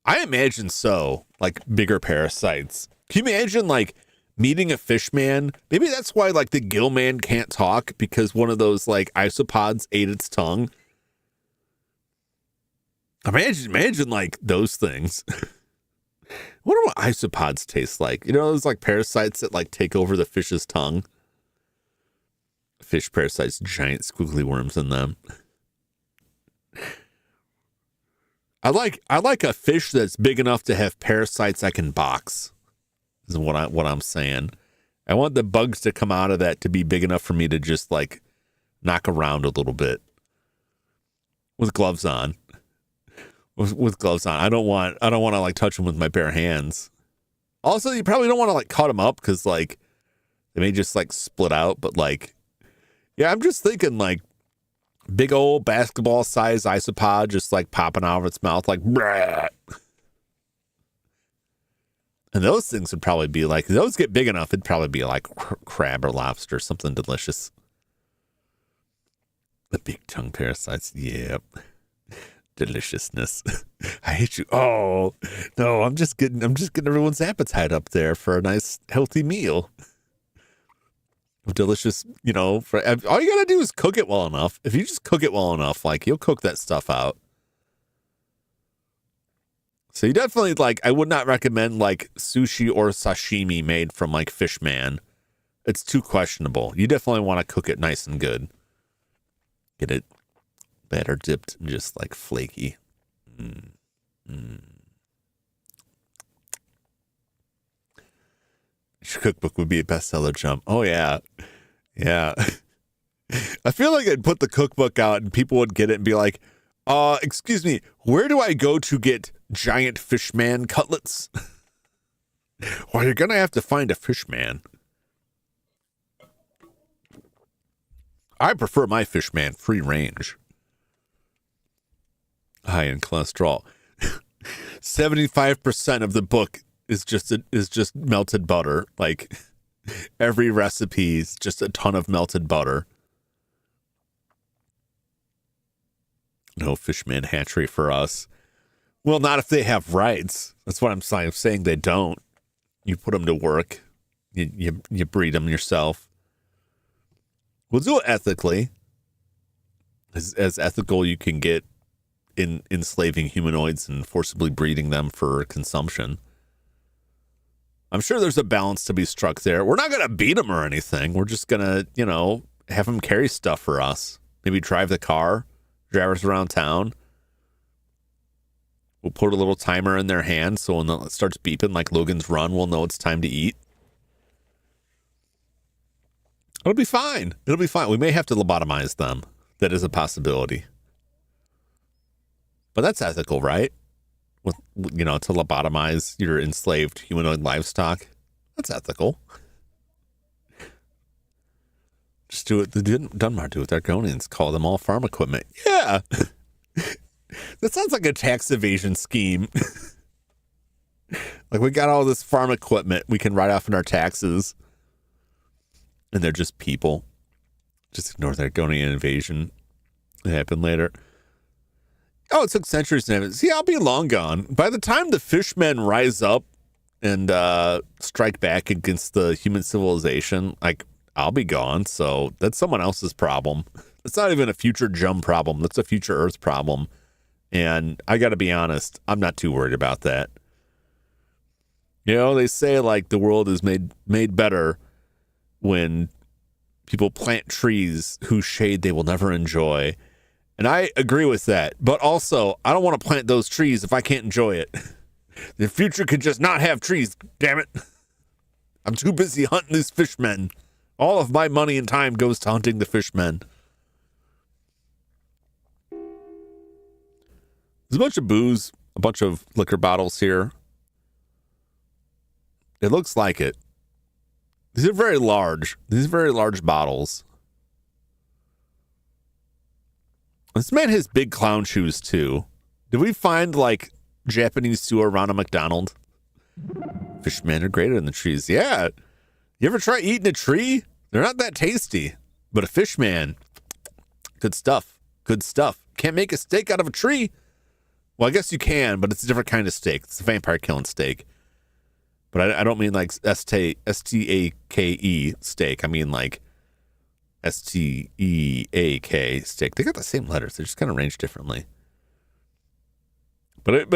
I imagine so, like bigger parasites. Can you imagine like meeting a fish man? Maybe that's why like the gill man can't talk, because one of those like isopods ate its tongue. Imagine like those things. I wonder what isopods taste like. You know, those like parasites that like take over the fish's tongue. Fish parasites, giant squiggly worms in them. I like a fish that's big enough to have parasites I can box. Is what I'm saying. I want the bugs to come out of that to be big enough for me to just like knock around a little bit with gloves on. With gloves on. I don't want to like touch them with my bare hands. Also, you probably don't want to like cut them up because like they may just like split out. But like, yeah, I'm just thinking like big old basketball size isopod just like popping out of its mouth like brah. And those things would probably be like, those get big enough, it'd probably be like crab or lobster, something delicious. The big tongue parasites, yep. Deliciousness. I hate you. Oh no, I'm just getting everyone's appetite up there for a nice healthy meal. Delicious, you know, all you gotta do is cook it well enough. If you just cook it well enough, like you'll cook that stuff out. So you definitely like, I would not recommend like sushi or sashimi made from like fish man. It's too questionable. You definitely want to cook it nice and good. Get it batter dipped and just like flaky. Your cookbook would be a bestseller, Jump. Oh yeah. Yeah. I feel like I'd put the cookbook out and people would get it and be like, excuse me, where do I go to get giant fishman cutlets? Well, you're gonna have to find a fishman. I prefer my fishman free range. High in cholesterol. 75% of the book is just melted butter. Like every recipe is just a ton of melted butter. No fishman hatchery for us. Well, not if they have rights. That's what I'm saying. They don't. You put them to work. You breed them yourself. We'll do it ethically. As ethical you can get in enslaving humanoids and forcibly breeding them for consumption. I'm sure there's a balance to be struck there. We're not going to beat them or anything. We're just going to, have them carry stuff for us. Maybe drive the car, drive us around town. We'll put a little timer in their hand so when it starts beeping like Logan's Run, we'll know it's time to eat. It'll be fine. It'll be fine. We may have to lobotomize them. That is a possibility. But that's ethical, right? To lobotomize your enslaved humanoid livestock. That's ethical. Just do what the Dunmar do with Argonians. Call them all farm equipment. Yeah. That sounds like a tax evasion scheme. Like we got all this farm equipment we can write off in our taxes. And they're just people. Just ignore the Argonian invasion. It happened later. Oh, it took centuries to happen. See, I'll be long gone. By the time the fishmen rise up and strike back against the human civilization, I'll be gone. So that's someone else's problem. It's not even a future Jum problem. That's a future Earth problem. And I got to be honest, I'm not too worried about that. They say the world is made better when people plant trees whose shade they will never enjoy. And I agree with that. But also, I don't want to plant those trees if I can't enjoy it. The future could just not have trees, damn it. I'm too busy hunting these fishmen. All of my money and time goes to hunting the fishmen. There's a bunch of booze, a bunch of liquor bottles here. It looks like it. These are very large. These are very large bottles. This man has big clown shoes too. Did we find Japanese sewer around a McDonald's? Fishmen are greater than the trees. Yeah. You ever try eating a tree? They're not that tasty. But a fish man, good stuff. Good stuff. Can't make a steak out of a tree. Well, I guess you can, but it's a different kind of steak. It's a vampire killing steak. But I don't mean S-T-A-K-E steak. I mean S-T-E-A-K steak. They got the same letters. They're just kind of arranged differently. But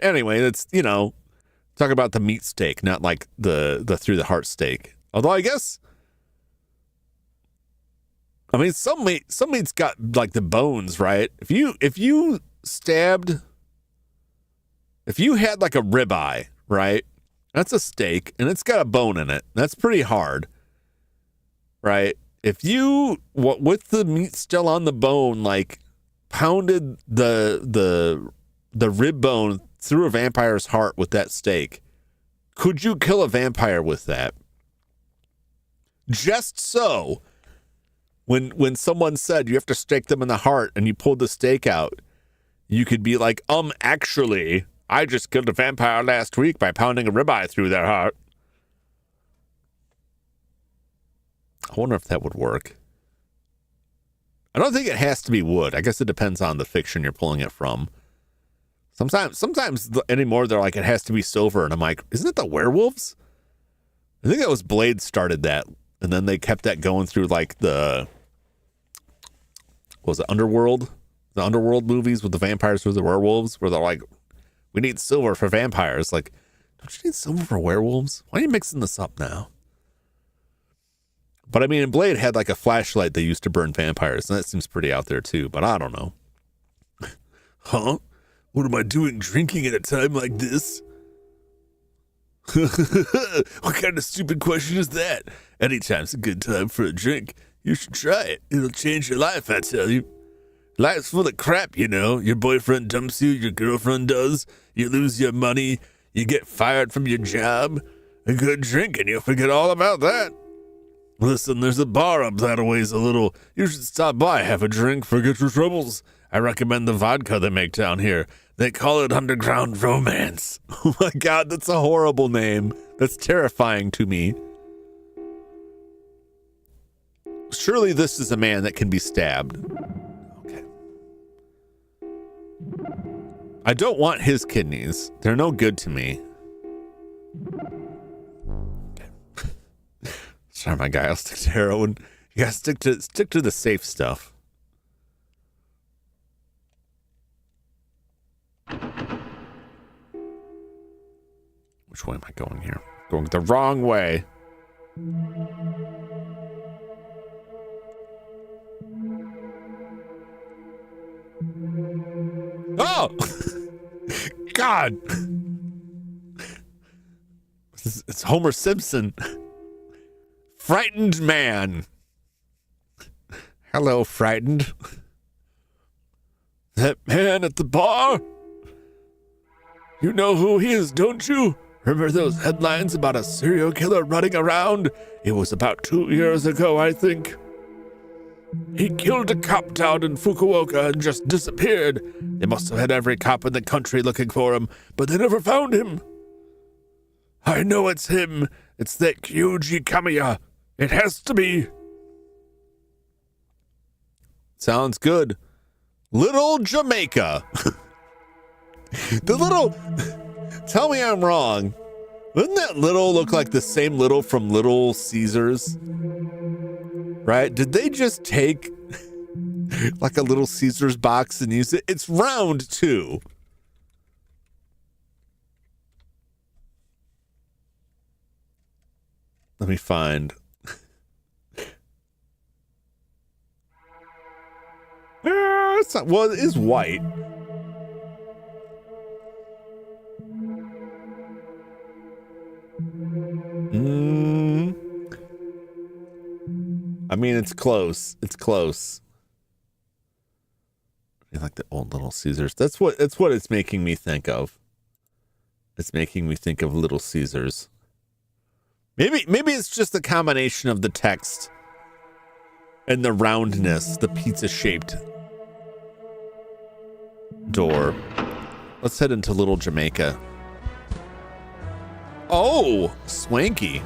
anyway, that's, talk about the meat steak, not the through the heart steak. Although I guess, some meat's got the bones, right? If you had a ribeye, right? That's a steak, and it's got a bone in it. That's pretty hard, right? If you, with the meat still on the bone, pounded the rib bone through a vampire's heart with that steak, could you kill a vampire with that? Just so, when someone said you have to stake them in the heart and you pulled the steak out, you could be actually, I just killed a vampire last week by pounding a ribeye through their heart. I wonder if that would work. I don't think it has to be wood. I guess it depends on the fiction you're pulling it from. Sometimes anymore, they're it has to be silver. And I'm isn't it the werewolves? I think that was Blade started that. And then they kept that going through what was it, Underworld? The Underworld movies with the vampires with the werewolves, where they're we need silver for vampires. Don't you need silver for werewolves? Why are you mixing this up now? But Blade had a flashlight they used to burn vampires, and that seems pretty out there too, but I don't know. Huh? What am I doing drinking at a time like this? What kind of stupid question is that? Anytime's a good time for a drink. You should try it. It'll change your life, I tell you. Life's full of crap, Your boyfriend dumps you, your girlfriend does. You lose your money. You get fired from your job. A good drink and you'll forget all about that. Listen, there's a bar up that ways a little. You should stop by, have a drink, forget your troubles. I recommend the vodka they make down here. They call it Underground Romance. Oh my God, that's a horrible name. That's terrifying to me. Surely this is a man that can be stabbed. Okay. I don't want his kidneys. They're no good to me. Sorry, my guy. I'll stick to heroin. You gotta stick to the safe stuff. Which way am I going here? Going the wrong way. Oh! God! It's Homer Simpson. Frightened man. Hello, frightened. That man at the bar? You know who he is, don't you? Remember those headlines about a serial killer running around? It was about 2 years ago, I think. He killed a cop down in Fukuoka and just disappeared. They must have had every cop in the country looking for him, but they never found him. I know it's him. It's that Kyoji Kamiya. It has to be. Sounds good. Little Jamaica. The little... Tell me I'm wrong. Doesn't that little look like the same little from Little Caesars? Right? Did they just take like a Little Caesars box and use it? It's round too. Let me find. It's not, well, it is white. I mean, it's close. It's close. I like the old Little Caesars. That's what it's making me think of. It's making me think of Little Caesars. Maybe it's just a combination of the text and the roundness, the pizza-shaped door. Let's head into Little Jamaica. Oh, swanky.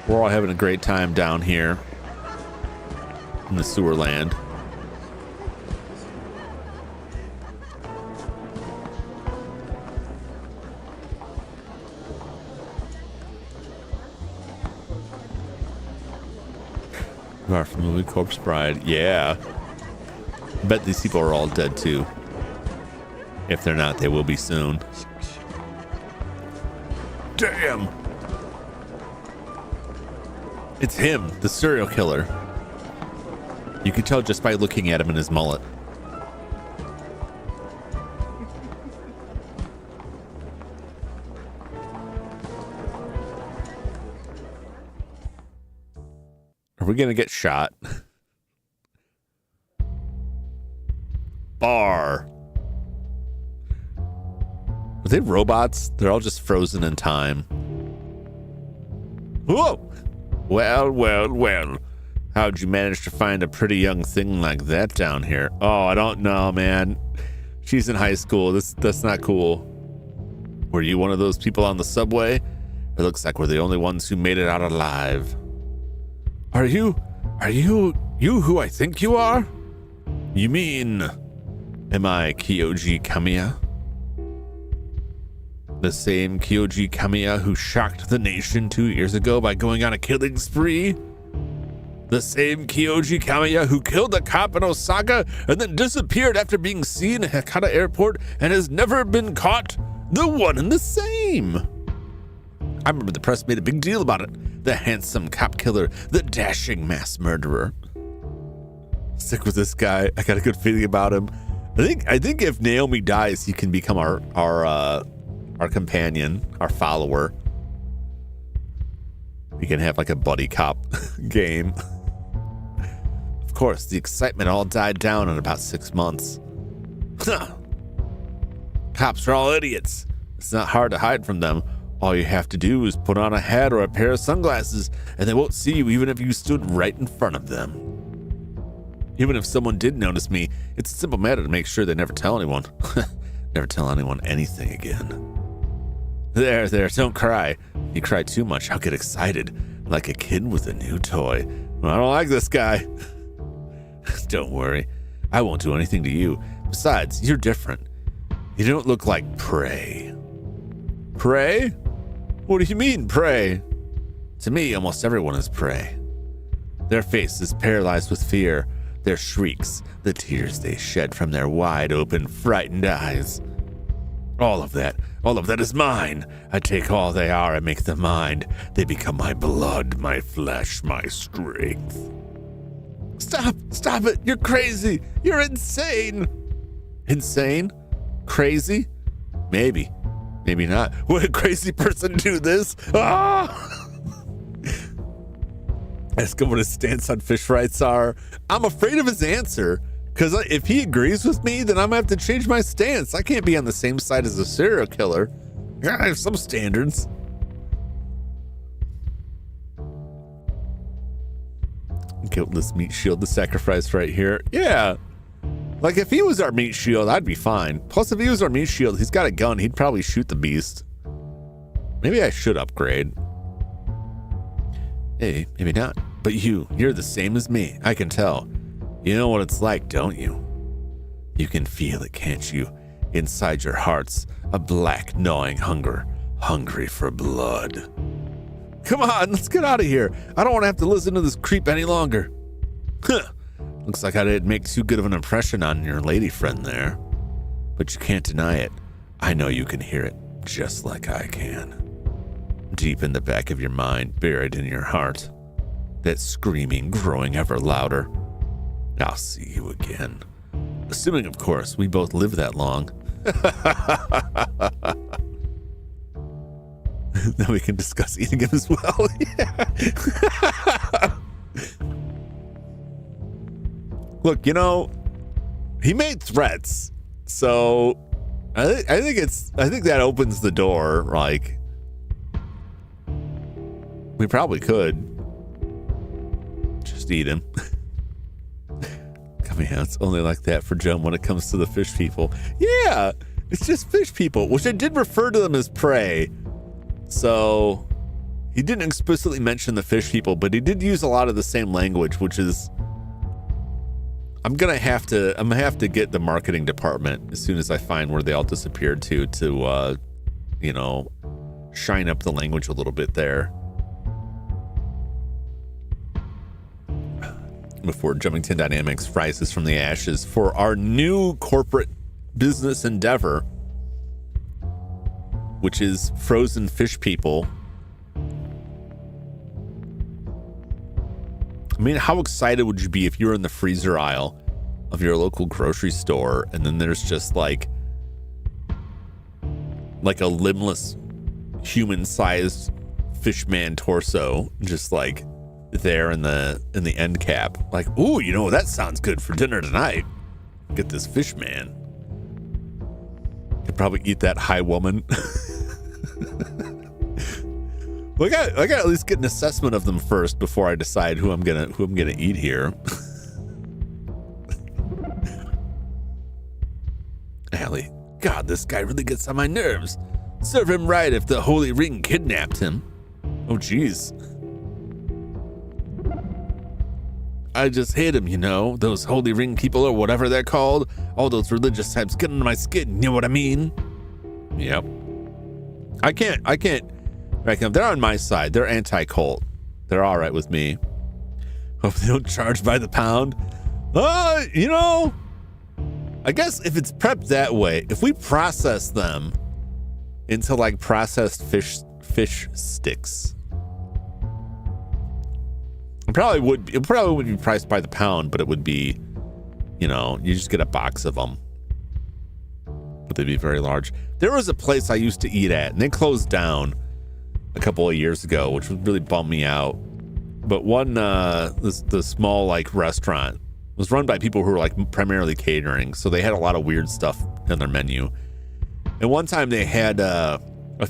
We're all having a great time down here in the sewer land. You are from the movie Corpse Bride. Yeah. I bet these people are all dead too. If they're not, they will be soon. Damn! It's him, the serial killer. You can tell just by looking at him in his mullet. Are we gonna get shot? Bar. Are they robots? They're all just frozen in time. Whoa! Well, well, well. How'd you manage to find a pretty young thing like that down here? Oh, I don't know, man. She's in high school. That's not cool. Were you one of those people on the subway? It looks like we're the only ones who made it out alive. Are you who I think you are? You mean, am I Kyoji Kamiya? The same Kyoji Kamiya who shocked the nation 2 years ago by going on a killing spree? The same Kyoji Kamiya who killed a cop in Osaka and then disappeared after being seen at Hakata Airport and has never been caught? The one and the same. I remember the press made a big deal about it. The handsome cop killer, the dashing mass murderer. Stick with this guy. I got a good feeling about him. I think if Naomi dies, he can become our companion, our follower. We can have like a buddy cop game. Of course, the excitement all died down in about 6 months. Cops are all idiots. It's not hard to hide from them. All you have to do is put on a hat or a pair of sunglasses, and they won't see you even if you stood right in front of them. Even if someone did notice me, it's a simple matter to make sure they never tell anyone. Never tell anyone anything again. There, don't cry. You cry too much, I'll get excited, like a kid with a new toy. Well, I don't like this guy. Don't worry, I won't do anything to you. Besides, you're different. You don't look like prey. Prey? What do you mean, prey? To me, almost everyone is prey. Their face is paralyzed with fear. Their shrieks, the tears they shed from their wide-open, frightened eyes. All of that is mine. I take all they are and make them mine. They become my blood, my flesh, my strength. Stop it. You're crazy. You're insane. Insane? Crazy? Maybe not. Would a crazy person do this? Ask him what his stance on fish rights are. I'm afraid of his answer, because if he agrees with me, then I'm going to have to change my stance. I can't be on the same side as a serial killer. I have some standards. Guiltless meat shield, the sacrifice right here. Yeah. Like, if he was our meat shield, I'd be fine. Plus, if he was our meat shield, he's got a gun. He'd probably shoot the beast. Maybe I should upgrade. Hey, maybe not. But you're the same as me. I can tell. You know what it's like, don't you? You can feel it, can't you? Inside your hearts, a black, gnawing hunger. Hungry for blood. Come on, let's get out of here. I don't want to have to listen to this creep any longer. Huh. Looks like I didn't make too good of an impression on your lady friend there. But you can't deny it. I know you can hear it, just like I can. Deep in the back of your mind, buried in your heart. That screaming growing ever louder. I'll see you again. Assuming, of course, we both live that long. Then we can discuss eating him as well. Look, he made threats, so I think that opens the door. Like, we probably could just eat him. Come here, it's only like that for Jum when it comes to the fish people. Yeah, it's just fish people, which I did refer to them as prey. So he didn't explicitly mention the fish people, but he did use a lot of the same language, which is, I'm gonna have to get the marketing department as soon as I find where they all disappeared to shine up the language a little bit there. Before Jumington Dynamics rises from the ashes for our new corporate business endeavor, which is frozen fish people. I mean, how excited would you be if you were in the freezer aisle of your local grocery store and then there's just like a limbless human-sized fish-man torso just like there in the end cap? Like, ooh, that sounds good for dinner tonight. Get this fish man. Could probably eat that high woman. Well, I got at least get an assessment of them first before I decide who I'm gonna eat here. Allie, God, this guy really gets on my nerves. Serve him right if the Holy Ring kidnapped him. Oh, geez. I just hate him, those Holy Ring people or whatever they're called. All those religious types get under my skin, you know what I mean? Yep. I can't reckon them. They're on my side. They're anti-cult. They're all right with me. Hope they don't charge by the pound. I guess if it's prepped that way, if we process them into like processed fish sticks, it probably would be priced by the pound, but it would be, you just get a box of them. But they'd be very large. There was a place I used to eat at, and they closed down a couple of years ago, which would really bum me out. But the small like restaurant was run by people who were like primarily catering, so they had a lot of weird stuff on their menu. And one time they had a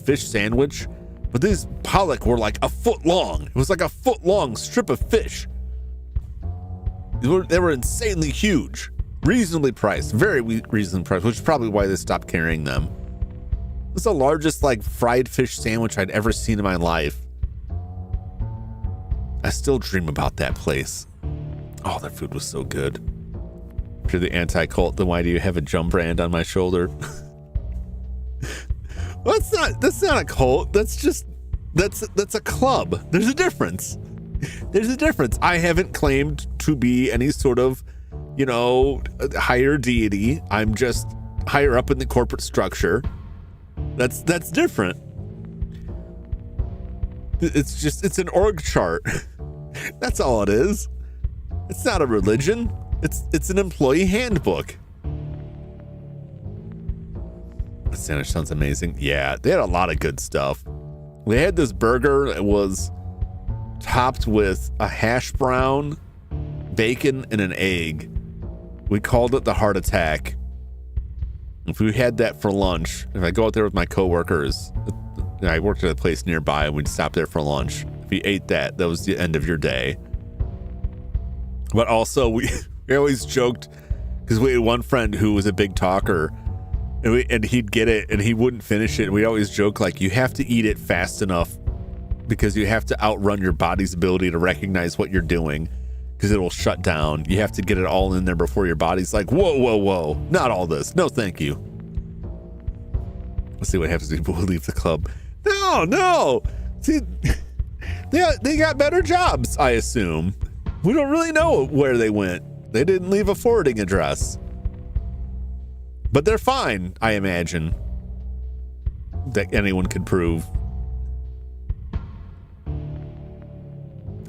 fish sandwich, but these pollock were like a foot long. It was like a foot long strip of fish. They were insanely huge, reasonably priced, very reasonably priced, which is probably why they stopped carrying them. It was the largest like fried fish sandwich I'd ever seen in my life. I still dream about that place. Oh, that food was so good. If you're the anti-cult, then why do you have a Jum brand on my shoulder? Well, that's not a cult. That's a club. There's a difference. I haven't claimed to be any sort of, higher deity. I'm just higher up in the corporate structure. That's different. It's an org chart. That's all it is. It's not a religion. It's an employee handbook. The sandwich sounds amazing. Yeah, they had a lot of good stuff. They had this burger that was topped with a hash brown, bacon, and an egg. We called it the heart attack. If we had that for lunch, if I go out there with my coworkers, I worked at a place nearby and we'd stop there for lunch. If you ate that was the end of your day. But also we always joked because we had one friend who was a big talker. And he'd get it and he wouldn't finish it. We always joke like you have to eat it fast enough because you have to outrun your body's ability to recognize what you're doing because it'll shut down. You have to get it all in there before your body's like, whoa, not all this. No, thank you. Let's see what happens when people leave the club. No. See, they got better jobs, I assume. We don't really know where they went. They didn't leave a forwarding address. But they're fine, I imagine. That anyone could prove.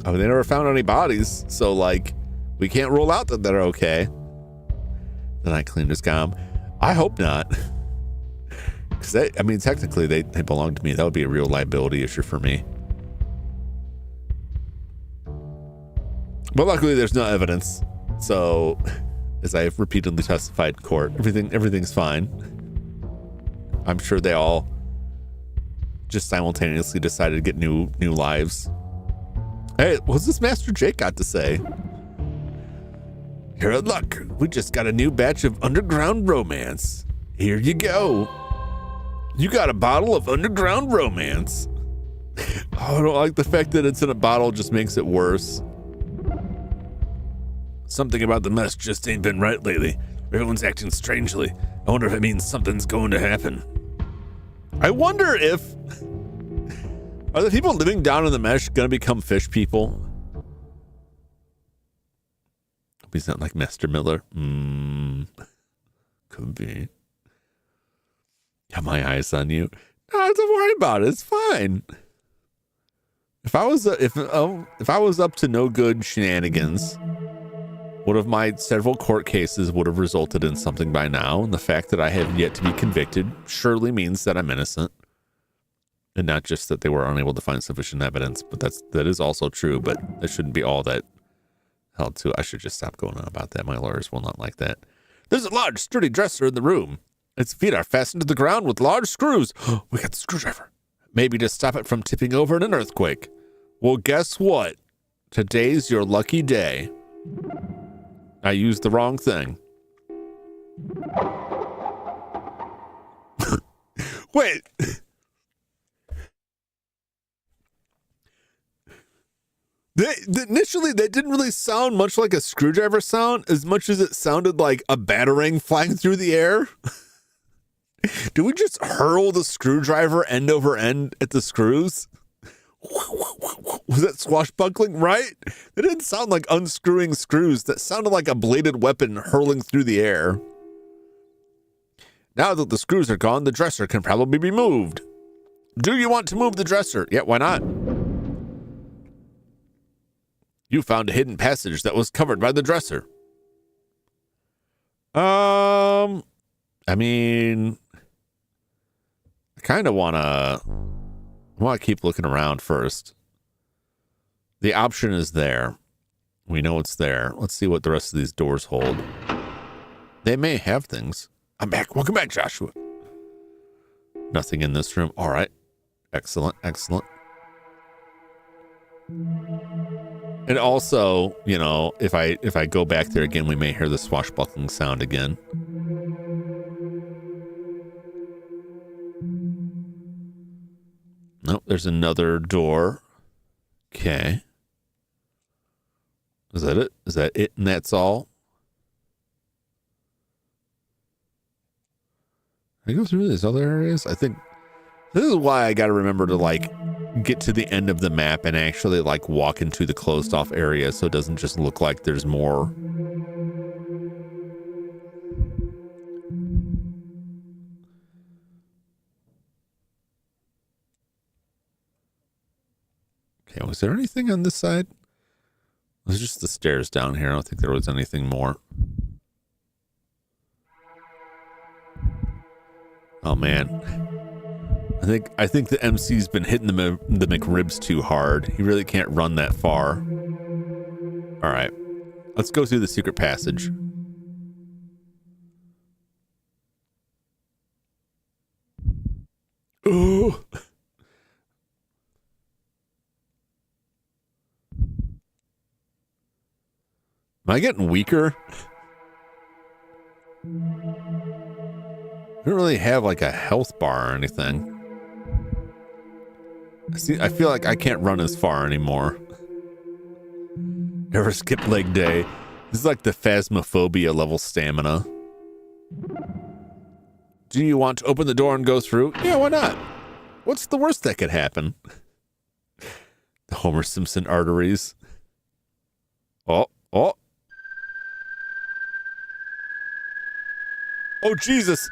Oh, they never found any bodies, so we can't rule out that they're okay. The night cleaner's gone. I hope not. Because technically they belong to me. That would be a real liability issue for me. But luckily there's no evidence. So, as I have repeatedly testified in court, everything's fine. I'm sure they all just simultaneously decided to get new lives. Hey, what's this Master Jake got to say? You're in luck. We just got a new batch of underground romance. Here you go. You got a bottle of underground romance. Oh, I don't like the fact that it's in a bottle, just makes it worse. Something about the mess just ain't been right lately. Everyone's acting strangely. I wonder if it means something's going to happen. I wonder if... Are the people living down in the mesh going to become fish people? He's not like Master Miller. Could be. Got my eyes on you. No, don't worry about it. It's fine. If I was up to no good shenanigans, one of my several court cases would have resulted in something by now, and the fact that I have yet to be convicted surely means that I'm innocent, and not just that they were unable to find sufficient evidence. But that is also true. But that shouldn't be all that held to. I should just stop going on about that. My lawyers will not like that. There's a large, sturdy dresser in the room. Its feet are fastened to the ground with large screws. We got the screwdriver. Maybe to stop it from tipping over in an earthquake. Well, guess what? Today's your lucky day. I used the wrong thing. Wait. Initially, that didn't really sound much like a screwdriver sound as much as it sounded like a batarang flying through the air. Did we just hurl the screwdriver end over end at the screws? Was that swashbuckling? Right? It didn't sound like unscrewing screws. That sounded like a bladed weapon hurling through the air. Now that the screws are gone, the dresser can probably be moved. Do you want to move the dresser? Yeah, why not? You found a hidden passage that was covered by the dresser. I kind of want to keep looking around first. The option is there. We know it's there. Let's see what the rest of these doors hold. They may have things. I'm back. Welcome back, Joshua. Nothing in this room. All right. Excellent. Excellent. And also, if I go back there again, we may hear the swashbuckling sound again. Nope, there's another door. Okay. Is that it? Is that it and that's all? I go through these other areas? I think This is why I got to remember to like get to the end of the map and actually like walk into the closed off area so it doesn't just look like there's more. Okay, was there anything on this side? It was just the stairs down here. I don't think there was anything more. Oh man. I think the MC's been hitting the McRibs too hard. He really can't run that far. All right. Let's go through the secret passage. Oh. Am I getting weaker? I don't really have like a health bar or anything. I feel like I can't run as far anymore. Never skip leg day. This is like the phasmophobia level stamina. Do you want to open the door and go through? Yeah, why not? What's the worst that could happen? The Homer Simpson arteries. Oh. Oh, Jesus.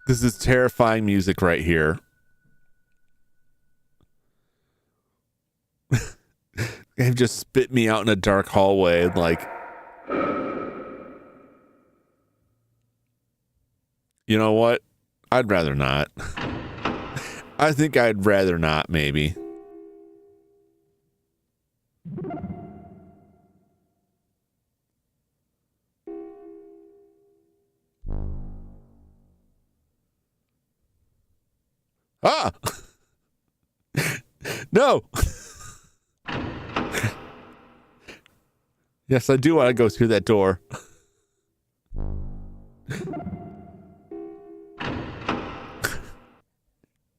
This is terrifying music right here. They've just spit me out in a dark hallway, like, you know what? I'd rather not. I think I'd rather not, maybe. Ah! No! Yes, I do want to go through that door.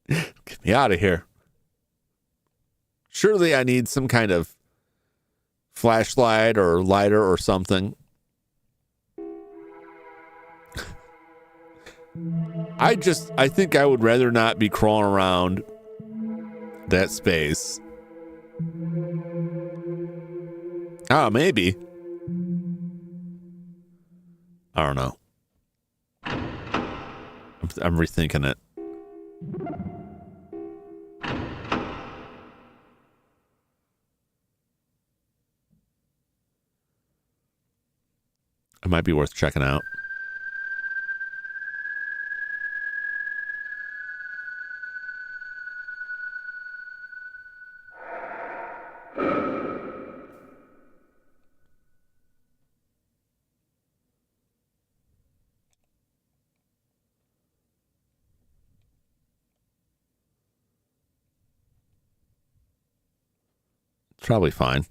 Get me out of here. Surely I need some kind of flashlight or lighter or something. I think I would rather not be crawling around that space. Ah, maybe. I don't know. I'm rethinking it. It might be worth checking out. Probably fine.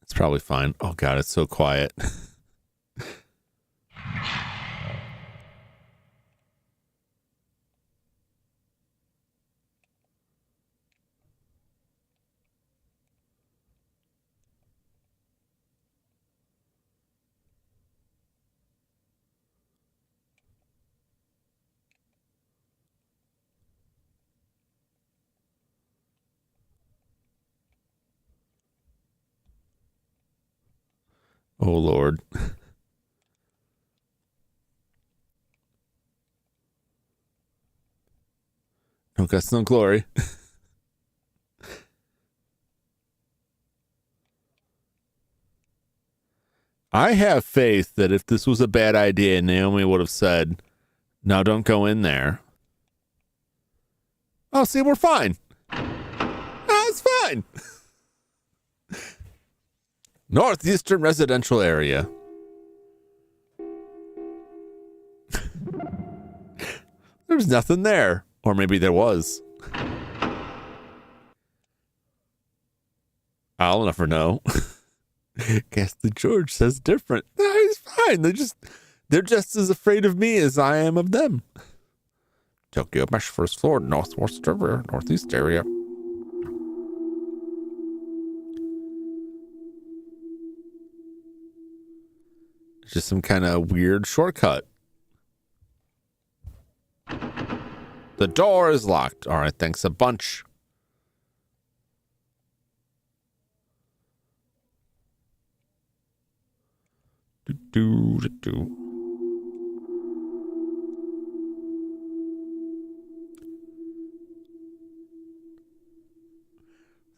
It's probably fine. Oh God, it's so quiet. Oh Lord. No guts, no glory. I have faith that if this was a bad idea, Naomi would have said, "No, don't go in there." Oh, see, we're fine. Oh, it's fine. Northeastern residential area. There's nothing there. Or maybe there was. I'll never know. Guess the George says different. No, it's fine. They're just as afraid of me as I am of them. Tokyo Mesh first floor, northwest area, northeast area. It's just some kind of weird shortcut. The door is locked. All right, thanks a bunch.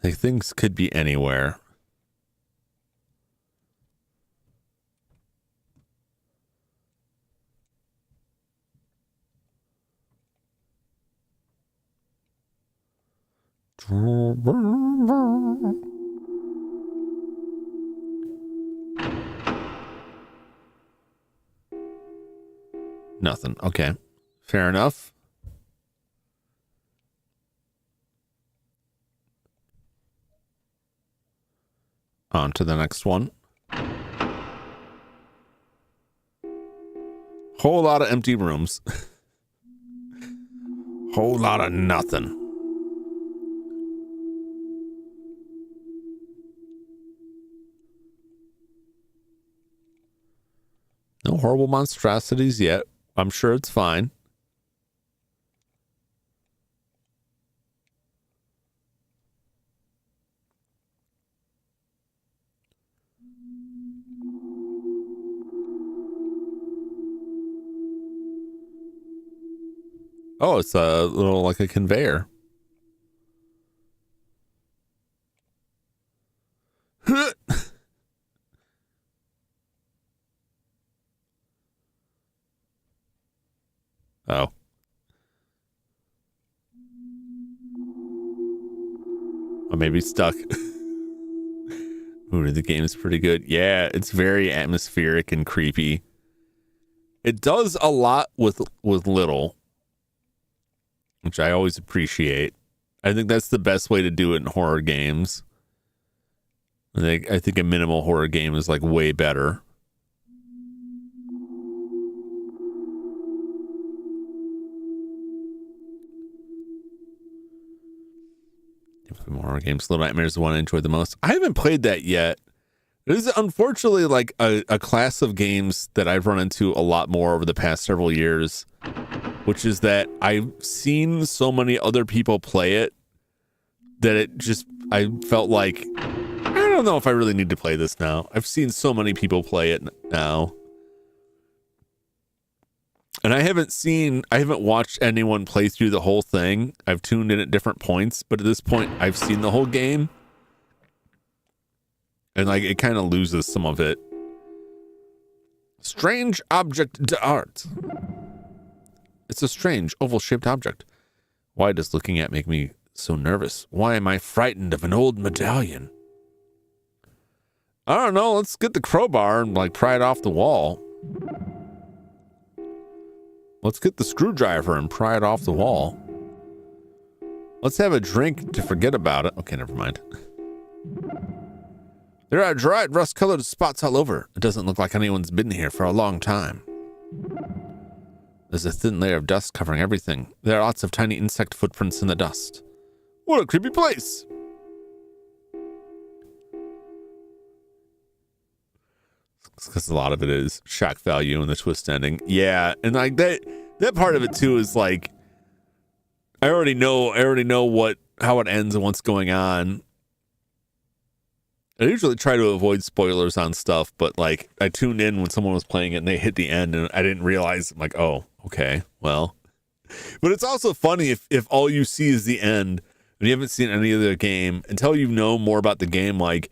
Like, things could be anywhere. Nothing. Okay. Fair enough. On to the next one. Whole lot of empty rooms. Whole lot of nothing. No horrible monstrosities yet. I'm sure it's fine. Oh, it's a little like a conveyor. Oh. Or maybe stuck. Ooh, the game is pretty good. Yeah, it's very atmospheric and creepy. It does a lot with little, which I always appreciate. I think that's the best way to do it in horror games. I think a minimal horror game is like way better. More horror games. Little Nightmares is the one I enjoyed the most. I haven't played that yet. It is unfortunately like a class of games that I've run into a lot more over the past several years, which is that I've seen so many other people play it that I felt like, I don't know if I really need to play this now. I've seen so many people play it now. And I haven't watched anyone play through the whole thing. I've tuned in at different points, but at this point I've seen the whole game. And like it kind of loses some of it. Strange object d'art. It's a strange oval-shaped object. Why does looking at make me so nervous? Why am I frightened of an old medallion? I don't know. Let's get the crowbar and like pry it off the wall. Let's get the screwdriver and pry it off the wall. Let's have a drink to forget about it. Okay, never mind. There are dried rust-colored spots all over. It doesn't look like anyone's been here for a long time. There's a thin layer of dust covering everything. There are lots of tiny insect footprints in the dust. What a creepy place. Because a lot of it is shock value and the twist ending. Yeah, and like that part of it too is like I already know how it ends and what's going on. I usually try to avoid spoilers on stuff, but like I tuned in when someone was playing it and they hit the end and I didn't realize. I'm like, oh, okay, well. But it's also funny if all you see is the end and you haven't seen any of the game until you know more about the game, like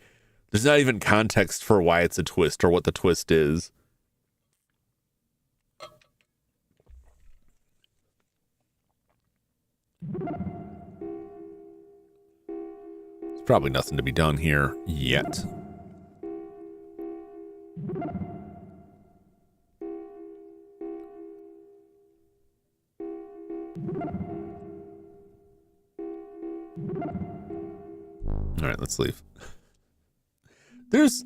there's not even context for why it's a twist or what the twist is. There's probably nothing to be done here yet. All right, let's leave. The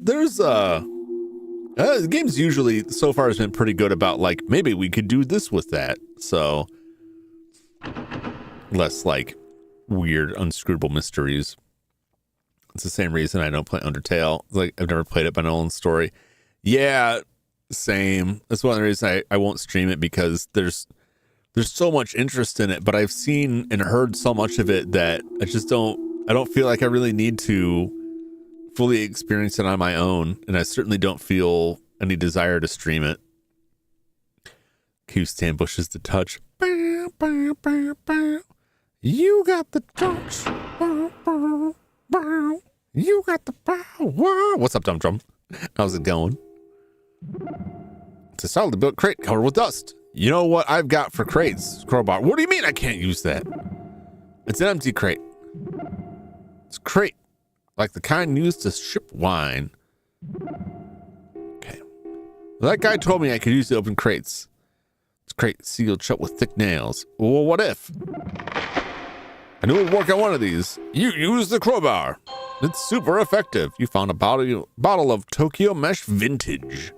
game's usually so far has been pretty good about like maybe we could do this with that. So less like weird, unscrutable mysteries. It's the same reason I don't play Undertale. Like, I've never played it by Nolan's story. Yeah, same. That's one of the reasons I won't stream it, because there's so much interest in it, but I've seen and heard so much of it that I don't feel like I really need to fully experience it on my own, and I certainly don't feel any desire to stream it. Q-stand bushes to touch. You got the touch. You got the power. What's up, Dum Drum? How's it going? It's a solidly built crate covered with dust. You know what I've got for crates? Crowbar. What do you mean I can't use that? It's an empty crate. It's a crate, like the kind used to ship wine. Okay. Well, that guy told me I could use the open crates. It's crate sealed shut with thick nails. Well, what if? I knew it would work on one of these. You use the crowbar. It's super effective. You found a bottle of Tokyo Mesh Vintage.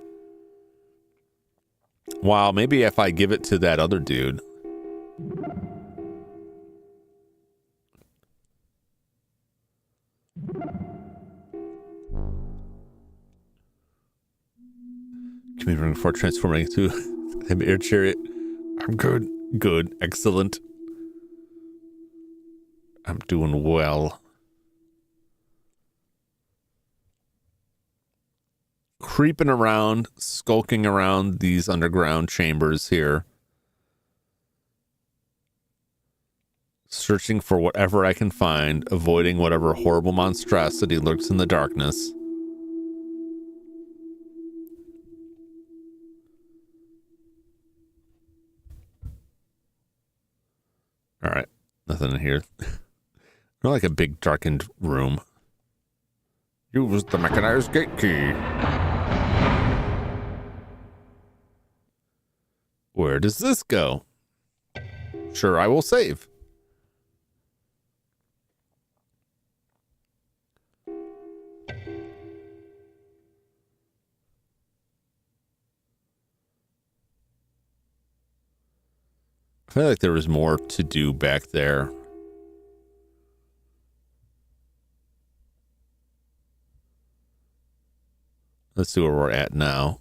Wow, maybe if I give it to that other dude. Commuting before transforming to an air chariot. I'm good. Good. Excellent. I'm doing well. Creeping around, skulking around these underground chambers here. Searching for whatever I can find, avoiding whatever horrible monstrosity lurks in the darkness. All right, nothing in here. Not like a big darkened room. Use the mechanized gate key. Where does this go? Sure, I will save. I feel like there was more to do back there. Let's see where we're at now.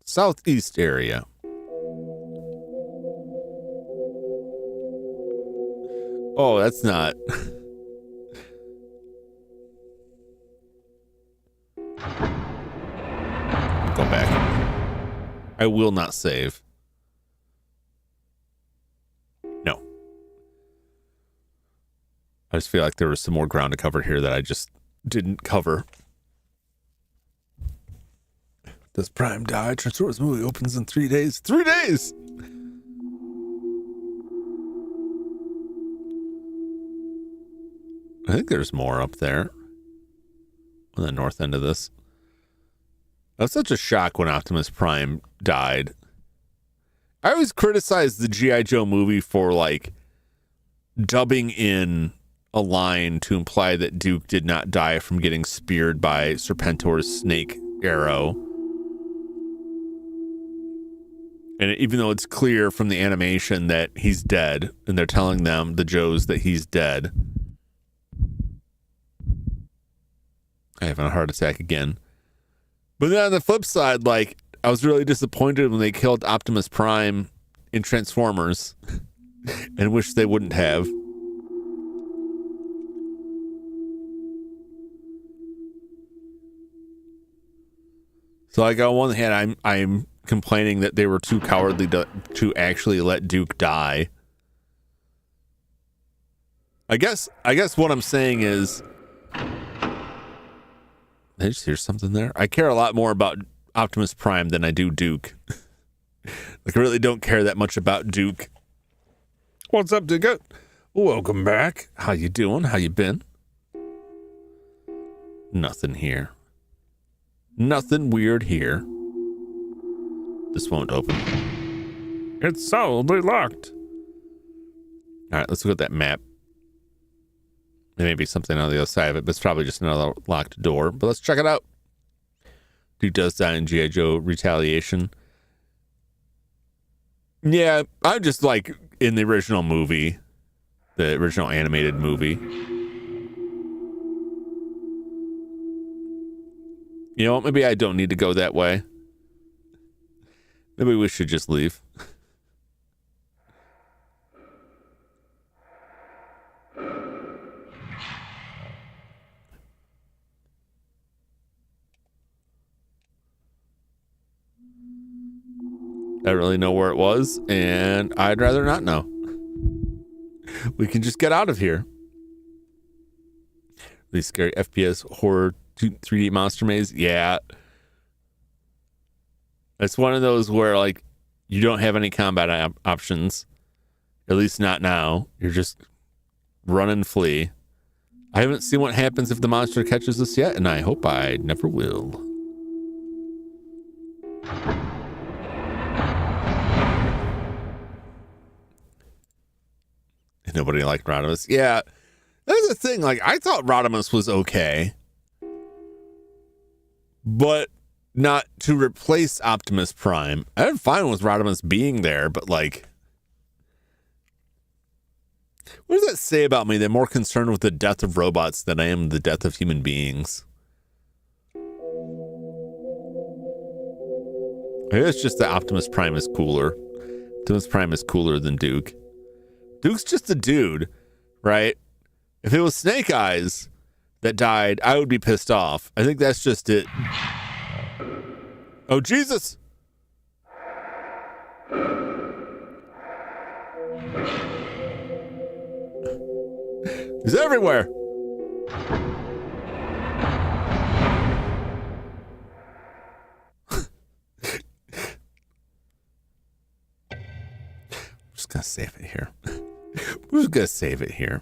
Southeast area. Oh, that's not. Go back. I will not save. No. I just feel like there was some more ground to cover here that I just didn't cover. Does Prime die? Transformers movie opens in 3 days. 3 days! I think there's more up there. On the north end of this. That was such a shock when Optimus Prime died. I always criticize the G.I. Joe movie for, like, dubbing in a line to imply that Duke did not die from getting speared by Serpentor's snake arrow. And even though it's clear from the animation that he's dead, and they're telling them, the Joes, that he's dead. I have a heart attack again. But then on the flip side, like, I was really disappointed when they killed Optimus Prime in Transformers and wish they wouldn't have. So, like, on one hand, I'm complaining that they were too cowardly to actually let Duke die. I guess what I'm saying is, I just hear something there. I care a lot more about Optimus Prime than I do Duke. Like, I really don't care that much about Duke. What's up, Duke? Welcome back. How you doing? How you been? Nothing here. Nothing weird here. This won't open. It's solidly locked. All right, let's look at that map. There may be something on the other side of it, but it's probably just another locked door. But let's check it out. Duke does die in G.I. Joe Retaliation. Yeah, I'm just like in the original movie, the original animated movie. You know what? Maybe I don't need to go that way. Maybe we should just leave. I don't really know where it was, and I'd rather not know. We can just get out of here. These scary FPS horror 3D monster maze. Yeah. It's one of those where, like, you don't have any combat options. At least not now. You're just run and flee. I haven't seen what happens if the monster catches us yet, and I hope I never will. Nobody liked Rodimus. Yeah, that's the thing. Like, I thought Rodimus was okay, but not to replace Optimus Prime. I'm fine with Rodimus being there, but like, what does that say about me? They're more concerned with the death of robots than I am the death of human beings. I guess it's just that Optimus Prime is cooler. Optimus Prime is cooler than Duke. Duke's just a dude, right? If it was Snake Eyes that died, I would be pissed off. I think that's just it. Oh, Jesus! He's everywhere! I'm just gonna save it here. We're just gonna save it here.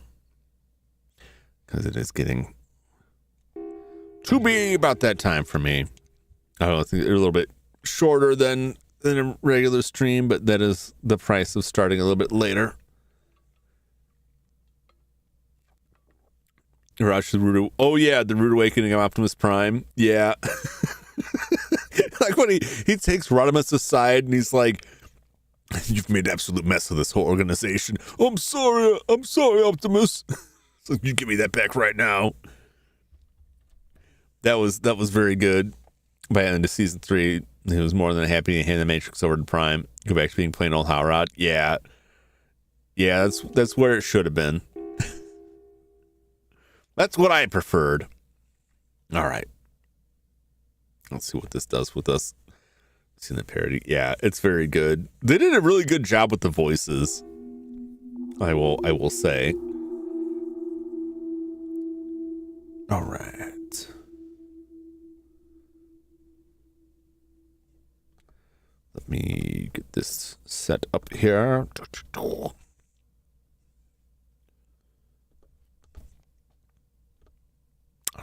Because it is getting to be about that time for me. I don't think they're a little bit shorter than a regular stream, but that is the price of starting a little bit later. Rush the Rude. Oh yeah, the Rude Awakening of Optimus Prime. Yeah. Like when he takes Rodimus aside and he's like, "You've made an absolute mess of this whole organization. I'm sorry, Optimus." So you give me that back right now. That was very good. By the end of season 3, he was more than happy to hand the Matrix over to Prime. Go back to being plain old Hot Rod. Yeah. Yeah, that's where it should have been. That's what I preferred. All right. Let's see what this does with us. See the parody. Yeah, it's very good. They did a really good job with the voices. I will say. All right. Let me get this set up here. I don't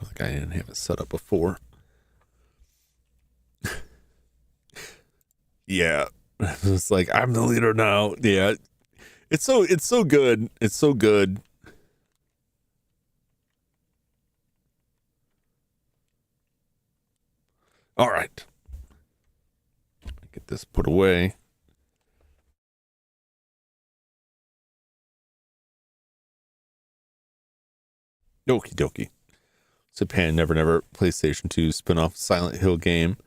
think I didn't have it set up before. Yeah. It's like, I'm the leader now. Yeah. It's so good. It's so good. All right. Get this put away. Okie dokie. Japan Never PlayStation 2 spin-off Silent Hill game.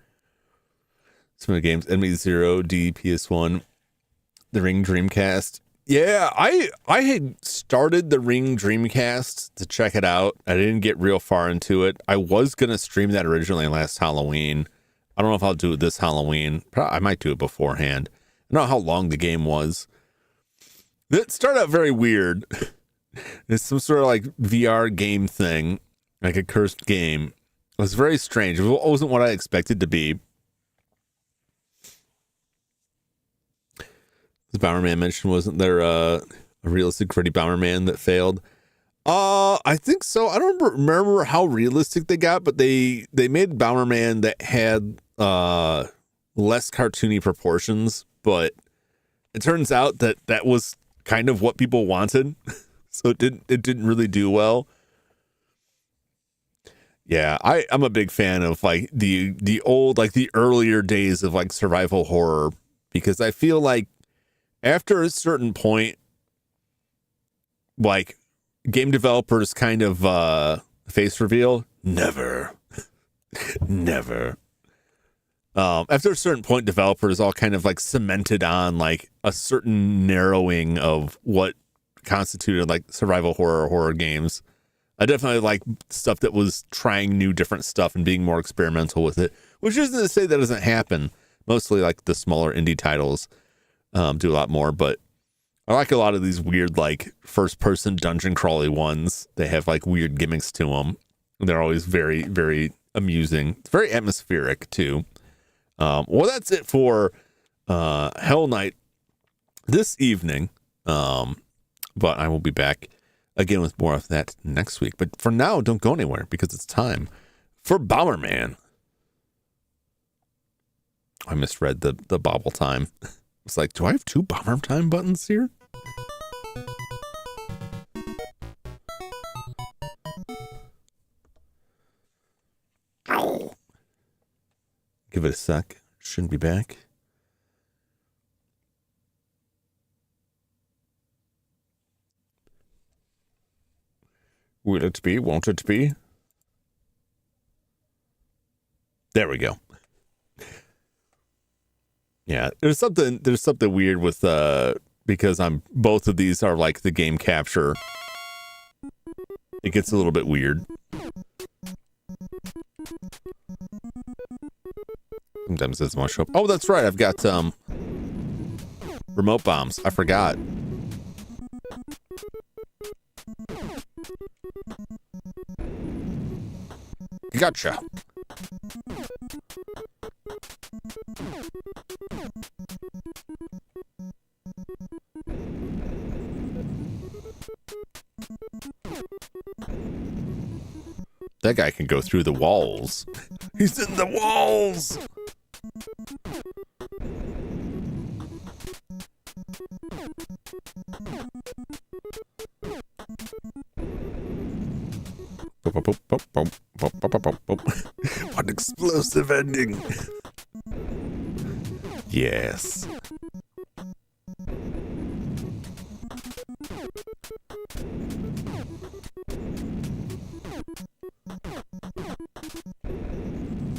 Some of the games, Enemy Zero, D, PS1, the Ring Dreamcast. Yeah, I had started the Ring Dreamcast to check it out. I didn't get real far into it. I was going to stream that originally last Halloween. I don't know if I'll do it this Halloween. I might do it beforehand. I don't know how long the game was. It started out very weird. It's some sort of like VR game thing, like a cursed game. It was very strange. It wasn't what I expected to be. The Bomberman mentioned, wasn't there a realistic Freddy Bomberman that failed? I think so. I don't remember how realistic they got, but they made Bomberman that had less cartoony proportions, but it turns out that was kind of what people wanted. So it didn't really do well. Yeah, I'm a big fan of like the old, like the earlier days of like survival horror, because I feel like after a certain point, like game developers kind of face reveal, never. After a certain point, developers all kind of like cemented on like a certain narrowing of what constituted like survival horror games. I definitely like stuff that was trying new different stuff and being more experimental with it, which isn't to say that doesn't happen. Mostly like the smaller indie titles do a lot more, but I like a lot of these weird like first person dungeon crawly ones. They have like weird gimmicks to them. They're always very, very amusing. It's very atmospheric too. Well, that's it for Hellnight this evening. But I will be back again with more of that next week. But for now, don't go anywhere because it's time for Bomberman. I misread the bobble time. It's like, do I have two Bomber Time buttons here? Give it a sec. Shouldn't be back. Will it be? Won't it be? There we go. Yeah, there's something weird with because both of these are like the game capture. It gets a little bit weird. Sometimes it doesn't want to show up. Oh, that's right. I've got remote bombs. I forgot. Gotcha. That guy can go through the walls. He's in the walls. What explosive ending. Yes.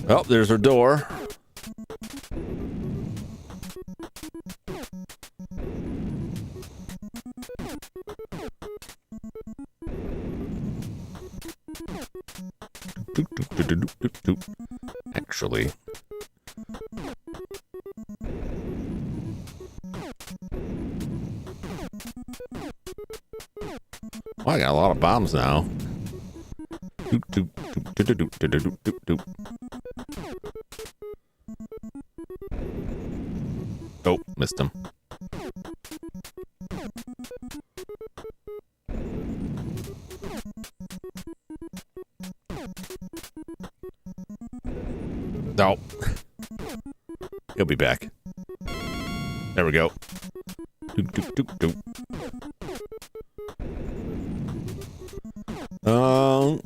Oh, there's her door. Actually. Well, I got a lot of bombs now. Oh, missed him. No. He'll be back. There we go.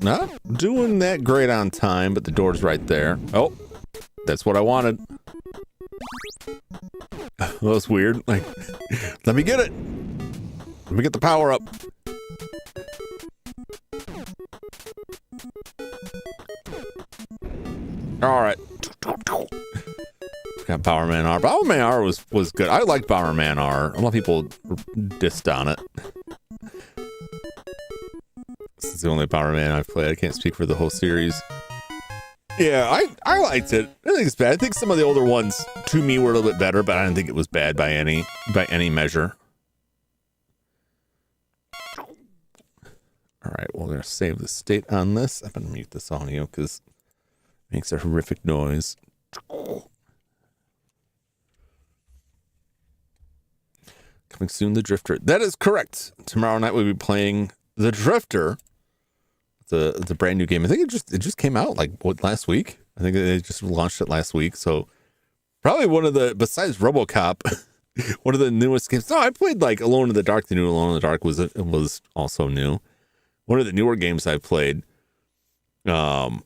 Not doing that great on time, but the door's right there. Oh, that's what I wanted. That was weird. Like, let me get it. Let me get the power up. All right. Got Bomberman R. Bomberman R was good. I like Bomberman R. A lot of people dissed on it. This is the only Bomberman I've played. I can't speak for the whole series. Yeah, I liked it. I don't think it's bad. I think some of the older ones to me were a little bit better, but I don't think it was bad by any measure. All right, well, we're gonna save the state on this. I'm gonna mute this audio because it makes a horrific noise. Coming soon, The Drifter. That is correct. Tomorrow night we'll be playing The Drifter. It's a brand new game. I think it just came out like last week. I think they just launched it last week. So probably one of the, besides RoboCop, one of the newest games. No, I played like Alone in the Dark. The new Alone in the Dark was also new. One of the newer games I've played. That's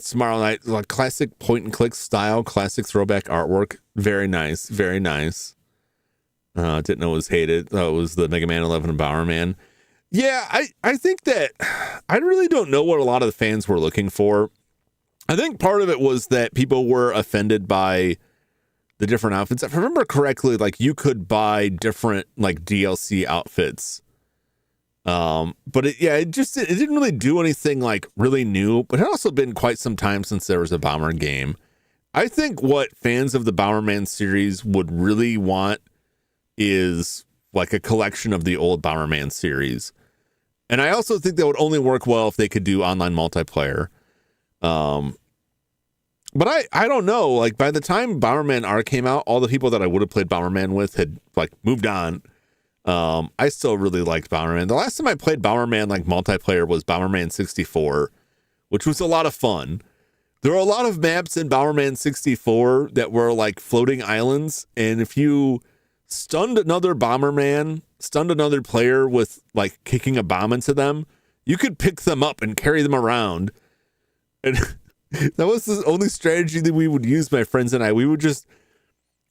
tomorrow night. Like classic point and click style, classic throwback artwork. Very nice, very nice. Didn't know it was hated. It was the Mega Man 11 and Bomberman. Yeah, I think that I really don't know what a lot of the fans were looking for. I think part of it was that people were offended by the different outfits. If I remember correctly, like you could buy different like DLC outfits. But it didn't really do anything like really new, but it had also been quite some time since there was a Bomber game. I think what fans of the Bomberman series would really want is like a collection of the old Bomberman series. And I also think that would only work well if they could do online multiplayer. But I don't know. Like by the time Bomberman R came out, all the people that I would have played Bomberman with had like moved on. I still really liked Bomberman. The last time I played Bomberman like multiplayer was Bomberman 64, which was a lot of fun. There were a lot of maps in Bomberman 64 that were like floating islands, and if you stunned another player with like kicking a bomb into them, you could pick them up and carry them around. And that was the only strategy that we would use, my friends and I. We would just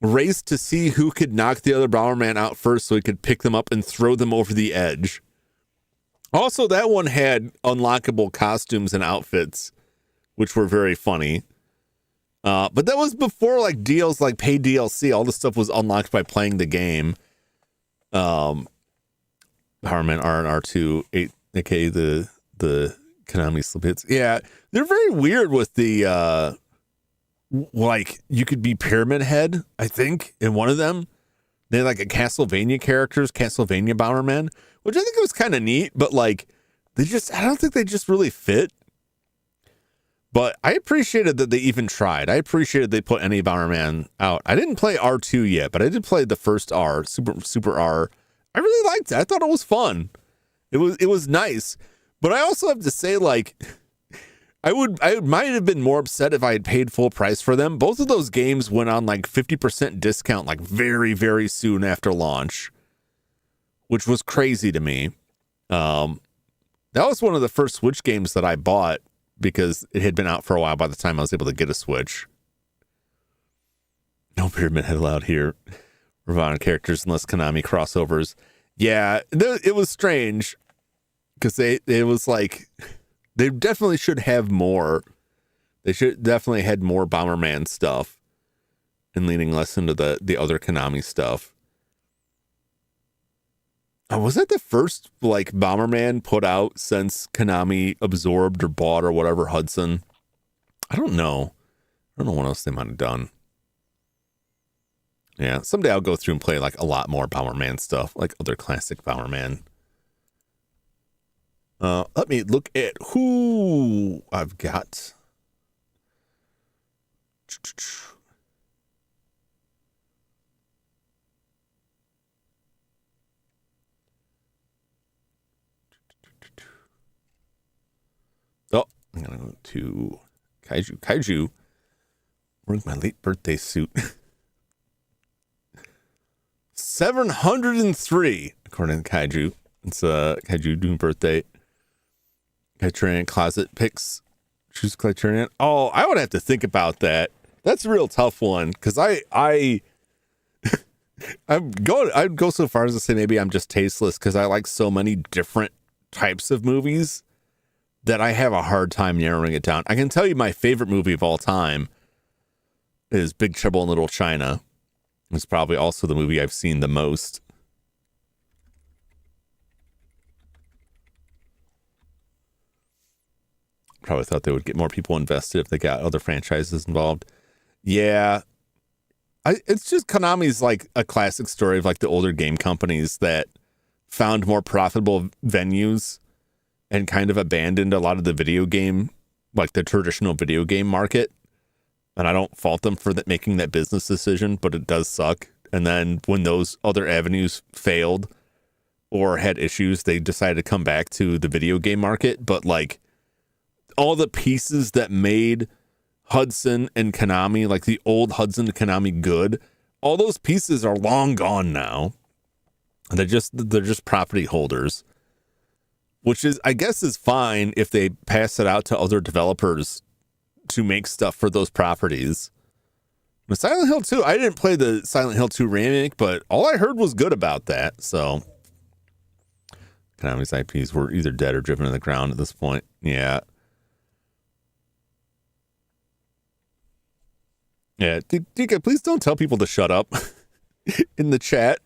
race to see who could knock the other Bomberman out first so we could pick them up and throw them over the edge. Also, that one had unlockable costumes and outfits, which were very funny. But that was before like deals like paid DLC. All this stuff was unlocked by playing the game. Bomberman R and R2, aka the Konami slip hits. Yeah, they're very weird with the like you could be Pyramid Head, I think, in one of them. They had like a Castlevania Bomberman, which I think was kind of neat, but like I don't think they just really fit. But I appreciated that they even tried. I appreciated they put any Bomberman out. I didn't play R2 yet, but I did play the first R, Super R. I really liked it. I thought it was fun. It was nice. But I also have to say, like, I might have been more upset if I had paid full price for them. Both of those games went on like 50% discount, like very, very soon after launch, which was crazy to me. That was one of the first Switch games that I bought because it had been out for a while by the time I was able to get a Switch. No Pyramid Head allowed here. Ravana characters unless Konami crossovers. Yeah, it was strange because it was like they definitely should have more. They should definitely had more Bomberman stuff and leaning less into the other Konami stuff. Was that the first like Bomberman put out since Konami absorbed or bought or whatever Hudson? I don't know. I don't know what else they might have done. Yeah, someday I'll go through and play like a lot more Bomberman stuff, like other classic Bomberman. Let me look at who I've got. Oh, I'm gonna go to Kaiju. Where's my late birthday suit? 703, according to Kaiju. It's Kaiju Doom birthday. Criterion closet picks. Choose Criterion. Oh, I would have to think about that. That's a real tough one because I'd go so far as to say maybe I'm just tasteless because I like so many different types of movies that I have a hard time narrowing it down. I can tell you my favorite movie of all time is Big Trouble in Little China. It's probably also the movie I've seen the most. Probably thought they would get more people invested if they got other franchises involved. Yeah. It's just Konami's like a classic story of like the older game companies that found more profitable venues and kind of abandoned a lot of the video game, like the traditional video game market. And I don't fault them for making that business decision, but it does suck. And then when those other avenues failed or had issues, they decided to come back to the video game market. But like all the pieces that made Hudson and Konami, like the old Hudson and Konami good, all those pieces are long gone now. They're just property holders, which is, I guess, is fine if they pass it out to other developers to make stuff for those properties. But Silent Hill 2, I didn't play the Silent Hill 2 remake, but all I heard was good about that. So, Konami's IPs were either dead or driven to the ground at this point. Yeah. Yeah, DK, please don't tell people to shut up in the chat.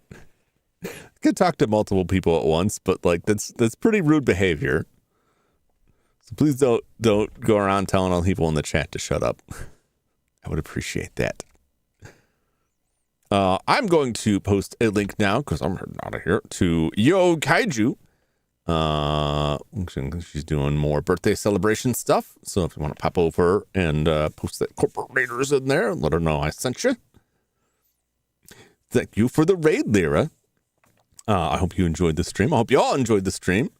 I could talk to multiple people at once, but like that's pretty rude behavior. So please don't go around telling all people in the chat to shut up. I would appreciate that. I'm going to post a link now because I'm heading out of here to Yo Kaiju. She's doing more birthday celebration stuff. So if you want to pop over and post that Corporate Raiders in there, let her know I sent you. Thank you for the raid, Lyra. I hope you enjoyed the stream. I hope you all enjoyed the stream.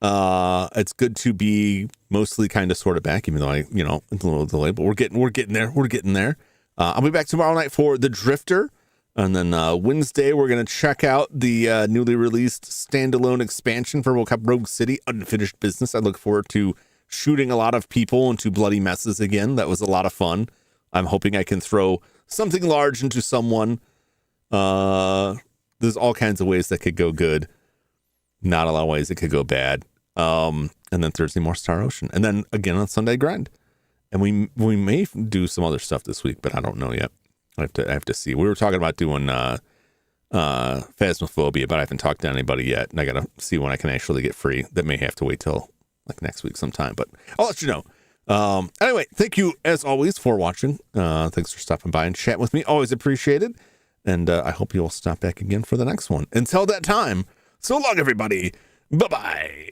It's good to be mostly kind of sort of back, even though it's a little delayed, but we're getting there. We're getting there. I'll be back tomorrow night for The Drifter. And then Wednesday, we're going to check out the newly released standalone expansion for World Cup Rogue City, Unfinished Business. I look forward to shooting a lot of people into bloody messes again. That was a lot of fun. I'm hoping I can throw something large into someone. There's all kinds of ways that could go good. Not a lot of ways it could go bad. And then Thursday, more Star Ocean. And then again on Sunday, Grind. And we may do some other stuff this week, but I don't know yet. I have to see. We were talking about doing Phasmophobia, but I haven't talked to anybody yet. And I got to see when I can actually get free. That may have to wait till like next week sometime, but I'll let you know. Anyway, thank you as always for watching. Thanks for stopping by and chatting with me. Always appreciated. And I hope you'll stop back again for the next one. Until that time, so long, everybody. Bye-bye.